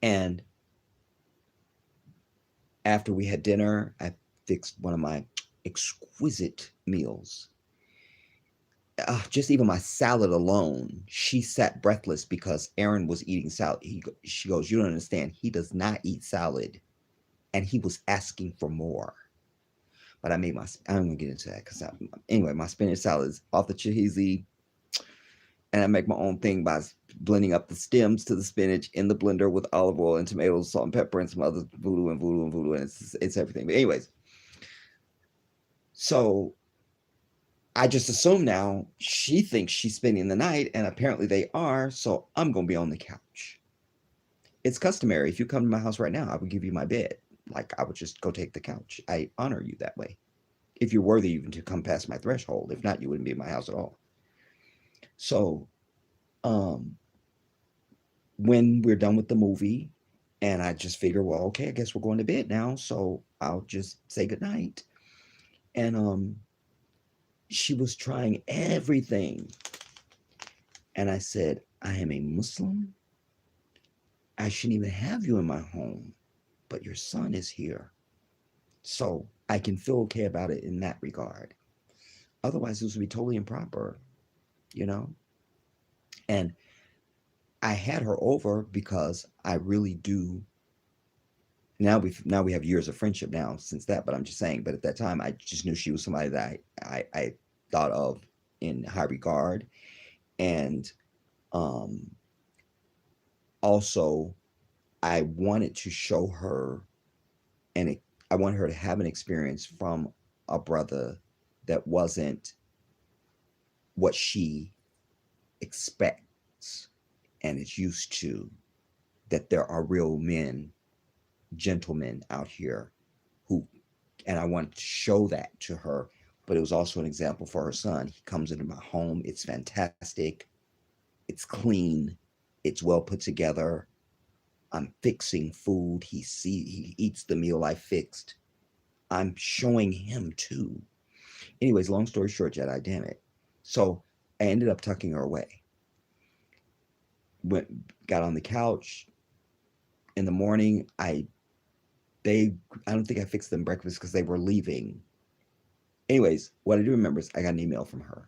and after we had dinner, I fixed one of my exquisite meals. Just even my salad alone, she sat breathless because Aaron was eating salad. She goes, "You don't understand. He does not eat salad," and he was asking for more. But I'm gonna get into that because anyway, my spinach salad is off the cheesy, and I make my own thing by blending up the stems to the spinach in the blender with olive oil and tomatoes, salt and pepper, and some other voodoo, and it's everything. But anyways, so I just assume now she thinks she's spending the night, and apparently they are. So I'm gonna be on the couch. It's customary. If you come to my house right now, I would give you my bed. Like I would just go take the couch. I honor you that way. If you're worthy even to come past my threshold. If not, you wouldn't be in my house at all. So, um, when we're done with the movie, and I just figure, well, okay, I guess we're going to bed now. So I'll just say goodnight. And she was trying everything. And I said, I am a Muslim. I shouldn't even have you in my home, but your son is here. So I can feel okay about it in that regard. Otherwise, this would be totally improper, you know? And I had her over because I really do. Now we have years of friendship now since that, but I'm just saying. But at that time, I just knew she was somebody that I thought of in high regard, and um, also I wanted to show her, and I wanted her to have an experience from a brother that wasn't what she expects and is used to. That there are real men, gentlemen out here who, and I wanted to show that to her. But it was also an example for her son. He comes into my home. It's fantastic. It's clean. It's well put together. I'm fixing food. He eats the meal I fixed. I'm showing him too. Anyways, long story short, Jedi, damn it. So I ended up tucking her away. Got on the couch in the morning. I don't think I fixed them breakfast because they were leaving. Anyways, what I do remember is I got an email from her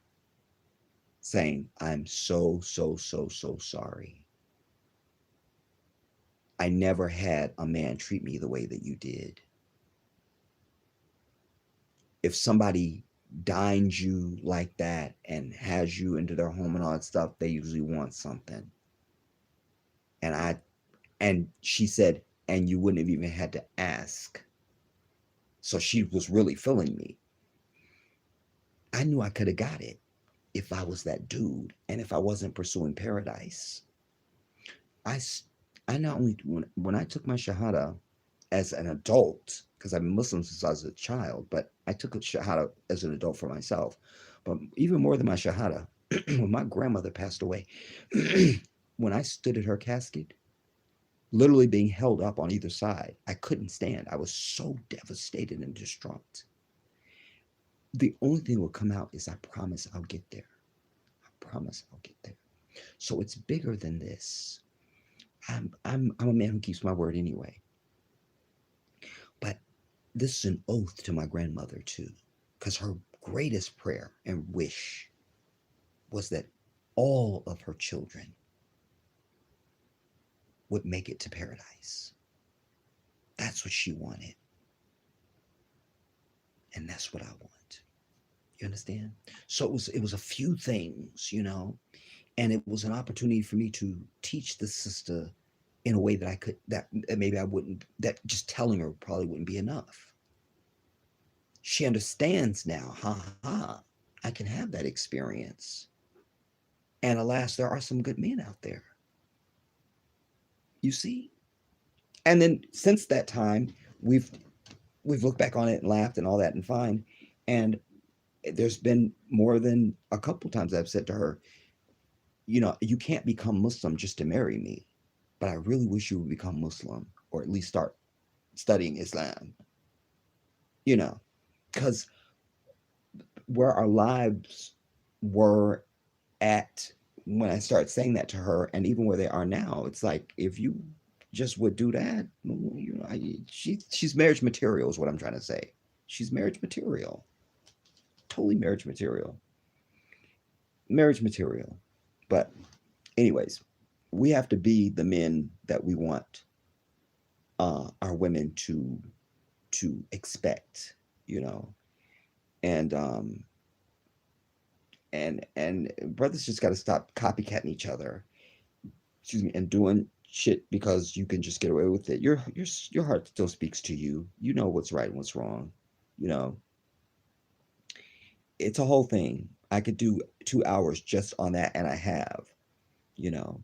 saying, I'm so, so, so, so sorry. I never had a man treat me the way that you did. If somebody dines you like that and has you into their home and all that stuff, they usually want something. And she said, and you wouldn't have even had to ask. So she was really feeling me. I knew I could have got it if I was that dude and if I wasn't pursuing paradise. I, I not only, when I took my Shahada as an adult, because I'm Muslim since I was a child, but I took a Shahada as an adult for myself. But even more than my Shahada, when my grandmother passed away, when I stood at her casket, literally being held up on either side, I couldn't stand. I was so devastated and distraught. The only thing that will come out is I promise I'll get there. I promise I'll get there. So it's bigger than this. I'm a man who keeps my word anyway. But this is an oath to my grandmother too, because her greatest prayer and wish was that all of her children would make it to paradise. That's what she wanted, and that's what I want. You understand? So it was a few things, and it was an opportunity for me to teach the sister in a way that I could that maybe I wouldn't that just telling her probably wouldn't be enough. She understands now, ha ha, I can have that experience. And alas, there are some good men out there. You see? And then since that time, we've we've looked back on it and laughed and all that and fine. And there's been more than a couple times I've said to her, you can't become Muslim just to marry me, but I really wish you would become Muslim or at least start studying Islam, you know, because where our lives were at when I started saying that to her, and even where they are now, it's like if you just would do that, she's marriage material, is what I'm trying to say. She's marriage material, totally marriage material. But anyways, we have to be the men that we want our women to expect, you know, and brothers just got to stop copycatting each other, excuse me, and doing shit because you can just get away with it. Your heart still speaks to you. You know what's right and what's wrong. You know, it's a whole thing. I could do 2 hours just on that, and I have. You know.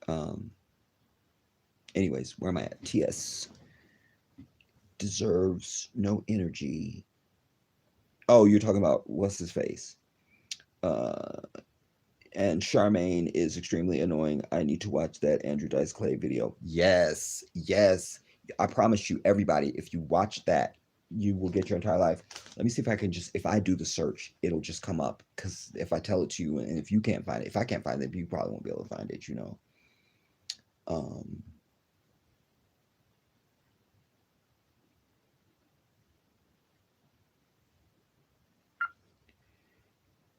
Um. Anyways, where am I at? TS deserves no energy. Oh, you're talking about what's his face? Uh, and Charmaine is extremely annoying. I need to watch that Andrew Dice Clay video. Yes, yes. I promise you, everybody, if you watch that, you will get your entire life. Let me see if I can just, if I do the search, it'll just come up. Because if I tell it to you, and if you can't find it, if I can't find it, you probably won't be able to find it, Um,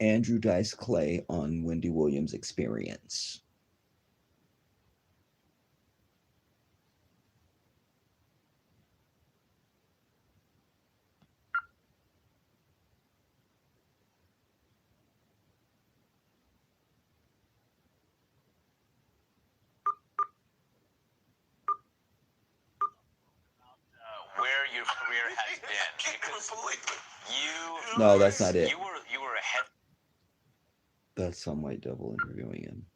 Andrew Dice Clay on Wendy Williams' experience. Where your career has been. Because No, that's not it. You were ahead. That's some white devil interviewing him.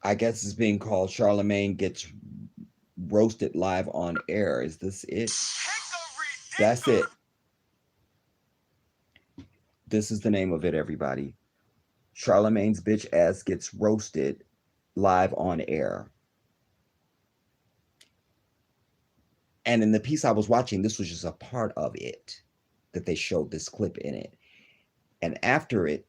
I guess it's being called Charlemagne Gets Roasted Live on Air. Is this it? That's it. This is the name of it, everybody. Charlemagne's bitch ass gets roasted live on air. And in the piece I was watching, this was just a part of it that they showed this clip in it. And after it,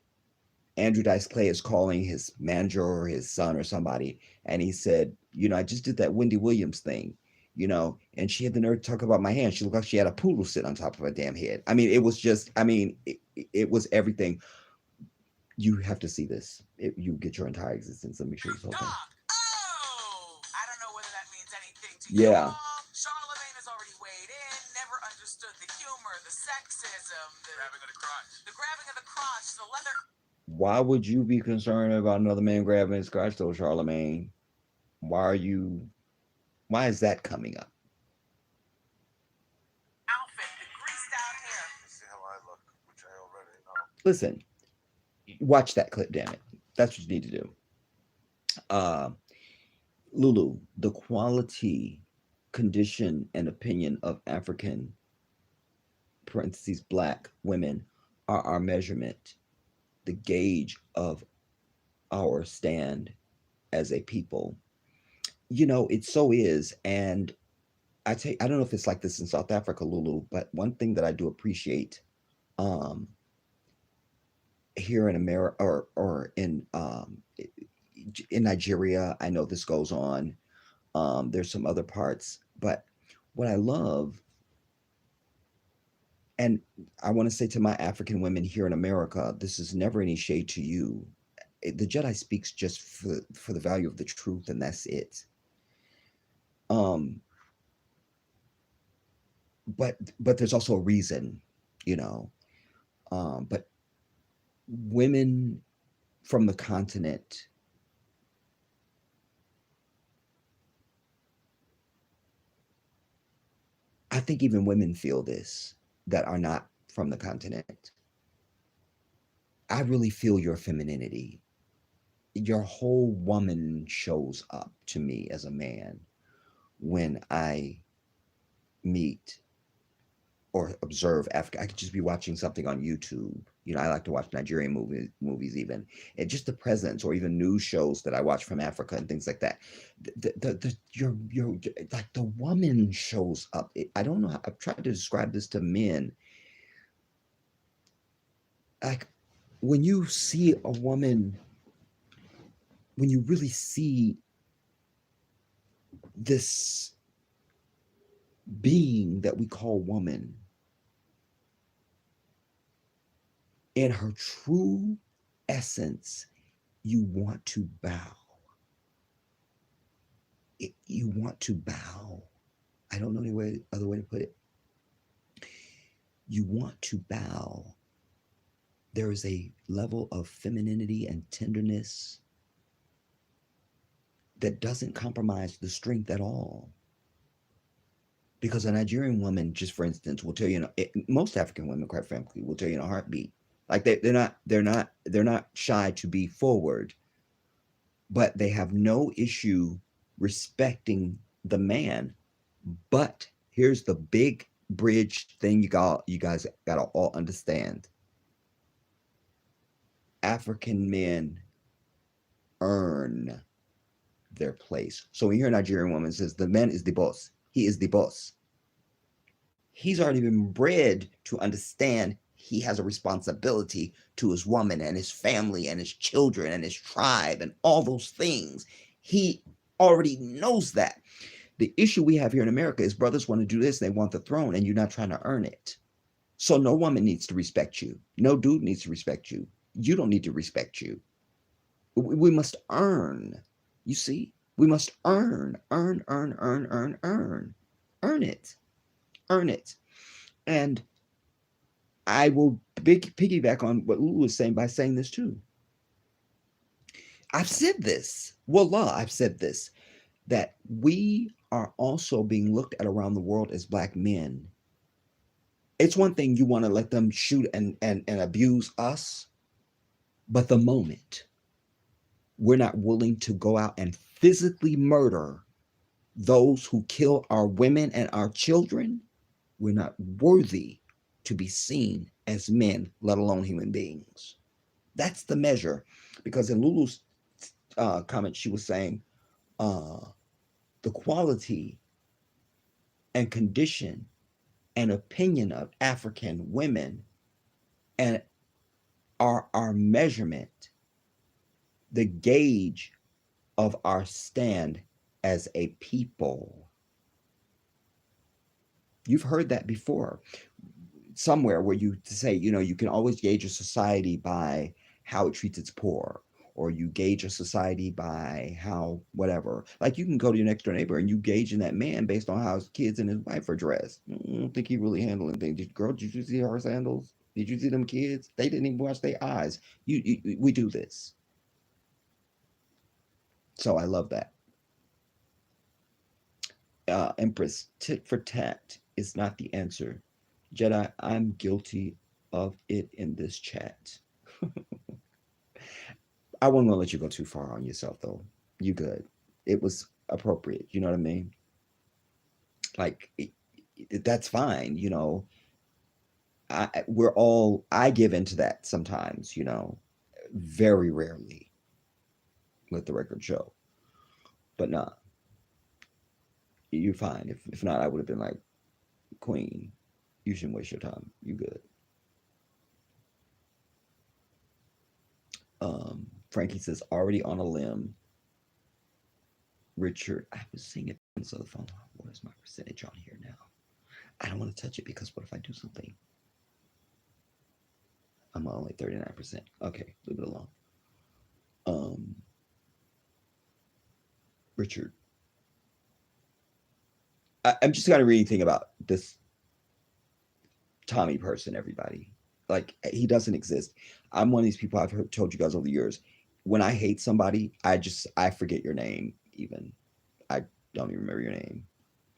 Andrew Dice Clay is calling his manager or his son or somebody, and he said, I just did that Wendy Williams thing, and she had the nerve to talk about my hand. She looked like she had a poodle sit on top of her damn head. I mean, it was just, it was everything. You have to see this. You get your entire existence. Let me show you this whole thing. Oh, I don't know whether that means anything to you. Yeah. Charlemagne has already weighed in, never understood the humor, the sexism, the grabbing of the crotch, the leather. Why would you be concerned about another man grabbing his crotch, though, Charlemagne? Why are you? Why is that coming up? Outfit, the greased out hair. You see how I look, which I already know. Listen, watch that clip, damn it. That's what you need to do. Uh, Lulu, the quality, condition, and opinion of African (parentheses black) women are our measurement, the gauge of our stand as a people. It so is. And I don't know if it's like this in South Africa, Lulu, but one thing that I do appreciate um, here in America or in Nigeria, I know this goes on. There's some other parts, but what I love And I want to say to my African women here in America, this is never any shade to you. The Jedi speaks just for the value of the truth, and that's it. Um, but there's also a reason, you know. But women from the continent, I think even women feel this that are not from the continent. I really feel your femininity. Your whole woman shows up to me as a man when I meet or observe Africa. I could just be watching something on YouTube. I like to watch Nigerian movies even, and just the presence, or even news shows that I watch from Africa and things like that. Your like the woman shows up. I don't know how I've tried to describe this to men. Like when you see a woman, when you really see this being that we call woman in her true essence, you want to bow. You want to bow. I don't know any other way to put it. You want to bow. There is a level of femininity and tenderness that doesn't compromise the strength at all. Because a Nigerian woman, just for instance, will tell you, most African women, quite frankly, will tell you in a heartbeat. Like they're not shy to be forward, but they have no issue respecting the man. But here's the big bridge thing you guys gotta all understand. African men earn their place. So when you hear a Nigerian woman says the man is the boss, he is the boss. He's already been bred to understand he has a responsibility to his woman and his family and his children and his tribe and all those things. He already knows that. The issue we have here in America is brothers want to do this, they want the throne, and you're not trying to earn it. So no woman needs to respect you. No dude needs to respect you. You don't need to respect you. We must earn. You see? We must earn, earn, earn, earn, earn, earn. Earn it. Earn it. And I will piggyback on what Lulu was saying by saying this too. I've said this. Wallah, I've said this. That we are also being looked at around the world as black men. It's one thing you want to let them shoot and abuse us, but the moment we're not willing to go out and physically murder those who kill our women and our children, we're not worthy to be seen as men, let alone human beings. That's the measure. Because in Lulu's comment, she was saying uh, the quality and condition and opinion of African women and our measurement, the gauge of our stand as a people. You've heard that before somewhere where you say, you can always gauge a society by how it treats its poor, or you gauge a society by how whatever. Like you can go to your next door neighbor and you gauge in that man based on how his kids and his wife are dressed. I don't think he really handling things. Girl, did you see her sandals? Did you see them kids? They didn't even wash their eyes. We do this. So I love that. Empress, tit for tat is not the answer. Jedi, I'm guilty of it in this chat. I wouldn't want to let you go too far on yourself, though. You good. It was appropriate. You know what I mean? Like, that's fine. I give into that sometimes, very rarely, let the record show. But nah, you're fine. If not, I would have been like, Queen, you shouldn't waste your time. You good. Frankie says, already on a limb. Richard, I was seeing it on the phone. What is my percentage on here now? I don't want to touch it because what if I do something? I'm only 39%. Okay, leave it alone. Um, Richard, I'm just gonna read anything about this Tommy person, everybody. Like, he doesn't exist. I'm one of these people told you guys over the years. When I hate somebody, I forget your name even. I don't even remember your name.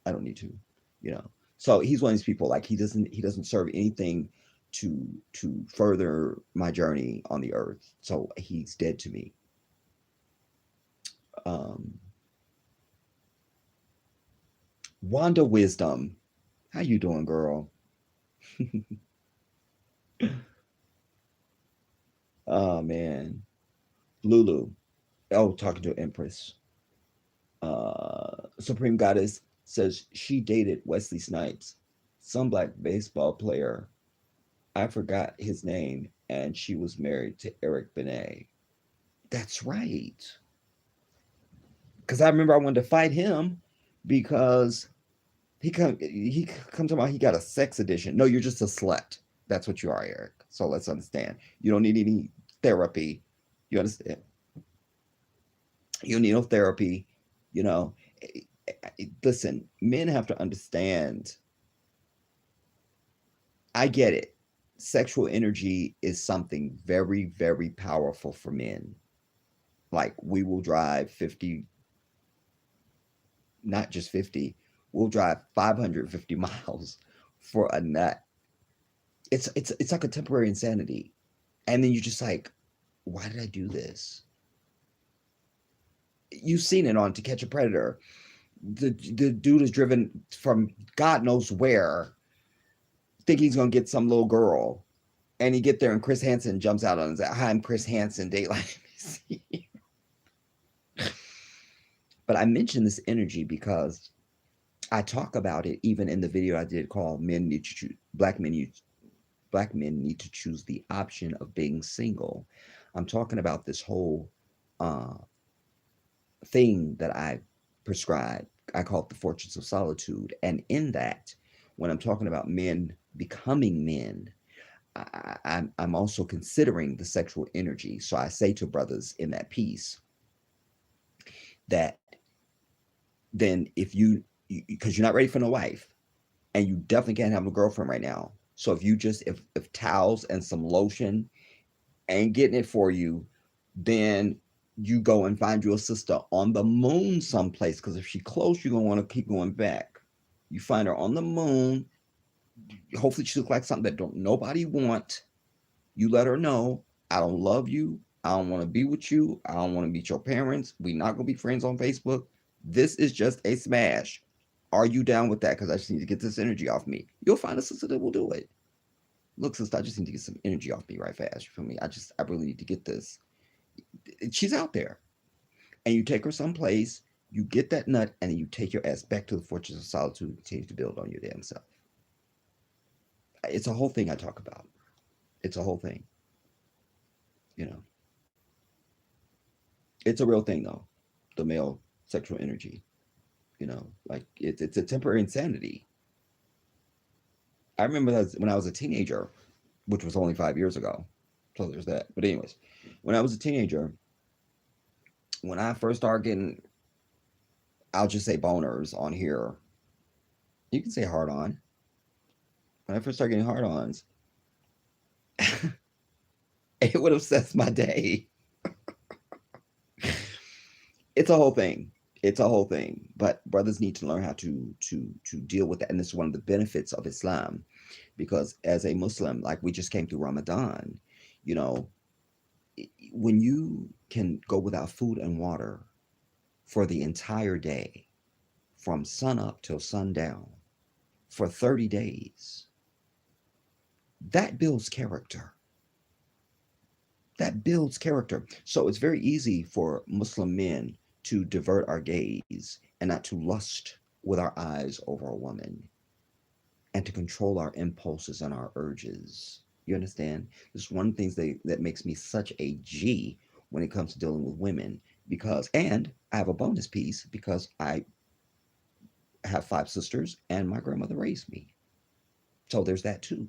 I don't need to, you know. So he's one of these people, like, he doesn't serve anything to further my journey on the earth. So he's dead to me. Um Wanda Wisdom, how you doing, girl? Oh man. Lulu. Oh, talking to Empress. Supreme Goddess says she dated Wesley Snipes, some black baseball player. I forgot his name, and she was married to Eric Benet. That's right. Because I remember I wanted to fight him because he comes about he got a sex addiction. No, you're just a slut. That's what you are, Eric. So let's understand. You don't need any therapy. You understand? You don't need no therapy. You know, listen, men have to understand. I get it. Sexual energy is something very, very powerful for men. Like, we will drive 50, not just 50, we'll drive 550 miles for a nut. It's like a temporary insanity. And then you're just like, why did I do this? You've seen it on To Catch a Predator. The dude is driven from God knows where, thinking he's gonna get some little girl, and he get there and Chris Hansen jumps out on him and says, "Hi, I'm Chris Hansen, Daylight." But I mention this energy because I talk about it even in the video I did called "Men Need to Choose." Black men need to choose the option of being single. I'm talking about this whole uh, thing that I prescribe. I call it the fortunes of solitude. And in that, when I'm talking about men becoming men, I'm also considering the sexual energy. So I say to brothers in that piece that then if because you're not ready for no wife, and you definitely can't have a girlfriend right now. So if you just if towels and some lotion ain't getting it for you, then you go and find you a sister on the moon someplace. Because if she close, you're gonna want to keep going back. You find her on the moon. Hopefully, she looks like something that don't nobody want. You let her know, I don't love you. I don't want to be with you. I don't want to meet your parents. We not gonna be friends on Facebook. This is just a smash. Are you down with that? Because I just need to get this energy off me. You'll find a sister that will do it. Look, sister, I just need to get some energy off me right fast. You feel me? I really need to get this. She's out there. And you take her someplace, you get that nut, and then you take your ass back to the fortress of solitude and continue to build on your damn self. It's a whole thing I talk about. It's a whole thing. You know, it's a real thing though. The male sexual energy. Like it's a temporary insanity. I remember that when I was a teenager, which was only 5 years ago. So there's that. But anyways, when I was a teenager, when I first started getting, I'll just say boners on here. You can say hard on. When I first started getting hard ons, it would obsess my day. It's a whole thing. It's a whole thing. But brothers need to learn how to deal with that. And this is one of the benefits of Islam. Because as a Muslim, like we just came through Ramadan, you know, when you can go without food and water for the entire day, from sun up till sundown, for 30 days, that builds character. That builds character. So it's very easy for Muslim men to divert our gaze and not to lust with our eyes over a woman and to control our impulses and our urges. You understand? This is one of the things that makes me such a G when it comes to dealing with women because, and I have a bonus piece because I have five sisters and my grandmother raised me. So there's that too.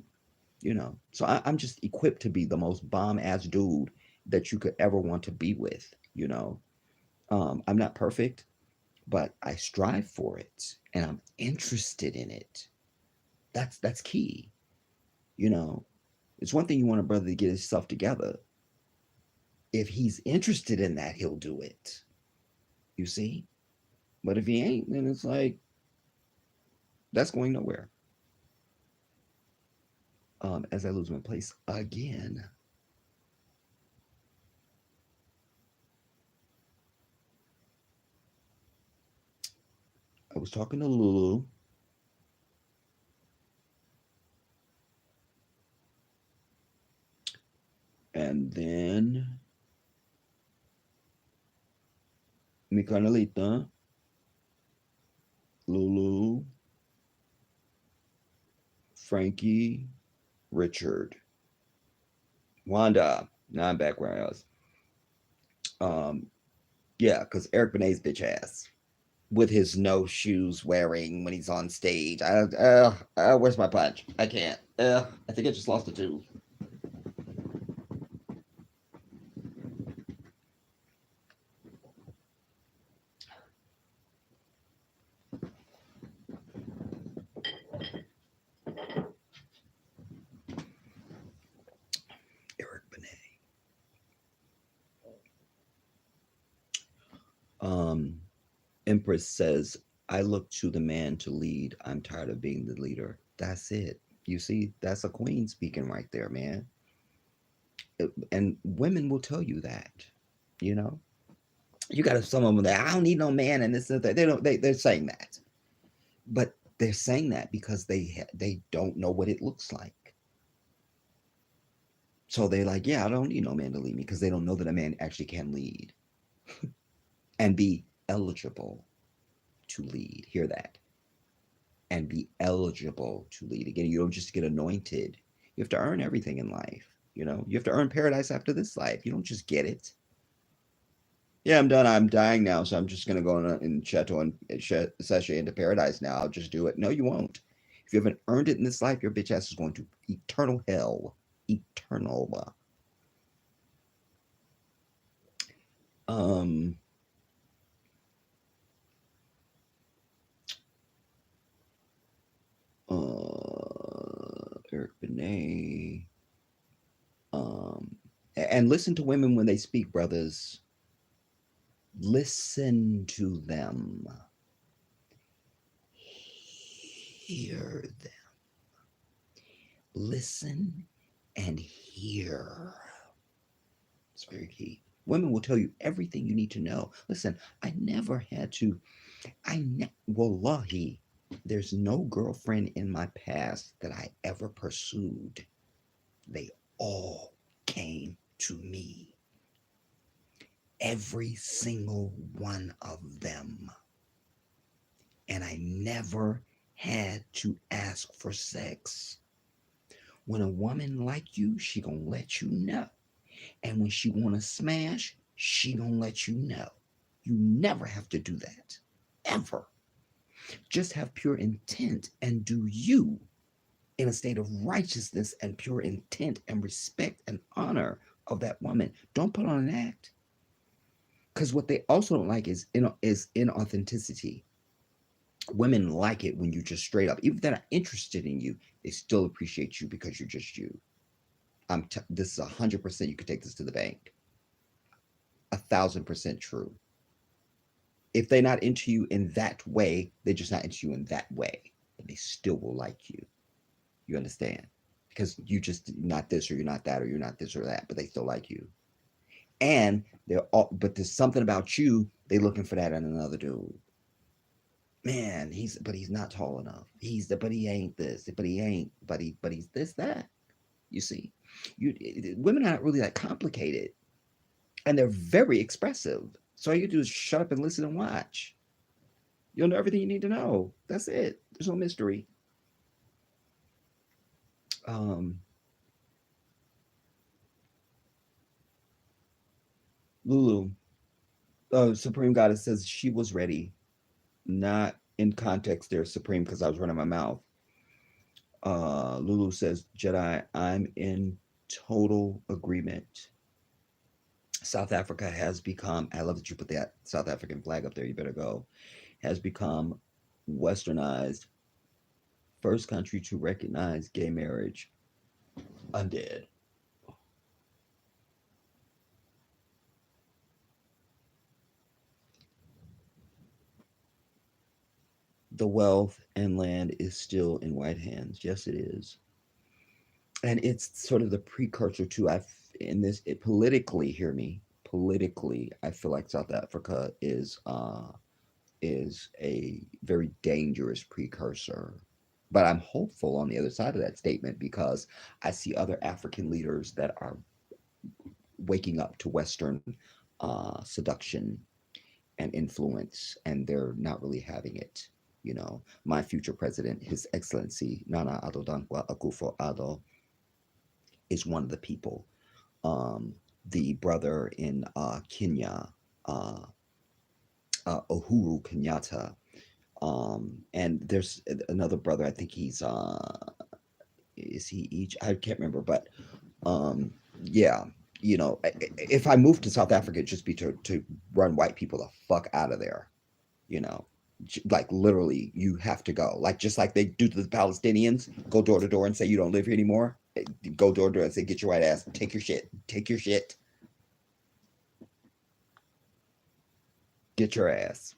So I'm just equipped to be the most bomb ass dude that you could ever want to be with. I'm not perfect, but I strive for it and I'm interested in it. That's key. You know, it's one thing you want a brother to get himself together. If he's interested in that, he'll do it. You see? But if he ain't, then it's like that's going nowhere. As I lose my place again. I was talking to Lulu, and then mi canalita, Lulu, Frankie, Richard, Wanda. Now I'm back where I was. Um, yeah, because Eric Benet's bitch ass with his no shoes wearing when he's on stage. Where's my punch? I can't. I think I just lost a tooth. Eric Benet. Um, Empress says, I look to the man to lead. I'm tired of being the leader. That's it. You see, that's a queen speaking right there, man. And women will tell you that, you know. You got some of them that I don't need no man and this and that. They don't. They're saying that, but they're saying that because they don't know what it looks like. So they're like, yeah, I don't need no man to lead me because they don't know that a man actually can lead and be eligible to lead. Hear that? And be eligible to lead. Again, you don't just get anointed. You have to earn everything in life. You have to earn paradise after this life. You don't just get it. Yeah, I'm done. I'm dying now, so I'm just gonna go in chateau and sashay into paradise now. I'll just do it. No, you won't. If you haven't earned it in this life, your bitch ass is going to eternal hell. Eternal. Um. Eric Benet. And listen to women when they speak, brothers. Listen to them. Hear them. Listen and hear. It's very key. Women will tell you everything you need to know. Listen, I never had to. Wallahi, there's no girlfriend in my past that I ever pursued. They all came to me. Every single one of them. And I never had to ask for sex. When a woman like you, she gonna let you know. And when she wanna smash, she gonna let you know. You never have to do that. Ever. Just have pure intent and do you in a state of righteousness and pure intent and respect and honor of that woman. Don't put on an act. Because what they also don't like is inauthenticity. Women like it when you just straight up, even if they're not interested in you, they still appreciate you because you're just you. This is 100%. You could take this to the bank. 1,000% true. If they're not into you in that way, they're just not into you in that way, but they still will like you. You understand? Because you just not this or you're not that or you're not this or that, but they still like you. And but there's something about you. They looking for that in another dude. Man, he's not tall enough. But he ain't this, but he ain't, but he's this that. You see, women are not really that complicated, and they're very expressive. So all you do is shut up and listen and watch. You'll know everything you need to know. That's it. There's no mystery. Um, Lulu, Supreme Goddess says she was ready. Not in context there, Supreme, because I was running my mouth. Lulu says, Jedi, I'm in total agreement. South Africa has become, I love that you put that South African flag up there, you better go, has become westernized, first country to recognize gay marriage. Undead. The wealth and land is still in white hands. Yes, it is. And it's sort of the precursor to, I in this, it politically, hear me, politically, I feel like South Africa is a very dangerous precursor. But I'm hopeful on the other side of that statement because I see other African leaders that are waking up to Western seduction and influence, and they're not really having it. You know, my future president, His Excellency Nana Addo Dankwa Akufo-Addo, is one of the people. Um, the brother in Kenya, uh, Uhuru Kenyatta, and there's another brother. I think he's is he each? I can't remember, but um, yeah, you know, if I moved to South Africa, it'd just be to run white people the fuck out of there. You know, like literally, you have to go. Like just like they do to the Palestinians, go door to door and say you don't live here anymore. Go door to door and say get your white ass, take your shit, get your ass.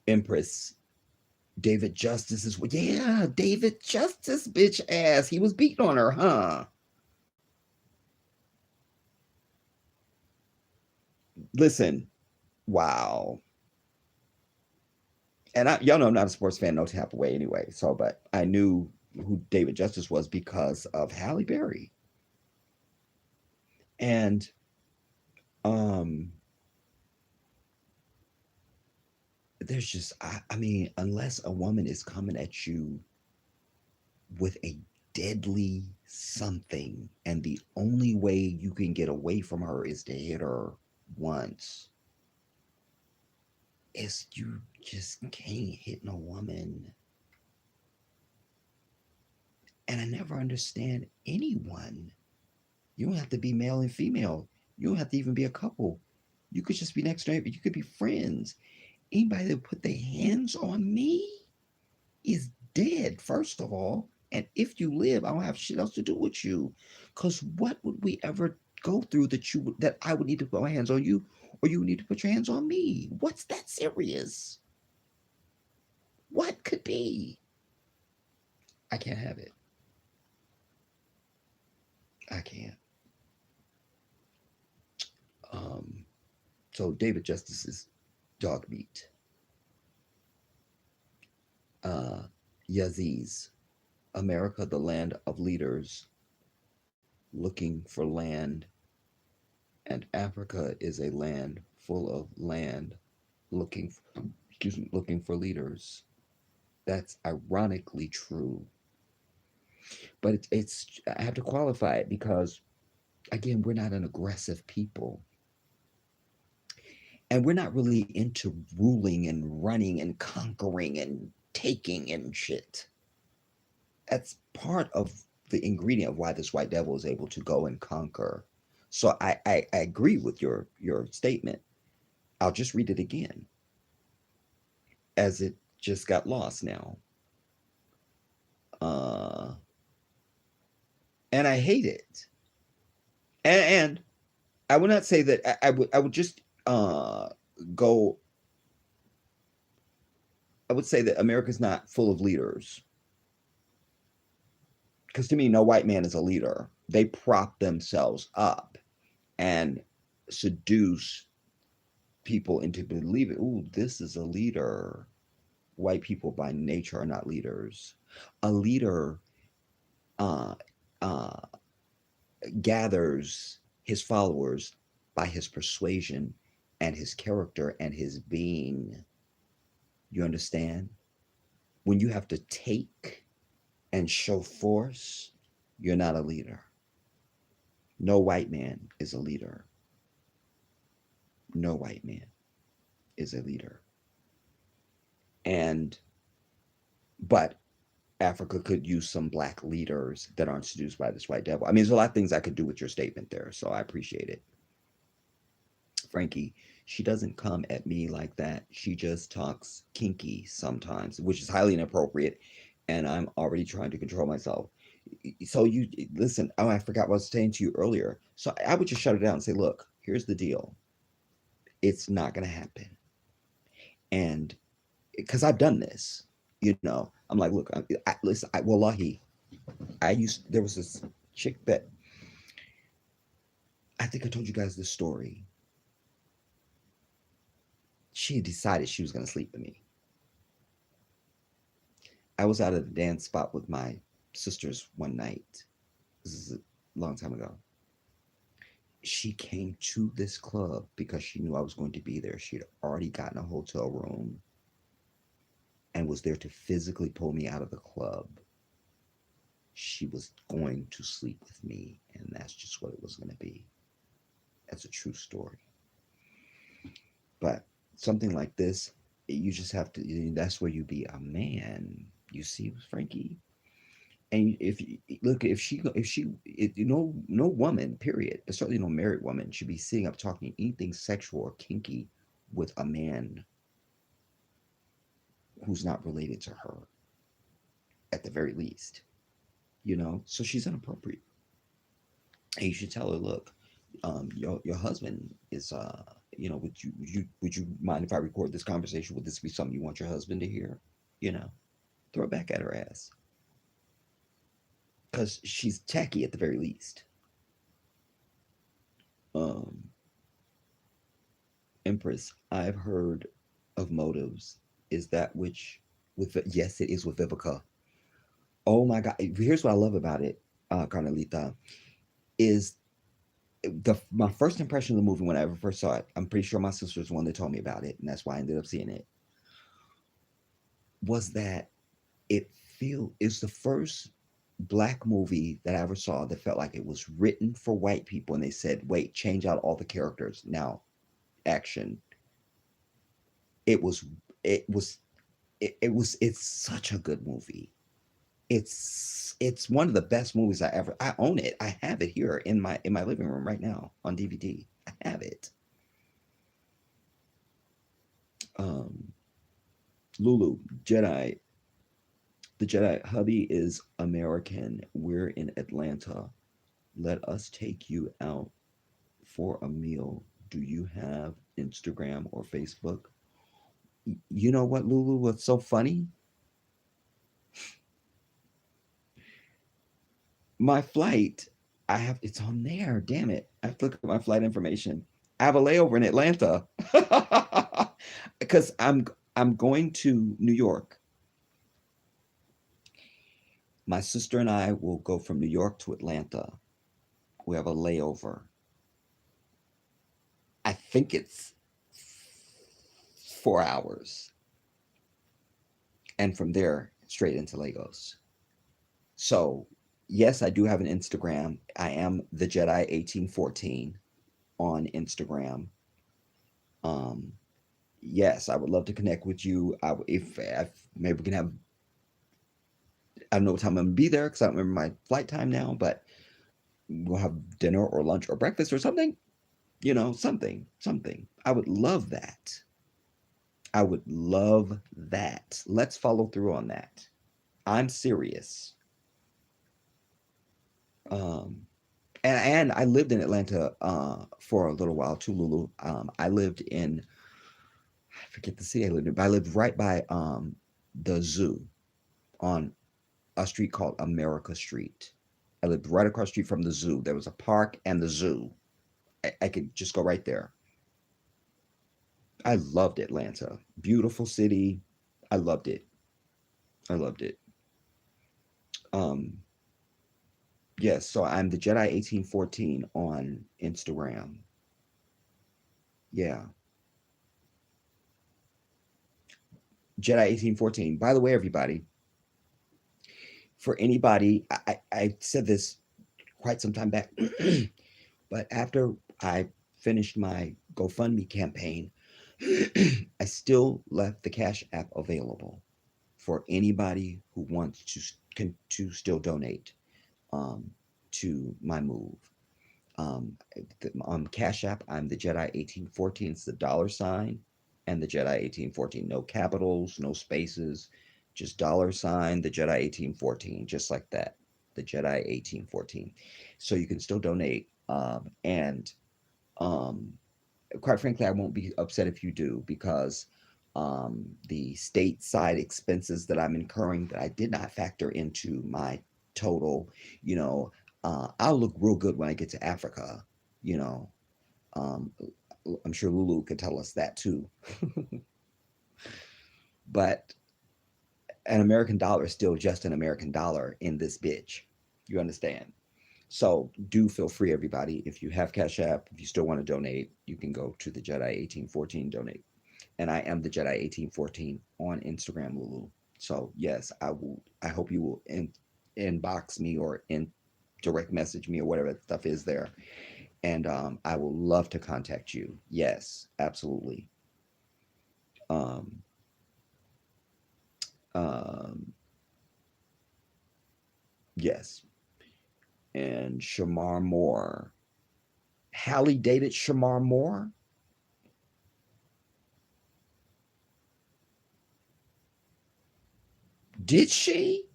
Empress David Justice is, yeah, David Justice, bitch ass. He was beating on her, huh? Listen, wow. And y'all know I'm not a sports fan, no type of way anyway. So, but I knew who David Justice was because of Halle Berry. And um, there's just, I mean, unless a woman is coming at you with a deadly something, and the only way you can get away from her is to hit her once, is you just can't hit no woman. And I never understand anyone. You don't have to be male and female. You don't have to even be a couple. You could just be next door. You could be friends. Anybody that put their hands on me is dead, first of all. And if you live, I don't have shit else to do with you. Cause what would we ever go through that I would need to put my hands on you, or you would need to put your hands on me? What's that serious? What could be? I can't have it. I can't. Um, so David Justice's dog meat. Uh, Yaziz, America, the land of leaders looking for land, and Africa is a land full of land looking, excuse me, looking for leaders. That's ironically true, but it's I have to qualify it because again, we're not an aggressive people, and we're not really into ruling and running and conquering and taking and shit. That's part of the ingredient of why this white devil is able to go and conquer. So I agree with your statement. I'll just read it again as it just got lost now. Uh, and I hate it. And I would not say that I would just go. I would say that America's not full of leaders because to me, no white man is a leader. They prop themselves up and seduce people into believing, ooh, this is a leader. White people by nature are not leaders. A leader uh, uh, gathers his followers by his persuasion and his character and his being. You understand? When you have to take and show force, you're not a leader. No white man is a leader. No white man is a leader. And but Africa could use some black leaders that aren't seduced by this white devil. I mean, there's a lot of things I could do with your statement there, so I appreciate it. Frankie, she doesn't come at me like that. She just talks kinky sometimes, which is highly inappropriate, and I'm already trying to control myself. So you listen. Oh, I forgot what I was saying to you earlier. So I would just shut it down and say, "Look, here's the deal. It's not going to happen." And because I've done this, I'm like, "Look, listen. Wallahi, there was this chick that I think I told you guys this story. She had decided she was going to sleep with me. I was out at a dance spot with my sisters one night. This is a long time ago. She came to this club because she knew I was going to be there. She had already gotten a hotel room and was there to physically pull me out of the club. She was going to sleep with me, and that's just what it was going to be. That's a true story. But something like this, you just have to, that's where you be a man. You see, Frankie? And if you look, no woman, period, but certainly no married woman should be sitting up talking anything sexual or kinky with a man who's not related to her, at the very least. So she's inappropriate. And you should tell her, look, your husband is, would you mind if I record this conversation? Would this be something you want your husband to hear? You know, throw it back at her ass because she's tacky at the very least. Um, Empress, I've heard of motives. Is that which with yes, it is with Vivica. Oh my God! Here's what I love about it, Carmelita, is my first impression of the movie when I ever first saw it. I'm pretty sure my sister was the one that told me about it, and that's why I ended up seeing it. Was that it's the first black movie that I ever saw that felt like it was written for white people, and they said, "Wait, change out all the characters now, action." It was, it was, it's such a good movie. It's one of the best movies I own it. I have it here in my living room right now on DVD. I have it. Um, Lulu, Jedi, the Jedi hubby is American. We're in Atlanta. Let us take you out for a meal. Do you have Instagram or Facebook? You know what, Lulu? What's so funny? My flight, it's on there. Damn it. I have to look at my flight information. I have a layover in Atlanta. Because I'm going to New York. My sister and I will go from New York to Atlanta. We have a layover. I think it's 4 hours. And from there, straight into Lagos. So, yes, I do have an Instagram. I am the Jedi 1814 on Instagram. Um, yes, I would love to connect with you. If maybe we can have, I don't know what time I'm gonna be there because I don't remember my flight time now, but we'll have dinner or lunch or breakfast or something. Something. I would love that. I would love that. Let's follow through on that. I'm serious. Um, and I lived in Atlanta for a little while too, Lulu. I lived in I forget the city I lived in, but I lived right by the zoo on a street called America Street. I lived right across the street from the zoo. There was a park and the zoo. I could just go right there. I loved Atlanta. Beautiful city. I loved it. I loved it. Um, yes, so I'm the Jedi 1814 on Instagram. Yeah. Jedi 1814. By the way, everybody, for anybody, I said this quite some time back, but after I finished my GoFundMe campaign, I still left the Cash App available for anybody who wants to still donate um, to my move. On Cash App, I'm the Jedi 1814. It's the dollar sign and the Jedi 1814. No capitals, no spaces, just dollar sign, the Jedi 1814, just like that. The Jedi 1814. So you can still donate. And um, quite frankly, I won't be upset if you do because the stateside expenses that I'm incurring that I did not factor into my total, you know, I'll look real good when I get to Africa, you know. Um, I'm sure Lulu could tell us that too. But an American dollar is still just an American dollar in this bitch. You understand? So do feel free, everybody. If you have Cash App, if you still want to donate, you can go to the Jedi 1814 donate. And I am the Jedi 1814 on Instagram, Lulu. So yes, I will. I hope you will inbox me or in direct message me or whatever that stuff is there, and I will love to contact you. Yes, absolutely. Um, um, yes, and Shamar Moore. Hallie dated Shamar Moore. Did she?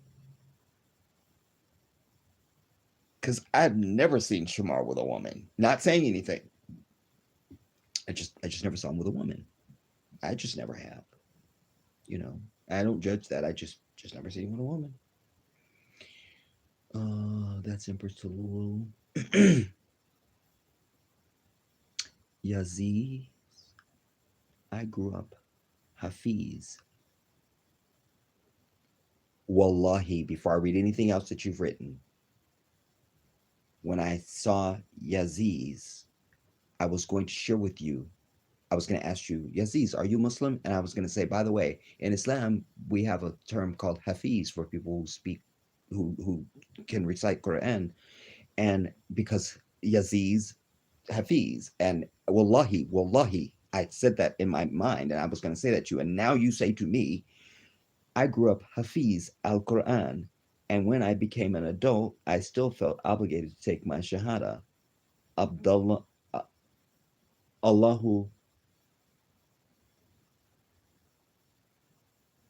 Because I've never seen Shamar with a woman. Not saying anything. I just never saw him with a woman. I just never have. You know, I don't judge that. I just never seen him with a woman. That's Empress Lulu. Yazid. I grew up Hafiz. Wallahi, before I read anything else that you've written, when I saw Yazid, I was going to share with you. I was going to ask you, Yazid, are you Muslim? And I was going to say, by the way, in Islam, we have a term called Hafiz for people who speak, who can recite Quran. And because Yazid Hafiz and wallahi, I said that in my mind, and I was going to say that to you. And now you say to me, I grew up Hafiz al Quran, and when I became an adult, I still felt obligated to take my Shahada. Abdullah, Allahu,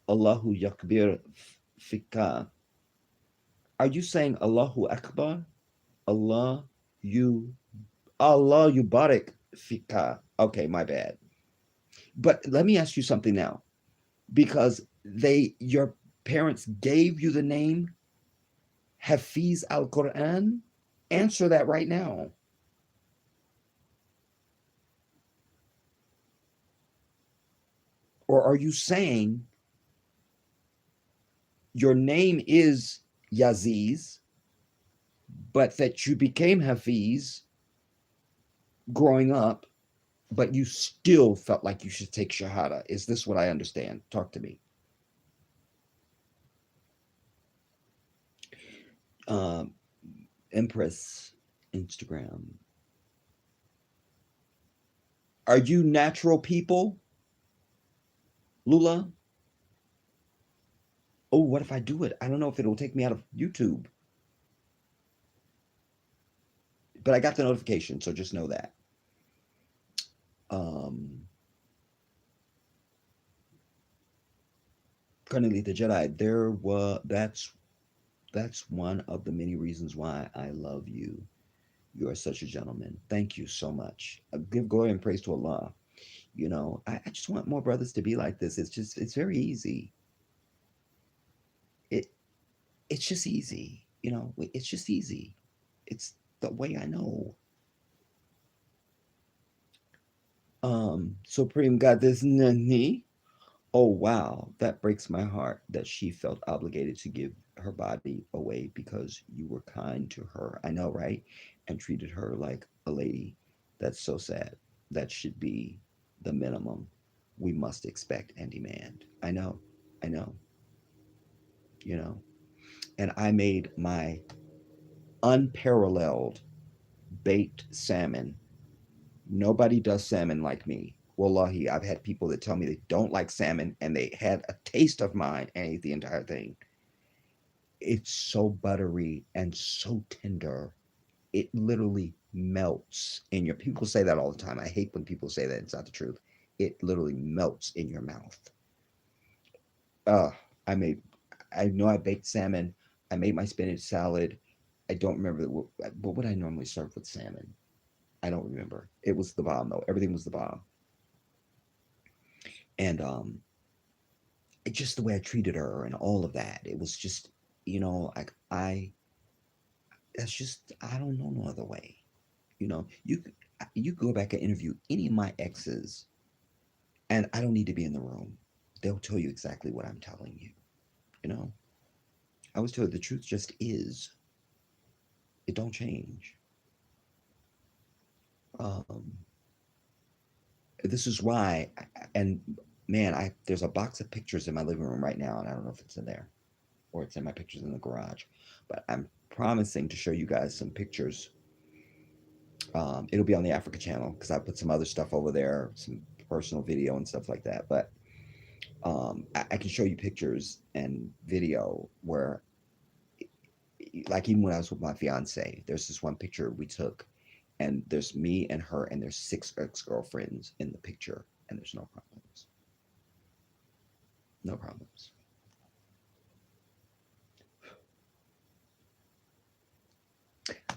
Allahu Yakbir Fika. Are you saying Allahu Akbar? Allah, you, Allah Yubarak Fika. Okay, my bad. But let me ask you something now, because your parents gave you the name Hafiz al Quran? Answer that right now. Or are you saying your name is Yaziz, but that you became Hafiz growing up, but you still felt like you should take Shahada? Is this what I understand? Talk to me. Um, Empress Instagram. Are you natural people, Lula? Oh, what if I do it? I don't know if it'll take me out of YouTube, but I got the notification, so just know that. Um, Currently, the Jedi. That's one of the many reasons why I love you. You are such a gentleman. Thank you so much. Give glory and praise to Allah. You know, I just want more brothers to be like this. It's very easy. It it's just easy. You know, it's just easy. It's the way I know. Supreme Goddess Nani. Oh wow, that breaks my heart that she felt obligated to give her body away because you were kind to her. I know, right? And treated her like a lady. That's so sad. That should be the minimum we must expect and demand. I know, you know. And I made my unparalleled baked salmon. Nobody does salmon like me. Wallahi, I've had people that tell me they don't like salmon and they had a taste of mine and ate the entire thing. It's so buttery and so tender. It literally melts in your. People say that all the time. I hate when people say that. It's not the truth. It literally melts in your mouth. Uh, I made. I know I baked salmon. I made my spinach salad. I don't remember what would I normally serve with salmon. I don't remember. It was the bomb though. Everything was the bomb, and just the way I treated her and all of that. It was just, like I. That's just I don't know no other way. You go back and interview any of my exes, and I don't need to be in the room. They'll tell you exactly what I'm telling you. You know, I was told the truth just is. It don't change. Um, this is why, and man, there's a box of pictures in my living room right now, and I don't know if it's in there or it's in my pictures in the garage, but I'm promising to show you guys some pictures. It'll be on the Africa channel because I put some other stuff over there, some personal video and stuff like that. But I can show you pictures and video where, like, even when I was with my fiance, there's this one picture we took, and there's me and her, and there's 6 ex-girlfriends in the picture, and there's no problems. No problems.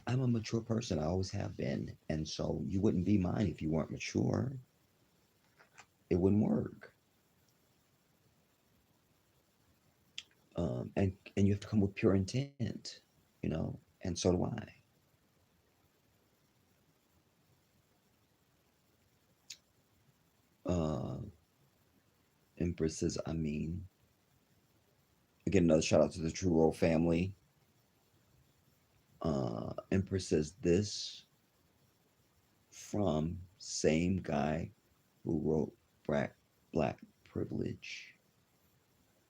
I'm a mature person. I always have been. And so you wouldn't be mine if you weren't mature. It wouldn't work. And you have to come with pure intent, and so do I. Uh, Empress says, I mean, again, another shout out to the True Role family. Empress says, this from same guy who wrote Black Privilege.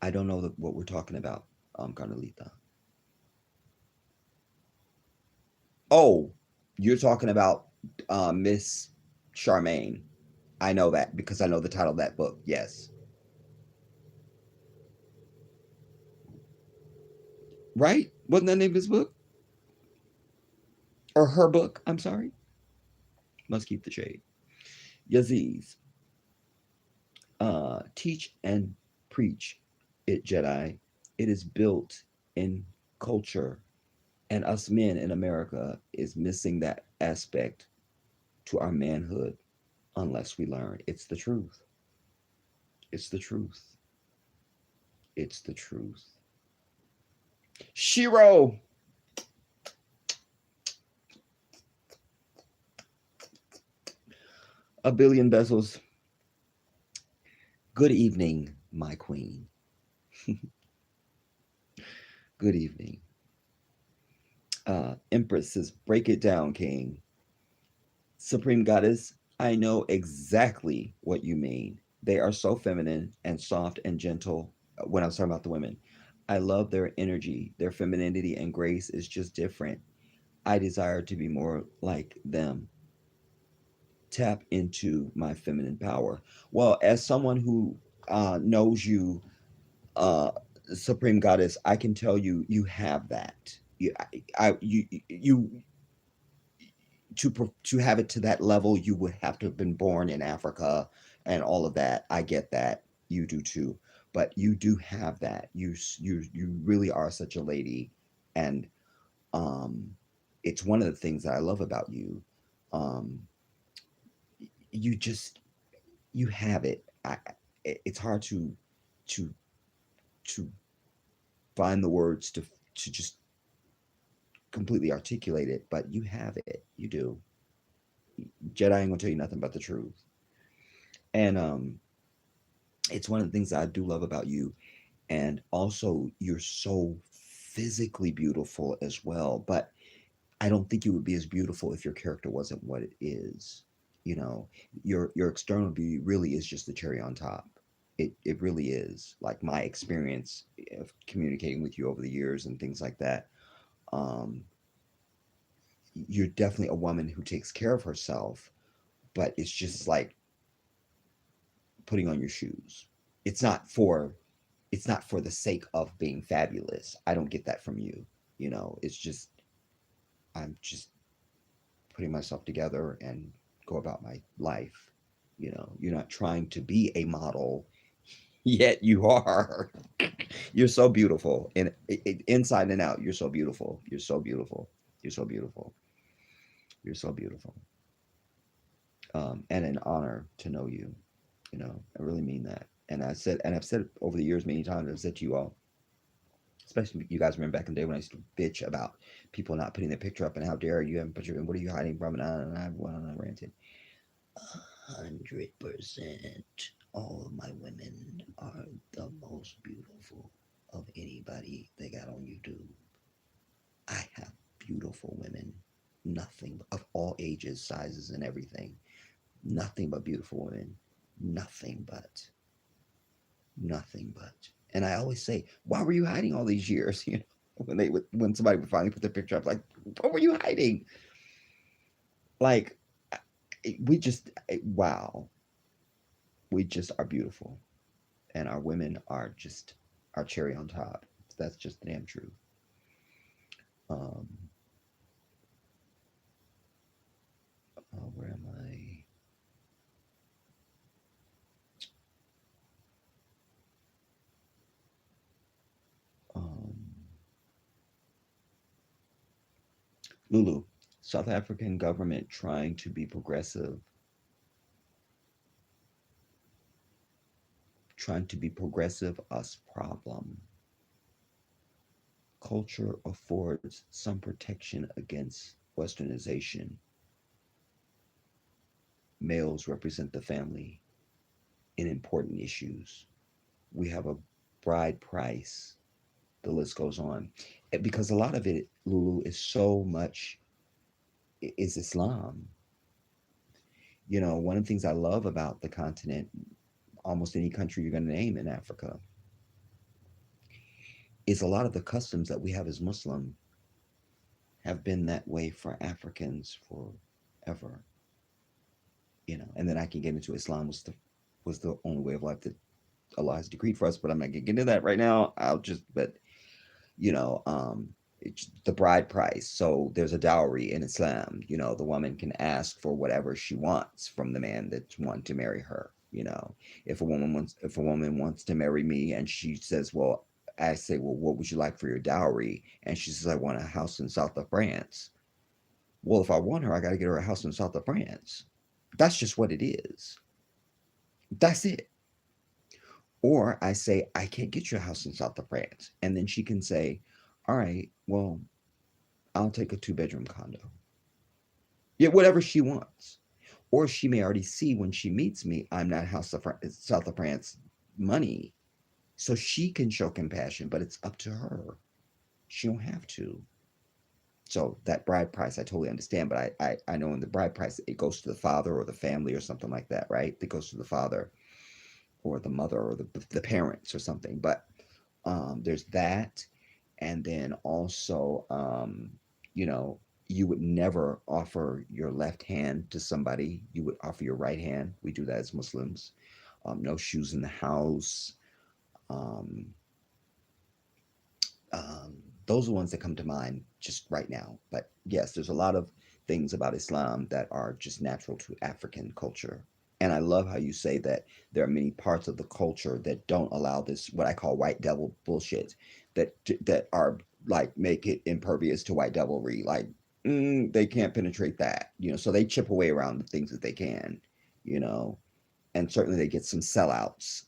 I don't know what we're talking about, Carmelita. Oh, you're talking about Miss Charmaine. I know that because I know the title of that book. Yes. Right? Wasn't that the name of his book? Or her book? I'm sorry. Must keep the shade. Yaziz, teach and preach it, Jedi. It is built in culture, and us men in America is missing that aspect to our manhood unless we learn. It's the truth. It's the truth. It's the truth. Shiro, a billion bezels. Good evening, my queen. Good evening. Empress says, break it down, king. Supreme Goddess, I know exactly what you mean. They are so feminine and soft and gentle when I was talking about the women. I love their energy. Their femininity and grace is just different. I desire to be more like them. Tap into my feminine power. Well, as someone who knows you, uh, Supreme Goddess, I can tell you, you have that. You to have it to that level, you would have to have been born in Africa and all of that. I get that. You do too. But you do have that. You really are such a lady, and um, it's one of the things that I love about you. Um, you just you have it. It's hard to to find the words to just completely articulate it, but you have it. You do. Jedi ain't gonna tell you nothing but the truth. And it's one of the things that I do love about you. And also, you're so physically beautiful as well. But I don't think you would be as beautiful if your character wasn't what it is. You know, your external beauty really is just the cherry on top. It really is. Like my experience of communicating with you over the years and things like that. Um, you're definitely a woman who takes care of herself, but it's just like putting on your shoes. It's not for it's not for the sake of being fabulous. I don't get that from you. It's just I'm just putting myself together and go about my life. You're not trying to be a model, yet you are. You're so beautiful, and inside and out, you're so beautiful. You're so beautiful. You're so beautiful. You're so beautiful. And an honor to know you. I really mean that. And I've said it over the years many times. I've said to you all, especially you guys remember back in the day when I used to bitch about people not putting their picture up and how dare you haven't put your, and what are you hiding from? And I went on and ranted. 100%. All of my women are the most beautiful of anybody they got on YouTube. I have beautiful women, nothing of all ages, sizes, and everything. Nothing but beautiful women. Nothing but. Nothing but. And I always say, why were you hiding all these years? When somebody would finally put their picture up, like, what were you hiding? Like, we just wow, we just are beautiful, and our women are just our cherry on top. That's just the damn truth. Um, where am I? Um, Lulu, South African government trying to be progressive, us problem. Culture affords some protection against westernization. Males represent the family in important issues. We have a bride price. The list goes on. Because a lot of it, Lulu, is so much is Islam. One of the things I love about the continent, almost any country you're going to name in Africa, is a lot of the customs that we have as Muslim have been that way for Africans forever. And then I can get into Islam was the only way of life that Allah has decreed for us, but I'm not gonna get into that right now. But you know, it's the bride price. So there's a dowry in Islam. The woman can ask for whatever she wants from the man that's wanting to marry her. If a woman wants to marry me and she says, well, I say, well, what would you like for your dowry? And she says, I want a house in south of France. Well, if I want her, I got to get her a house in south of France. That's just what it is. That's it. Or I say, I can't get you a house in south of France. And then she can say, all right, well, I'll take a 2-bedroom condo. Yeah, whatever she wants. Or she may already see when she meets me, I'm not south of France money. So she can show compassion, but it's up to her. She don't have to. So that bride price, I totally understand, but I know in the bride price, it goes to the father or the family or something like that, right? It goes to the father or the mother or the parents or something. But there's that. And then also, you know, you would never offer your left hand to somebody. You would offer your right hand. We do that as Muslims. No shoes in the house. Um, um, those are the ones that come to mind just right now. But yes, there's a lot of things about Islam that are just natural to African culture. And I love how you say that there are many parts of the culture that don't allow this, what I call white devil bullshit, that are like make it impervious to white devilry. Like they can't penetrate that, so they chip away around the things that they can, you know, and certainly they get some sellouts,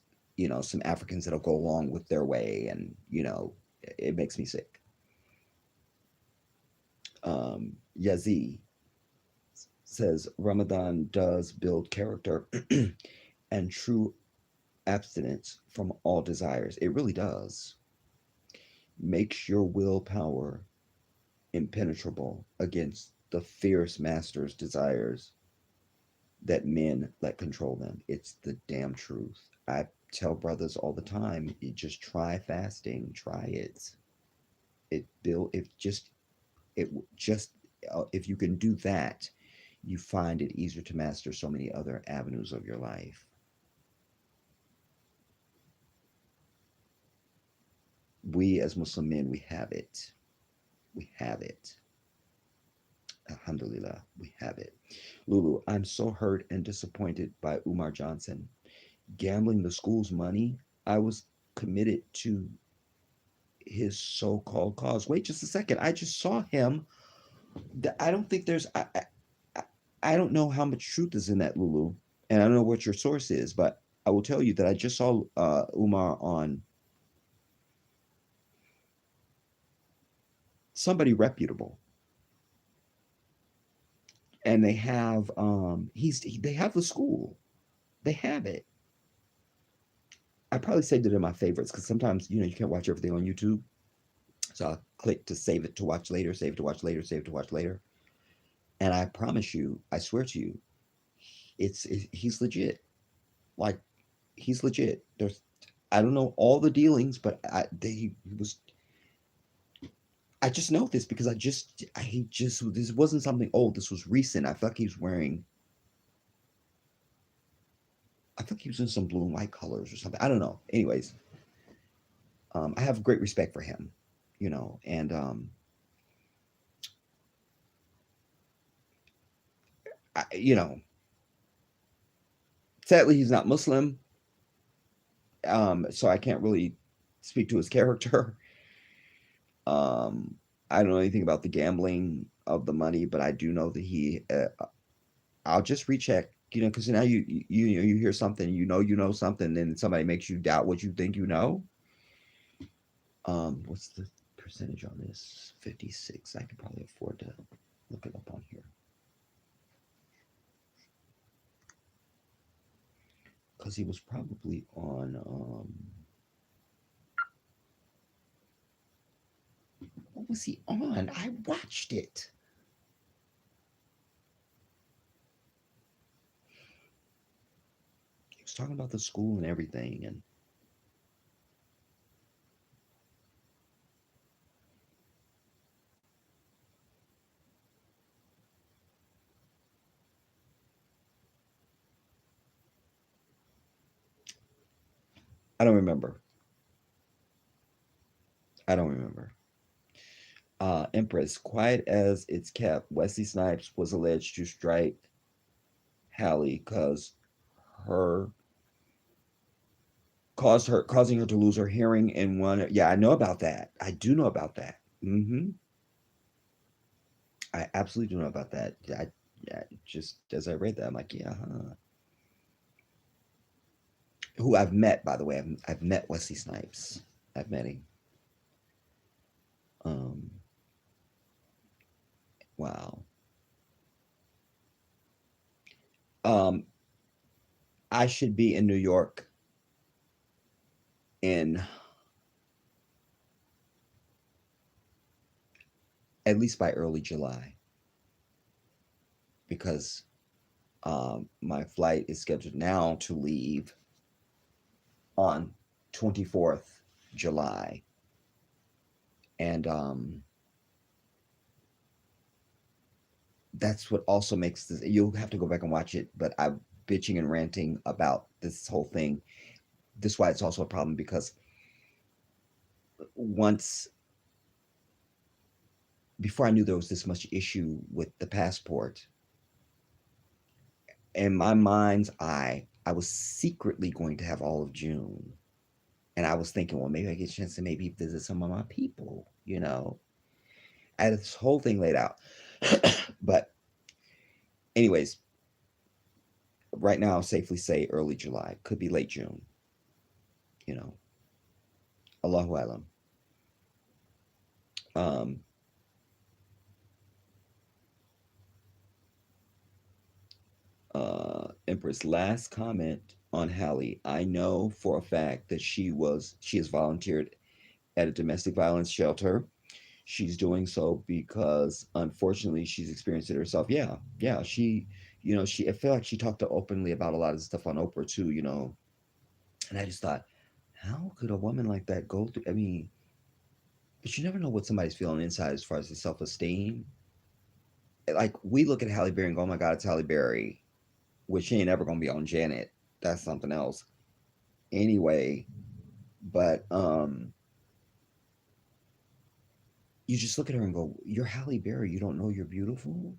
some Africans that'll go along with their way, and it makes me sick. Yazzie says Ramadan does build character and true abstinence from all desires. It really does. Makes your willpower impenetrable against the fierce master's desires that men let control them. It's the damn truth. I tell brothers all the time, you just try fasting, try it. If you can do that, you find it easier to master so many other avenues of your life. We as Muslim men, we have it. We have it. Alhamdulillah, we have it. Lulu, I'm so hurt and disappointed by Umar Johnson. Gambling the school's money, I was committed to his so-called cause. Wait just a second. I just saw him. I don't think there's. I I don't know how much truth is in that, Lulu, and I don't know what your source is, but I will tell you that I just saw Umar on somebody reputable, and they have they have the school, they have it. I probably saved it in my favorites because sometimes you can't watch everything on YouTube, so I'll click to save it to watch later, save to watch later, save to watch later, and I promise you, I swear to you, he's legit. Like he's legit. There's I don't know all the dealings, but he was. I just know this because he just this wasn't something old. This was recent. I felt like he was wearing. I think he was in some blue and white colors or something. I don't know. Anyways, I have great respect for him, and I, sadly he's not Muslim, so I can't really speak to his character. I don't know anything about the gambling of the money, but I do know that he. I'll just recheck, because now you hear something, you know something, and somebody makes you doubt what you think you know. What's the percentage on this? 56. I could probably afford to look it up on here because he was probably on. What was he on? I watched it. He was talking about the school and everything, and I don't remember. I don't remember. Empress, quiet as it's kept, Wesley Snipes was alleged to strike Hallie because her causing her to lose her hearing in one. Yeah, I know about that. I do know about that. I absolutely do know about that. Yeah, just as I read that, I'm like, yeah, huh. Who I've met, by the way. I've met Wesley Snipes. I've met him. Um, wow. Um, I should be in New York in at least by early July because my flight is scheduled now to leave on 24th July. And that's what also makes this. You'll have to go back and watch it, but I'm bitching and ranting about this whole thing. This is why it's also a problem because once before I knew there was this much issue with the passport, in my mind's eye, I was secretly going to have all of June. And I was thinking, well, maybe I get a chance to maybe visit some of my people. I had this whole thing laid out. But, anyways, right now, I'll safely say early July. Could be late June. You know, Allahu Alam. Um, Empress, last comment on Hallie. I know for a fact that she has volunteered at a domestic violence shelter. She's doing so because unfortunately she's experienced it herself. Yeah, yeah. She I feel like she talked openly about a lot of stuff on Oprah too. And I just thought, how could a woman like that go through? I mean, but you never know what somebody's feeling inside as far as the self esteem. Like we look at Halle Berry and go, "Oh my God, it's Halle Berry," which she ain't ever gonna be on Janet. That's something else. Anyway, but you just look at her and go, "You're Halle Berry. You don't know you're beautiful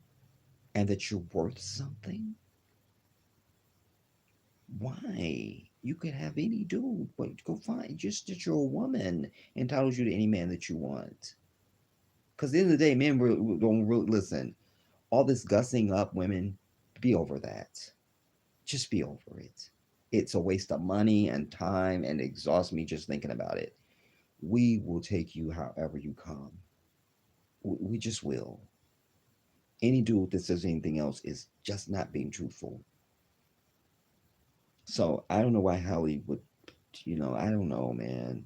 and that you're worth something. Why? You could have any dude, but go find just that you're a woman entitles you to any man that you want. Because at the end of the day, men don't really listen. All this gussing up women, be over that. Just be over it. It's a waste of money and time and exhausts me just thinking about it. We will take you however you come. We just will. Any dude that says anything else is just not being truthful. So I don't know why Hallie would, I don't know, man.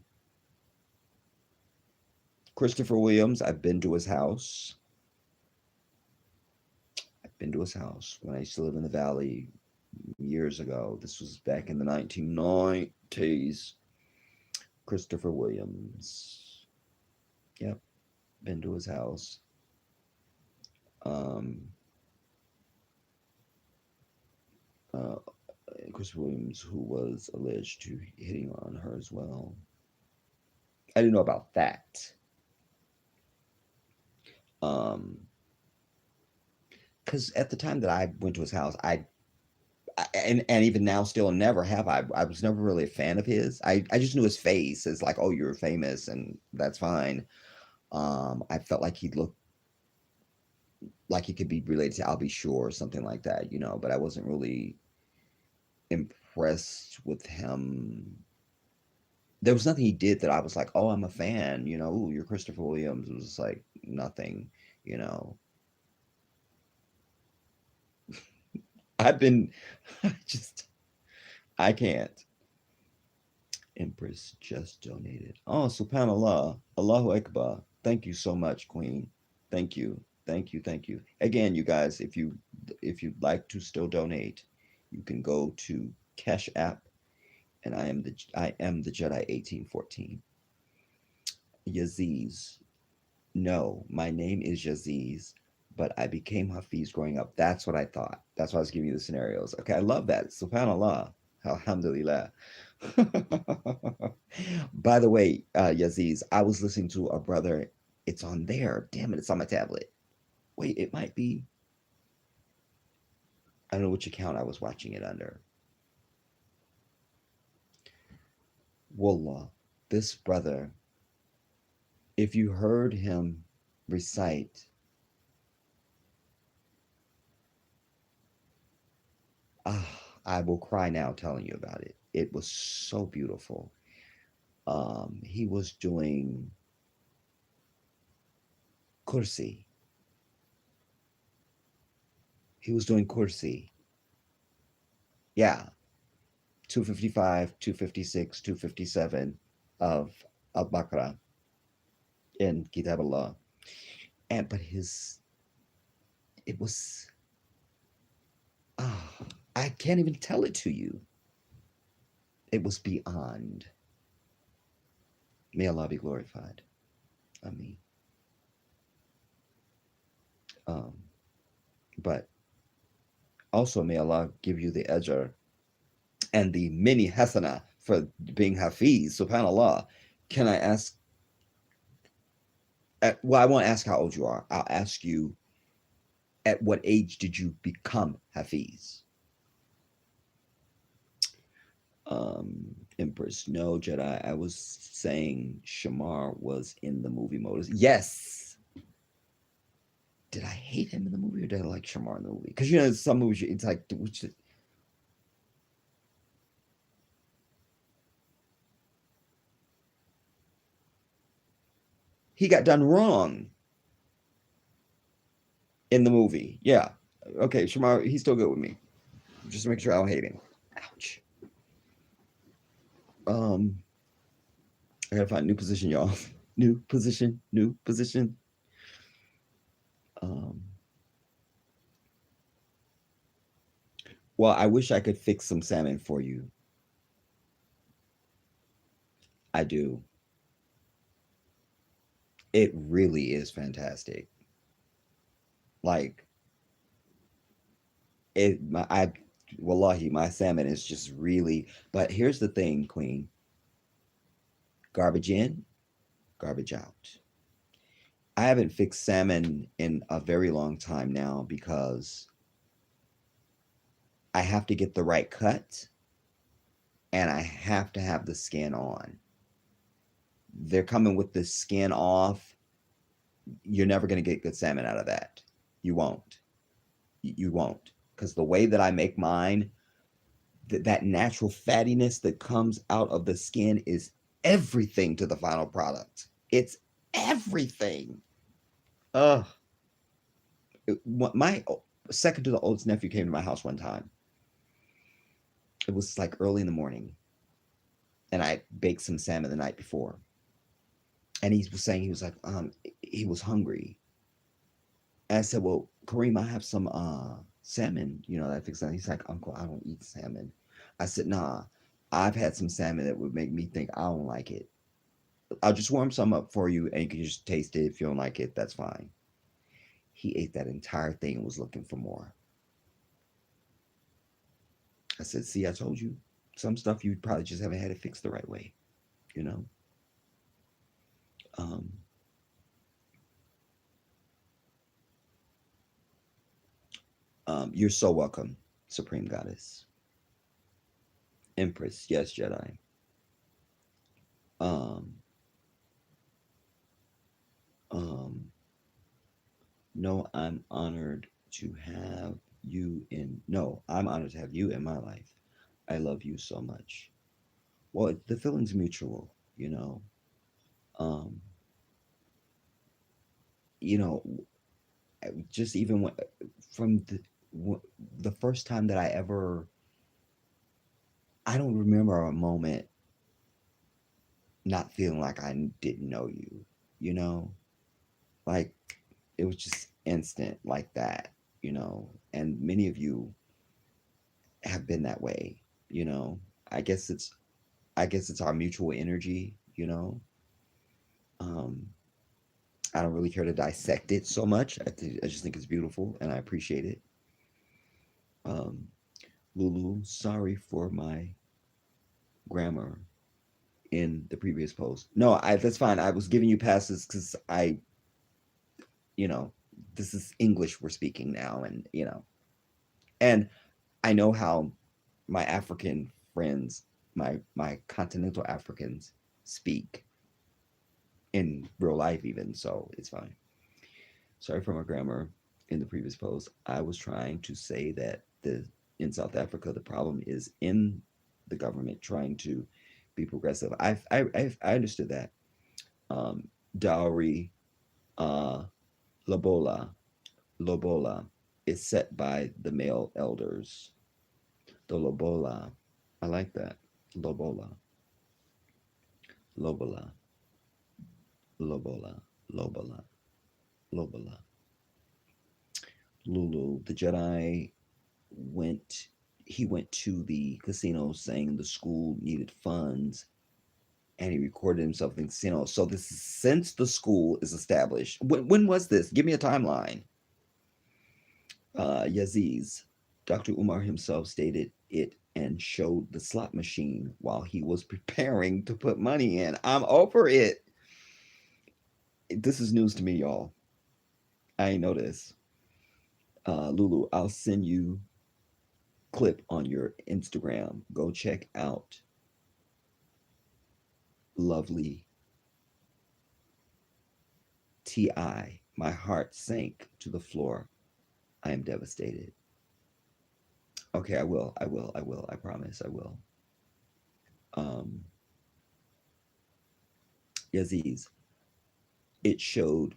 Christopher Williams, I've been to his house. I've been to his house when I used to live in the valley years ago. This was back in the 1990s. Christopher Williams. Yep, been to his house. Um, uh, Chris Williams, who was alleged to hitting on her as well. I didn't know about that. Um, because at the time that I went to his house, and even now still never have I was never really a fan of his. I just knew his face as like, oh, you're famous and that's fine. I felt like he looked like he could be related to I'll Be Sure or something like that, but I wasn't really impressed with him. There was nothing he did that I was like, oh, I'm a fan, ooh, you're Christopher Williams. It was just like nothing, you know. I've been I just I can't. Empress just donated. Oh, subhanallah. Allahu Akbar. Thank you so much, Queen. Thank you. Thank you. Thank you. Again, you guys, if you'd like to still donate, you can go to Cash App and I am the Jedi 1814. Yaziz. No, my name is Yaziz, but I became Hafiz growing up. That's what I thought. That's why I was giving you the scenarios. Okay, I love that. Subhanallah. Alhamdulillah. By the way, Yaziz, I was listening to a brother. It's on there. Damn it, it's on my tablet. Wait, it might be. I don't know which account I was watching it under. Wallah, this brother, if you heard him recite, I will cry now telling you about it. It was so beautiful. He was doing kursi. He was doing kursi. Yeah, 255, 256, 257 of Al Baqarah in Kitab Allah. But it was, ah, I can't even tell it to you. It was beyond. May Allah be glorified. Ameen. Um, but also may Allah give you the ajr and the mini hasana for being hafiz. Subhanallah. Can I ask? Well, I won't ask how old you are. I'll ask you, at what age did you become hafiz? Empress, no, Jedi. I was saying Shamar was in the movie Motors. Yes. Did I hate him in the movie or did I like Shamar in the movie? Because some movies it's like he got done wrong in the movie. Yeah. Okay, Shamar, he's still good with me. Just to make sure I don't hate him. Ouch. Um, I gotta find a new position, y'all. New position, new position. Um, well, I wish I could fix some salmon for you. I do. It really is fantastic. Like wallahi, my salmon is just really. But here's the thing, Queen. Garbage in, garbage out. I haven't fixed salmon in a very long time now because I have to get the right cut and I have to have the skin on. They're coming with the skin off. You're never going to get good salmon out of that. You won't. You won't. Because the way that I make mine, that natural fattiness that comes out of the skin is everything to the final product. It's everything. Ugh. My second to the oldest nephew came to my house one time. It was like early in the morning, and I baked some salmon the night before. And he was saying he was like, he was hungry. And I said, well, Kareem, I have some salmon, that I fixed. He's like, Uncle, I don't eat salmon. I said, nah, I've had some salmon that would make me think I don't like it. I'll just warm some up for you, and you can just taste it. If you don't like it, that's fine. He ate that entire thing and was looking for more. I said, see, I told you. Some stuff you probably just haven't had it fixed the right way, you know? Um, you're so welcome, Supreme Goddess. Empress, yes, Jedi. Um, um, no, I'm honored to have you in my life. I love you so much. Well, the feeling's mutual, you know. Um, you know, just even from the first time that I don't remember a moment not feeling like I didn't know you, you know? Like it was just instant like that, And many of you have been that way, you know. I guess it's I guess it's our mutual energy. Um I don't really care to dissect it so much. I just think it's beautiful and I appreciate it. Um Lulu, sorry for my grammar in the previous post. No, that's fine. I was giving you passes cuz you know, this is English we're speaking now and I know how my African friends, my continental Africans speak in real life even, so it's fine. Sorry for my grammar in the previous post. I was trying to say that the in South Africa the problem is in the government trying to be progressive. I understood that. Um, Dowry, uh, lobola, lobola is set by the male elders. The lobola, I like that. Lobola, lobola, lobola, lobola, lobola. Lulu, the Jedi went he went to the casino saying the school needed funds and he recorded himself in the casino. So this is since the school is established. When was this? Give me a timeline. Yaziz, Dr. Umar himself stated it and showed the slot machine while he was preparing to put money in. I'm over it. This is news to me, y'all. I ain't know this. Lulu, I'll send you clip on your Instagram. Go check out lovely Ti. My heart sank to the floor. I am devastated. Okay, I will. I will. I will. I promise. I will. Um, Yaziz, it showed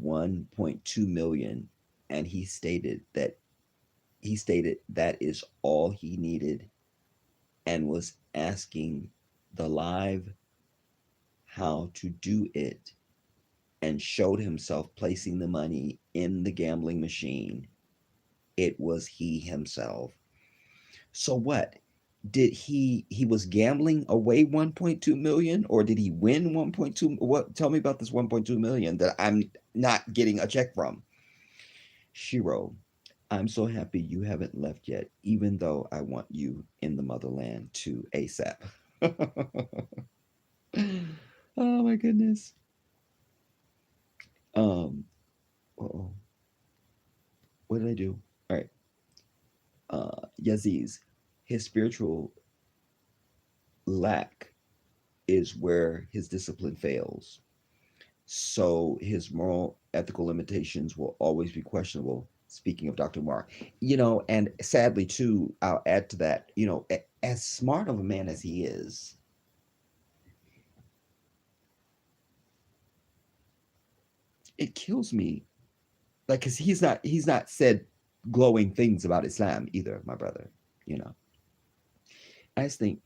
1.2 million, and he stated that is all he needed, and was asking the live how to do it, and showed himself placing the money in the gambling machine. It was he himself. So what? Did he was gambling away 1.2 million, or did he win 1.2? What, tell me about this 1.2 million that I'm not getting a check from? Shiro, I'm so happy you haven't left yet, even though I want you in the motherland too ASAP. Oh my goodness. Um, oh, what did I do? All right. Yazid's, his spiritual lack is where his discipline fails. So his moral ethical limitations will always be questionable. Speaking of Dr. Mark, and sadly too, I'll add to that, as smart of a man as he is, it kills me. Like, cause he's not said glowing things about Islam either, my brother. You know, I just think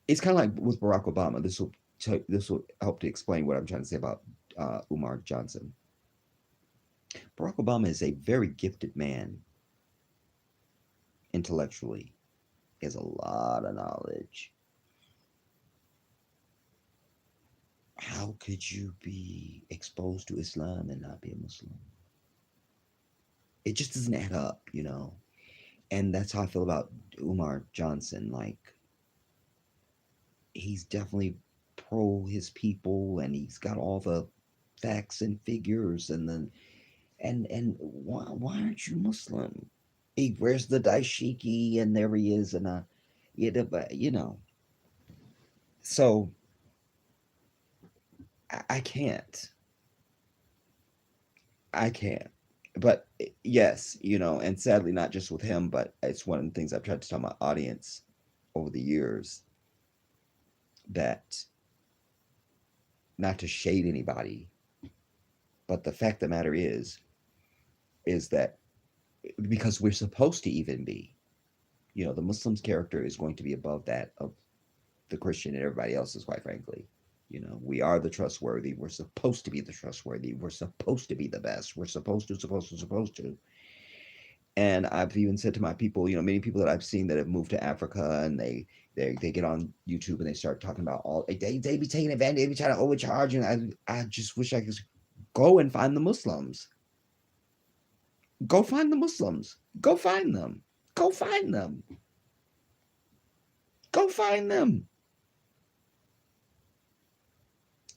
it's kind of like with Barack Obama. This will help to explain what I'm trying to say about Umar Johnson. Barack Obama is a very gifted man intellectually. He has a lot of knowledge. How could you be exposed to Islam and not be a Muslim? It just doesn't add up. And that's how I feel about Umar Johnson. Like, he's definitely pro his people, and he's got all the facts and figures, and then and why aren't you Muslim? He wears the daishiki, and there he is, and but so I can't. I can't. But yes, and sadly, not just with him, but it's one of the things I've tried to tell my audience over the years, that not to shade anybody, but the fact of the matter is that because we're supposed to even be, the Muslim's character is going to be above that of the Christian and everybody else's, quite frankly. We are the trustworthy. We're supposed to be the trustworthy. We're supposed to be the best. We're supposed to. And I've even said to my people, many people that I've seen that have moved to Africa, and they get on YouTube and they start talking about all they be taking advantage, they be trying to overcharge, and I just wish I could go and find the Muslims. Go find the Muslims. Go find them. Go find them. Go find them.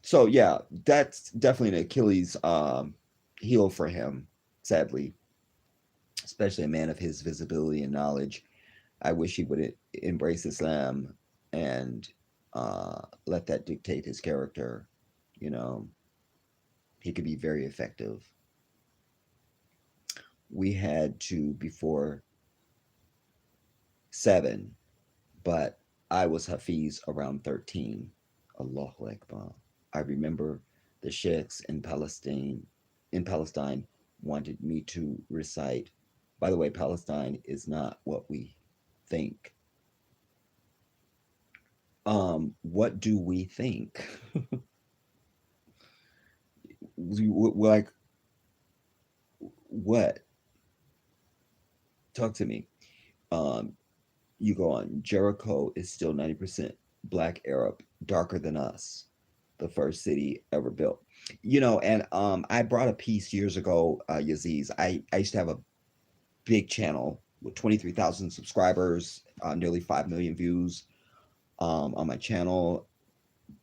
So yeah, that's definitely an Achilles heel for him, sadly, especially a man of his visibility and knowledge. I wish he would embrace Islam and let that dictate his character. You know, he could be very effective. We had to before 7, but I was Hafiz around 13. Allahu Akbar. I remember the sheikhs in Palestine wanted me to recite. By the way, Palestine is not what we think. What do we think? Like, what? Talk to me. Um, you go on. Jericho is still 90% black Arab, darker than us. The first city ever built. And I brought a piece years ago, Yaziz. I used to have a big channel with 23,000 subscribers, nearly 5 million views on my channel,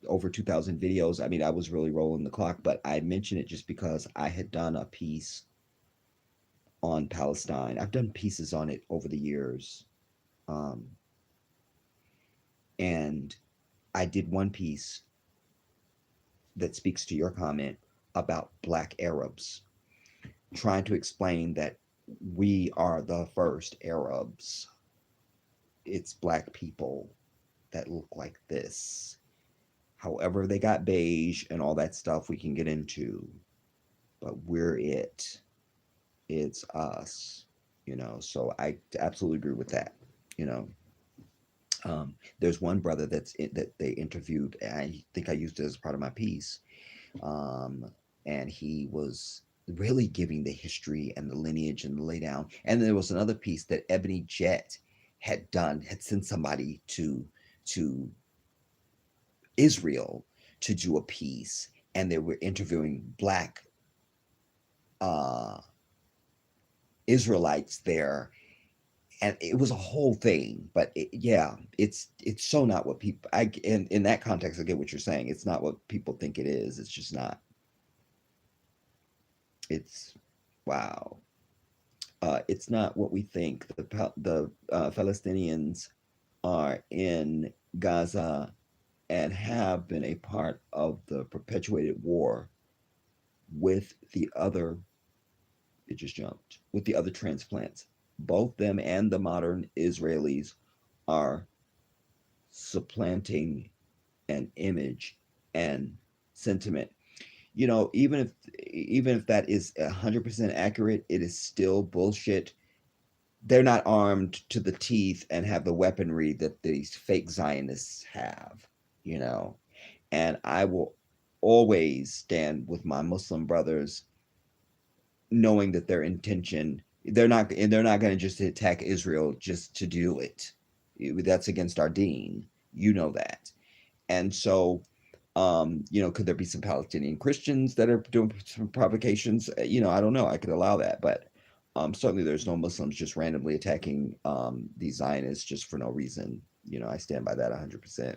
over 2,000 videos. I mean, I was really rolling the clock, but I mentioned it just because I had done a piece on Palestine. I've done pieces on it over the years. Um, and I did one piece that speaks to your comment about black Arabs, trying to explain that we are the first Arabs. It's black people that look like this. However, they got beige and all that stuff we can get into, but we're it. It's us. So I absolutely agree with that. You know, there's one brother that they interviewed. And I think I used it as part of my piece, um, and he was really giving the history and the lineage and the lay down. And there was another piece that Ebony Jet had sent somebody to Israel to do a piece, and they were interviewing black uh, Israelites there, and it was a whole thing. But yeah, it's so not what people. In that context, I get what you're saying. It's not what people think it is. It's just not. It's wow. It's not what we think. The Palestinians are in Gaza and have been a part of the perpetuated war with the other. It just jumped with the other transplants. Both them and the modern Israelis are supplanting an image and sentiment. You know, even if that is 100% accurate, it is still bullshit. They're not armed to the teeth and have the weaponry that these fake Zionists have, you know. And I will always stand with my Muslim brothers, knowing that their intention, they're not going to just attack Israel just to do it. That's against our deen. You know that. And so, could there be some Palestinian Christians that are doing some provocations? I don't know. I could allow that, but certainly there's no Muslims just randomly attacking these Zionists just for no reason. I stand by that 100%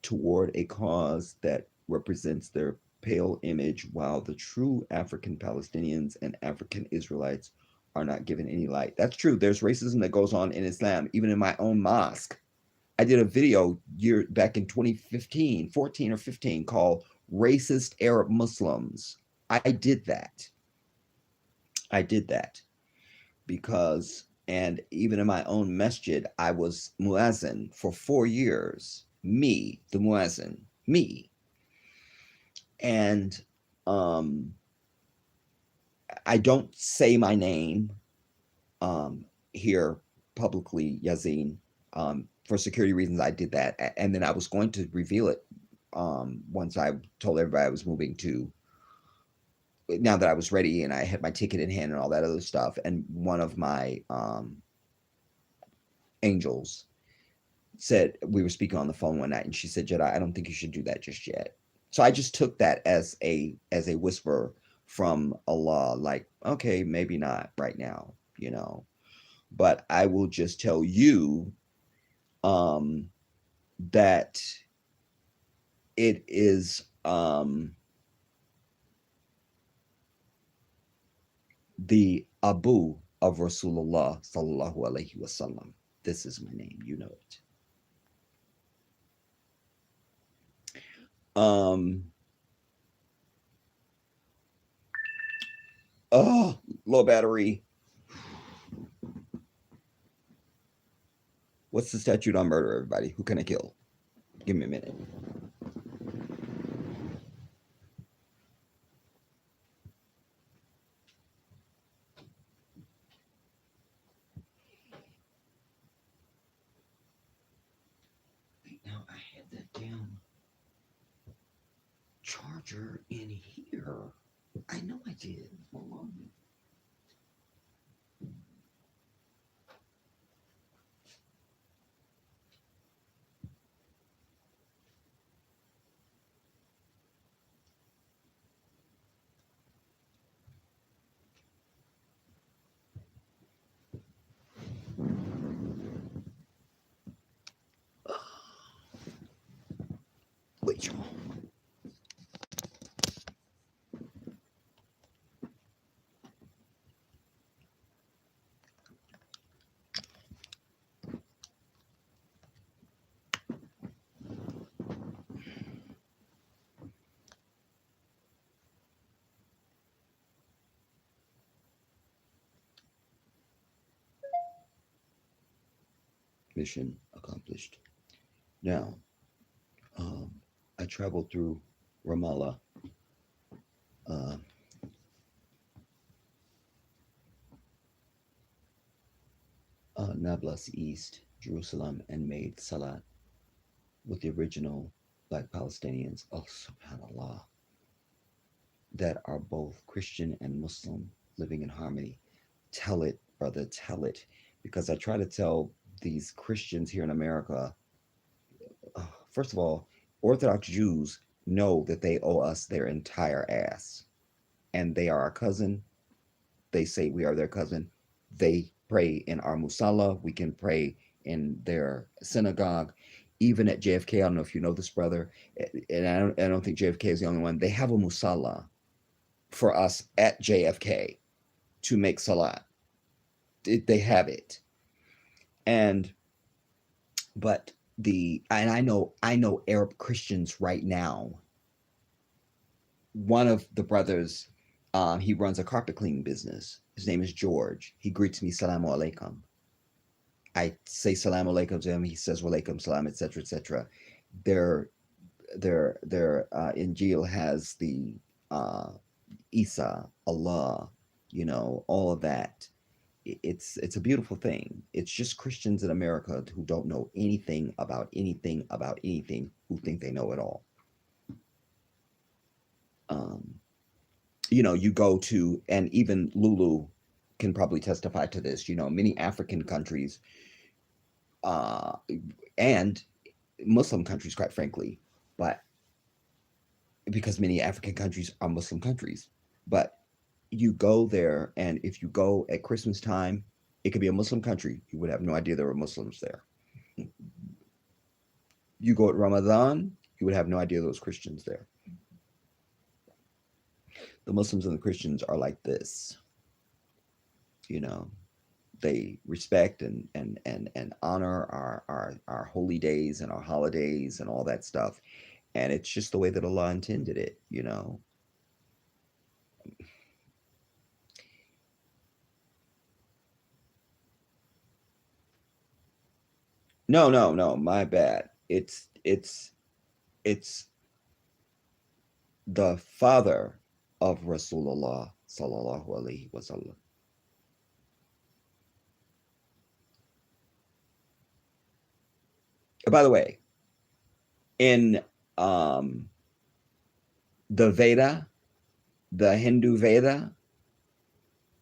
toward a cause that represents their pale image, while the true African Palestinians and African Israelites are not given any light. That's true. There's racism that goes on in Islam, even in my own mosque. I did a video back in 2015, 14 or 15 called Racist Arab Muslims. I did that. I did that because, and even in my own masjid, I was muezzin for 4 years. Me, the muezzin, me. And um, I don't say my name here publicly, Yazin. For security reasons, I did that, and then I was going to reveal it once I told everybody I was moving to. Now that I was ready and I had my ticket in hand and all that other stuff, and one of my angels said, we were speaking on the phone one night, and she said, Jedi, I don't think you should do that just yet. So I just took that as a whisper from Allah, like, okay, maybe not right now. But I will just tell you um, that it is the Abu of Rasulullah sallallahu alaihi wasallam. This is my name, you know it. Um, oh, low battery. What's the statute on murder, everybody? Who can I kill? Give me a minute. Now I had that damn charger in here. I know I did. Hold on. Wait, y'all. Mission accomplished. Now, um, I traveled through Ramallah, uh, Nablus East, Jerusalem, and made Salat with the original Black Palestinians, oh subhanAllah, that are both Christian and Muslim living in harmony. Tell it, brother, tell it. Because I try to tell these Christians here in America, first of all, Orthodox Jews know that they owe us their entire ass. And they are our cousin. They say we are their cousin. They pray in our musalla. We can pray in their synagogue. Even at JFK, I don't know if you know this, brother, and I don't think JFK is the only one. They have a musalla for us at JFK to make salat. They have it, and but and I know Arab Christians right now. One of the brothers, he runs a carpet cleaning business. His name is George. He greets me salamu alaikum. I say salamu alaikum to him. He says walaikum salam, etc., etc. Their their Injil has the uh, Isa, Allah, all of that. It's a beautiful thing. It's just Christians in America who don't know anything who think they know it all. Um, you go to, and even Lulu can probably testify to this. Many African countries, uh, and Muslim countries, quite frankly, but because many African countries are Muslim countries, but you go there, and if you go at Christmas time, it could be a Muslim country. You would have no idea there were Muslims there. You go at Ramadan, you would have no idea there was Christians there. The Muslims and the Christians are like this. You know, they respect and honor our holy days and our holidays and all that stuff. And it's just the way that Allah intended it. No, no, no, my bad. It's the father of Rasulullah sallallahu alaihi wasallam. By the way, in um, the Veda, the Hindu Veda,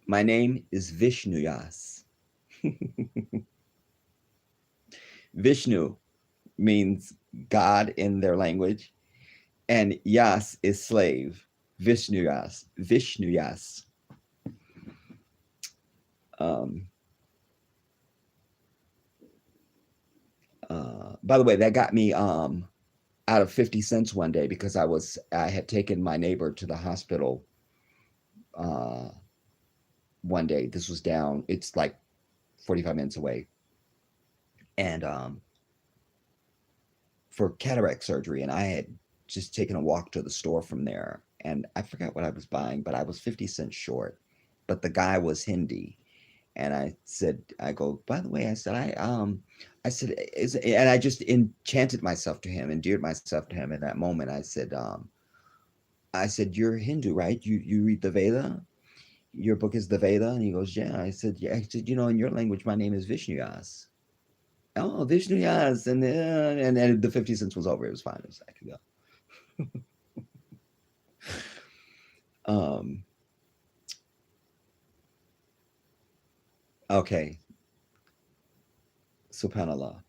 my name is Vishnuyas. Vishnu means God in their language, and Yas is slave. Vishnuyas. Vishnuyas. Um, by the way, that got me out of 50 cents one day because I had taken my neighbor to the hospital uh, one day. This was down, it's like 45 minutes away, and for cataract surgery, and I had just taken a walk to the store from there, and I forgot what I was buying, but I was 50 cents short. But the guy was Hindi, and I go, by the way, I said, and I just enchanted myself to him, endeared myself to him in that moment. I said, you're Hindu, right? You read the Veda? Your book is the Veda? And he goes, yeah. I said, yeah. I said, in your language, my name is Vishnuyas. Oh, Vishnuyas. And the 50 cents was over. It was fine. It was, I could go. Okay. SubhanAllah.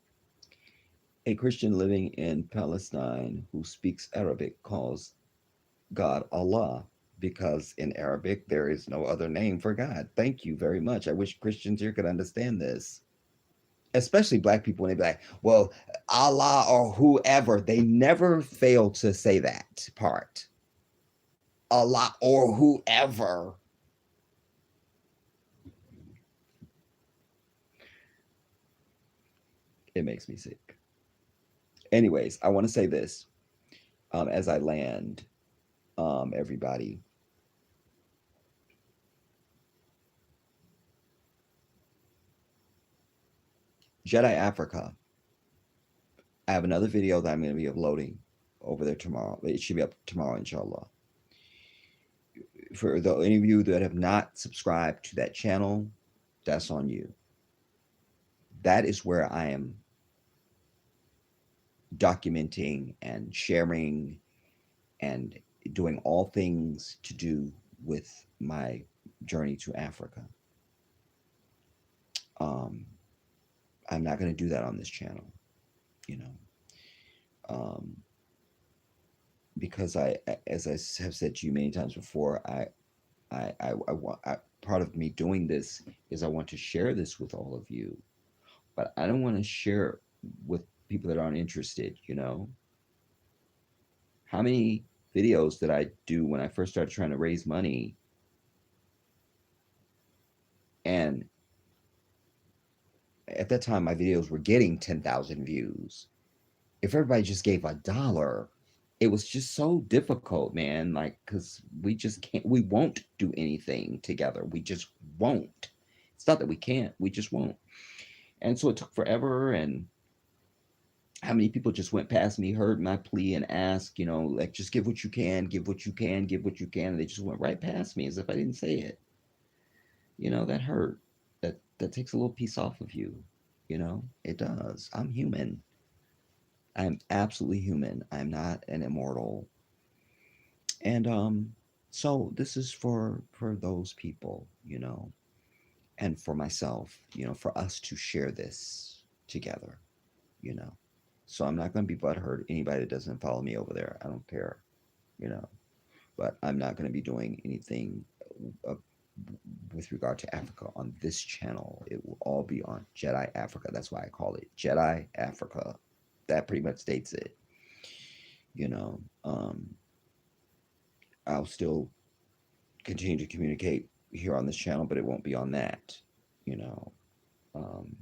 A Christian living in Palestine who speaks Arabic calls God Allah because in Arabic there is no other name for God. Thank you very much. I wish Christians here could understand this. Especially black people when they be like, well, Allah or whoever, they never fail to say that part. Allah or whoever. It makes me sick. Anyways, I want to say this as I land, everybody. Jedi Africa. I have another video that I'm going to be uploading over there tomorrow. It should be up tomorrow, inshallah. For any of you that have not subscribed to that channel, that's on you. That is where I am documenting and sharing and doing all things to do with my journey to Africa. I'm not going to do that on this channel, you know, because as I have said to you many times before, I want, part of me doing this is I want to share this with all of you, but I don't want to share with people that aren't interested. How many videos that I do when I first started trying to raise money, and at that time my videos were getting 10,000 views. If everybody just gave $1, it was just so difficult, man. Like, because we just can't, we won't do anything together. We just won't. It's not that we can't, we just won't. And so it took forever. And how many people just went past me, heard my plea, and asked, like, just give what you can, give what you can, give what you can. And they just went right past me as if I didn't say it. That hurt. That takes a little piece off of you. It does. I'm human. I'm absolutely human. I'm not an immortal. And so this is for those people, and for myself, for us to share this together, you know. So I'm not going to be butthurt anybody that doesn't follow me over there. I don't care, you know. But I'm not going to be doing anything uh, with regard to Africa on this channel. It will all be on Jedi Africa. That's why I call it Jedi Africa. That pretty much states it. You know, I'll still continue to communicate here on this channel, but it won't be on that. You know, um,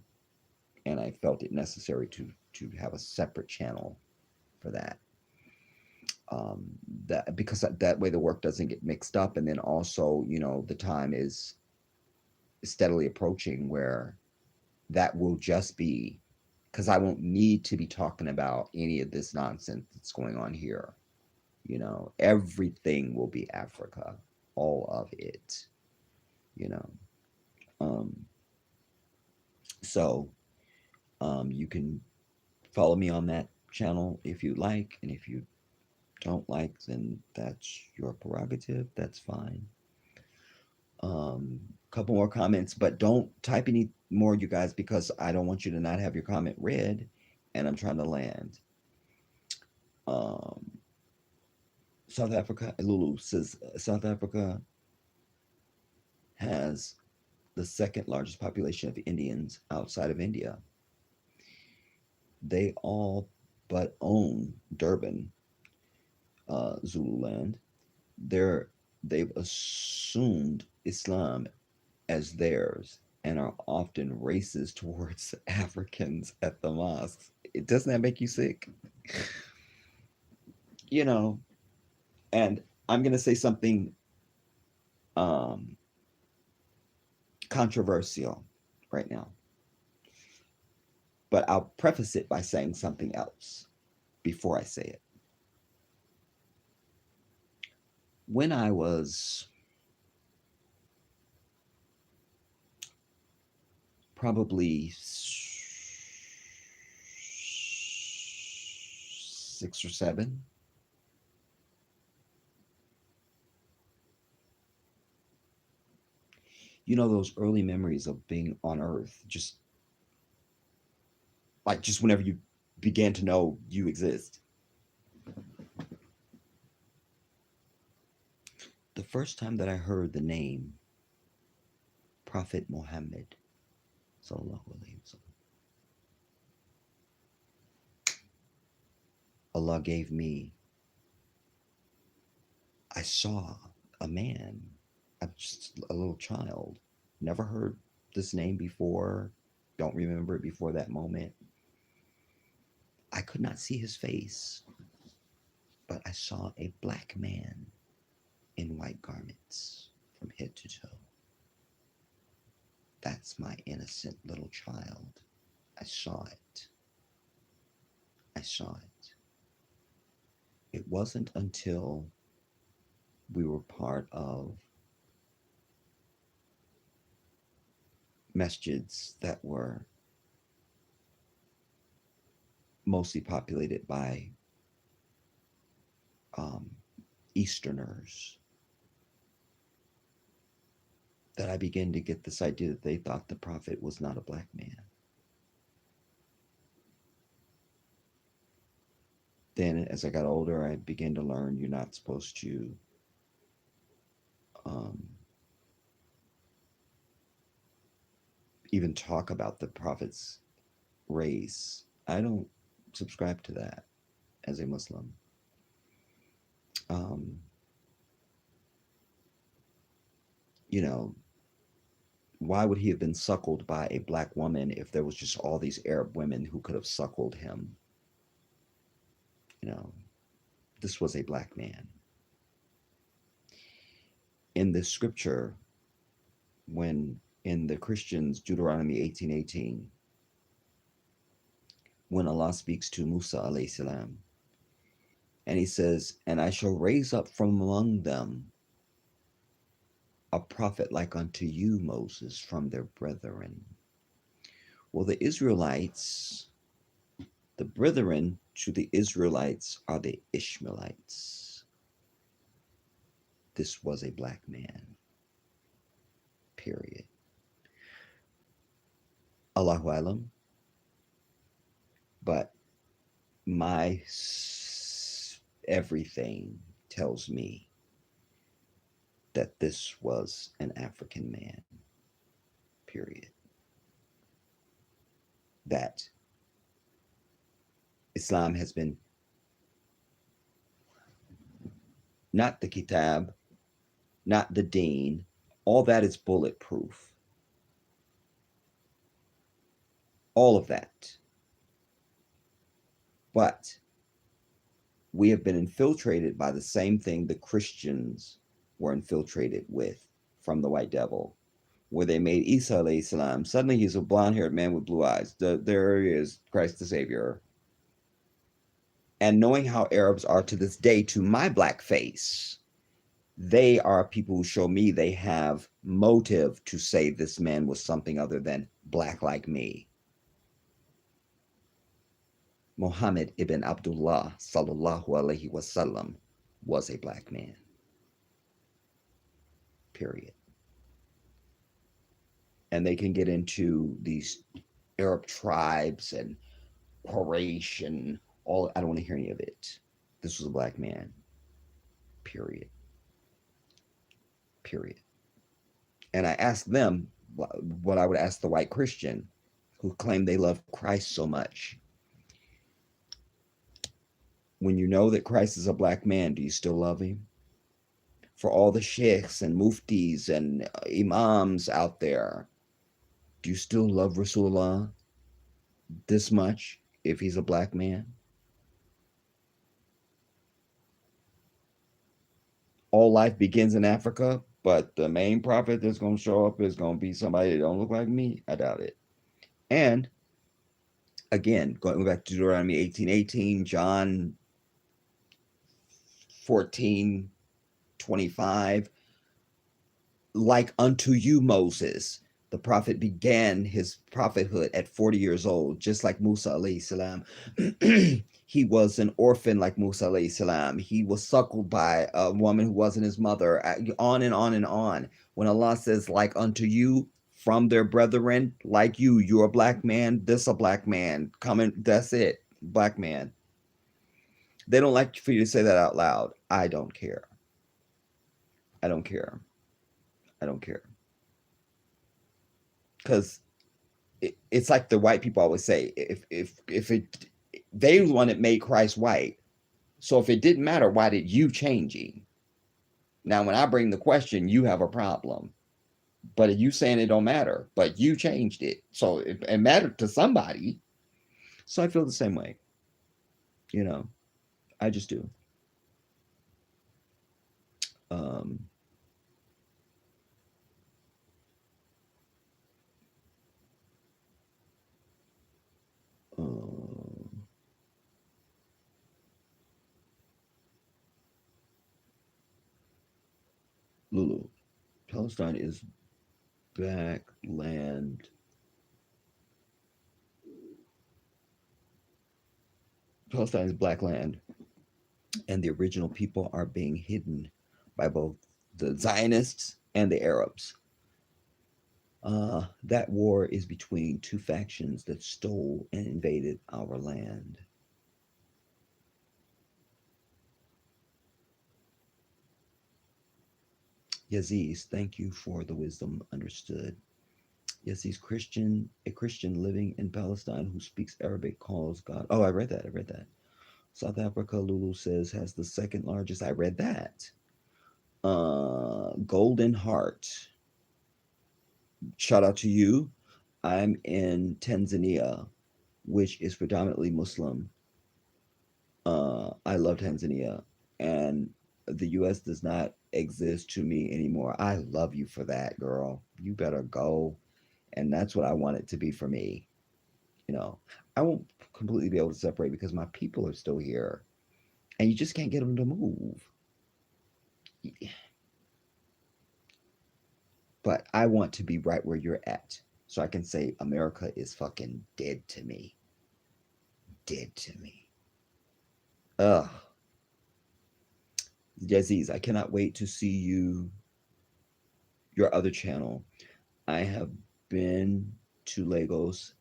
and I felt it necessary to have a separate channel for that. Um, that because that way the work doesn't get mixed up, and then also the time is steadily approaching where that will just be, because I won't need to be talking about any of this nonsense that's going on here. Everything will be Africa, all of it. You know, um, so you can follow me on that channel if you like, and if you don't like, then that's your prerogative. That's fine. Couple more comments, but don't type any more, you guys, because I don't want you to not have your comment read, and I'm trying to land. Um, South Africa, Lulu says South Africa has the second largest population of Indians outside of India. They all but own Durban, Zululand. They're they've assumed Islam as theirs and are often racist towards Africans at the mosques. It doesn't that make you sick? You know, and I'm gonna say something um, controversial right now, but I'll preface it by saying something else before I say it. When I was probably 6 or 7, those early memories of being on Earth, just whenever you began to know you exist. The first time that I heard the name Prophet Muhammad, sallallahu alaihi wasallam, Allah gave me, I saw a man. I'm just a little child. Never heard this name before. Don't remember it before that moment. I could not see his face, but I saw a black man in white garments from head to toe. That's my innocent little child. I saw it. I saw it. It wasn't until we were part of masjids that were mostly populated by um, Easterners that I began to get this idea that they thought the prophet was not a black man. Then, as I got older, I began to learn you're not supposed to um, even talk about the prophet's race. I don't subscribe to that as a Muslim. Um, you know, why would he have been suckled by a black woman if there was just all these Arab women who could have suckled him? You know, this was a black man. In the scripture, when in the Christians, Deuteronomy 18:18, when Allah speaks to Musa alayhi salam, and he says, "And I shall raise up from among them a prophet like unto you, Moses, from their brethren." Well, the Israelites, the brethren to the Israelites are the Ishmaelites. This was a black man, period. Allahu Alam. But my everything tells me that this was an African man, period. That Islam has been, not the kitab, not the deen, all that is bulletproof. All of that. But we have been infiltrated by the same thing the Christians were infiltrated with from the white devil, where they made Isa alayhi salam. Suddenly he's a blonde haired man with blue eyes. There he is, Christ the Savior. And knowing how Arabs are to this day to my black face, they are people who show me they have motive to say this man was something other than black like me. Muhammad ibn Abdullah sallallahu alaihi wasallam was a black man. Period. And they can get into these Arab tribes and Quraysh and all. I don't want to hear any of it. This was a black man. Period. Period. And I asked them what I would ask the white Christian who claim they love Christ so much. When you know that Christ is a black man, do you still love him? For all the sheikhs and muftis and imams out there, do you still love Rasulullah this much if he's a black man? All life begins in Africa, but the main prophet that's going to show up is going to be somebody that don't look like me? I doubt it. And again, going back to Deuteronomy 18:18, John 14:25, like unto you, Moses. The prophet began his prophethood at 40 years old, just like Musa alayhi salam. He was an orphan like Musa alayhi salam. He was suckled by a woman who wasn't his mother, on and on and on. When Allah says, like unto you, from their brethren, like you're a black man, this a black man, coming, that's it, black man. They don't like for you to say that out loud. I don't care. I don't care. I don't care. Because it's like the white people always say, if it, they the one that made Christ white. So if it didn't matter, why did you change him? Now, when I bring the question, you have a problem. But you saying it don't matter, but you changed it. So it mattered to somebody. So I feel the same way. You know, I just do. Um, uh, Lulu, Palestine is back land. Palestine is black land, and the original people are being hidden by both the Zionists and the Arabs. That war is between two factions that stole and invaded our land. Yazis, thank you for the wisdom understood. Yazis, a Christian living in Palestine who speaks Arabic calls God. Oh, I read that. I read that. South Africa, Lulu says, has the second largest. I read that. Golden Heart. Shout out to you. I'm in Tanzania, which is predominantly Muslim. I love Tanzania, and the U.S. does not exist to me anymore. I love you for that, girl. You better go, and that's what I want it to be for me. You know, I won't completely be able to separate because my people are still here, and you just can't get them to move. But I want to be right where you're at, so I can say America is fucking dead to me, dead to me. Ugh, Yaziz, I cannot wait to see your other channel. I have been to Lagos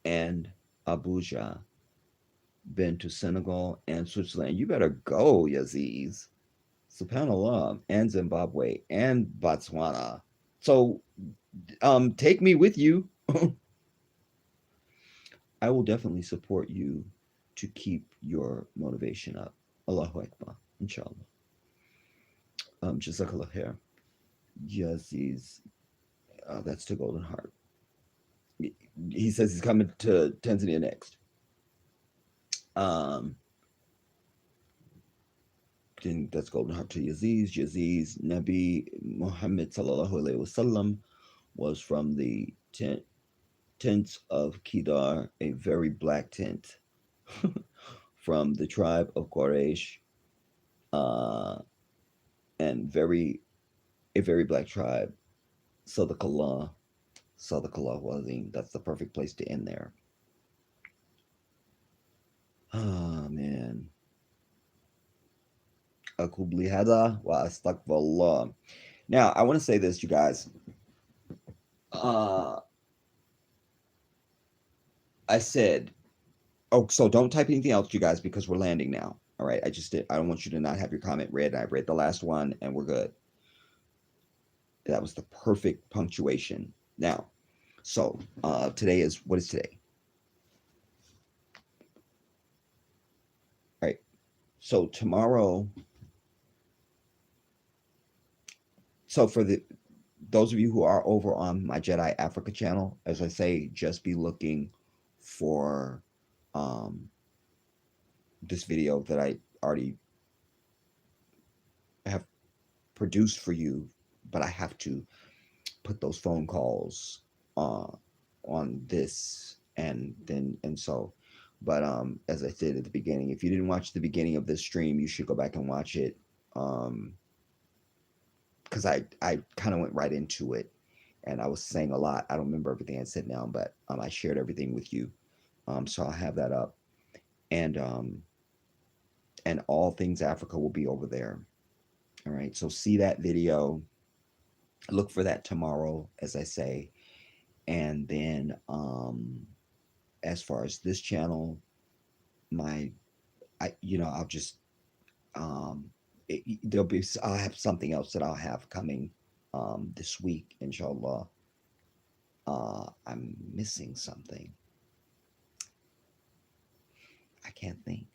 and Abuja, been to Senegal and Switzerland. You better go, Yaziz. Subhanallah, and Zimbabwe and Botswana. So, take me with you. I will definitely support you to keep your motivation up. Allahu Akbar, inshallah. Jazakallah khair. Yaziz, that's to Golden Heart. He says he's coming to Tanzania next. Um, then that's Golden Heart to Yaziz. Yaziz, Nabi Muhammad sallallahu alaihi wasallam was from the tents of Kedar, a very black tent from the tribe of Quraysh, uh, and a very black tribe. Sadaqallah, Sadaqallah Wazim. That's the perfect place to end there. Ah, man. Akubli hada wa astagfirullah. Now, I want to say this, you guys. Uh, I said, oh, so don't type anything else, you guys, because we're landing now. All right. I just did. I don't want you to not have your comment read. I read the last one and we're good. That was the perfect punctuation. Now, so today is, what is today? All right. So tomorrow, so for those of you who are over on my Jedi Africa channel, as I say, just be looking for um, this video that I already have produced for you, but I have to put those phone calls uh, on this and so. But as I said at the beginning, if you didn't watch the beginning of this stream, you should go back and watch it. Because I kind of went right into it and I was saying a lot. I don't remember everything I said now, but I shared everything with you. So I'll have that up, and all things Africa will be over there. All right. So see that video. Look for that tomorrow, as I say, and then as far as this channel, my I'll just there'll be I'll have something else that I'll have coming this week, inshallah. I'm missing something. I can't think.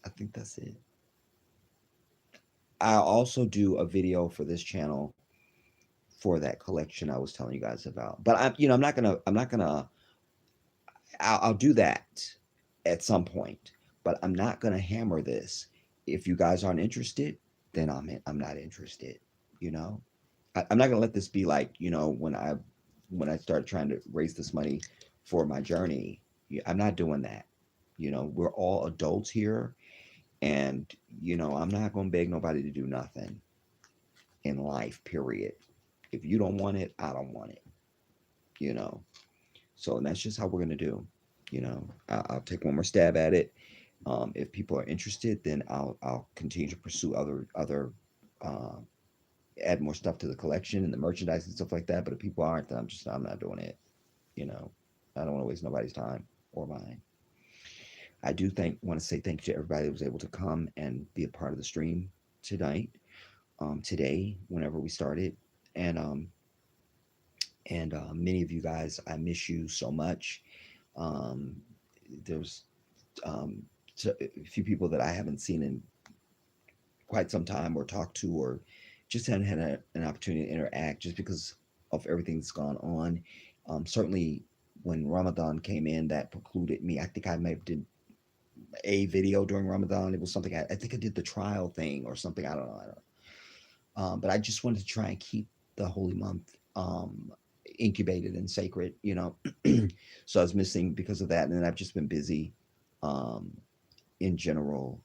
I think that's it. I'll also do a video for this channel for that collection I was telling you guys about. But I'll do that at some point. But I'm not gonna hammer this. If you guys aren't interested, then I'm not interested. You know, I'm not gonna let this be like, when I started trying to raise this money for my journey. I'm not doing that. We're all adults here, and I'm not gonna beg nobody to do nothing in life. Period. If you don't want it, I don't want it. You know. So that's just how we're gonna do. I'll take one more stab at it. If people are interested, then I'll continue to pursue other uh, add more stuff to the collection and the merchandise and stuff like that. But if people aren't, then I'm not doing it. You know, I don't want to waste nobody's time or mine. I do want to say thank you to everybody that was able to come and be a part of the stream tonight, today, whenever we started, and many of you guys, I miss you so much. Um, there's a few people that I haven't seen in quite some time or talked to, or just hadn't had an opportunity to interact just because of everything that's gone on. Certainly, when Ramadan came in, that precluded me. I think I may have did a video during Ramadan. It was something I think I did the trial thing or something. I don't know. I don't know. But I just wanted to try and keep the holy month incubated and sacred, you know. So I was missing because of that, and then I've just been busy um, in general,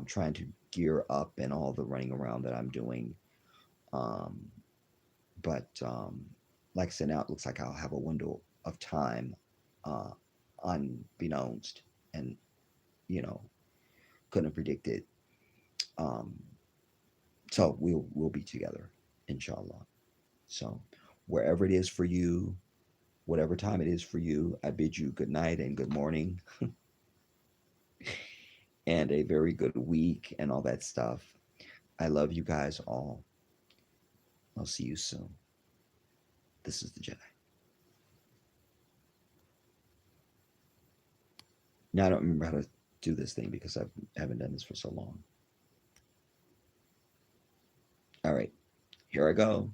trying to gear up and all the running around that I'm doing. Um, but like I said, now it looks like I'll have a window of time, uh, unbeknownst, and you know, couldn't have predicted. Um, so we'll be together, inshallah. So wherever it is for you, whatever time it is for you, I bid you good night and good morning and a very good week and all that stuff. I love you guys all. I'll see you soon. This is the Jedi. Now I don't remember how to do this thing because I haven't done this for so long. All right, here I go.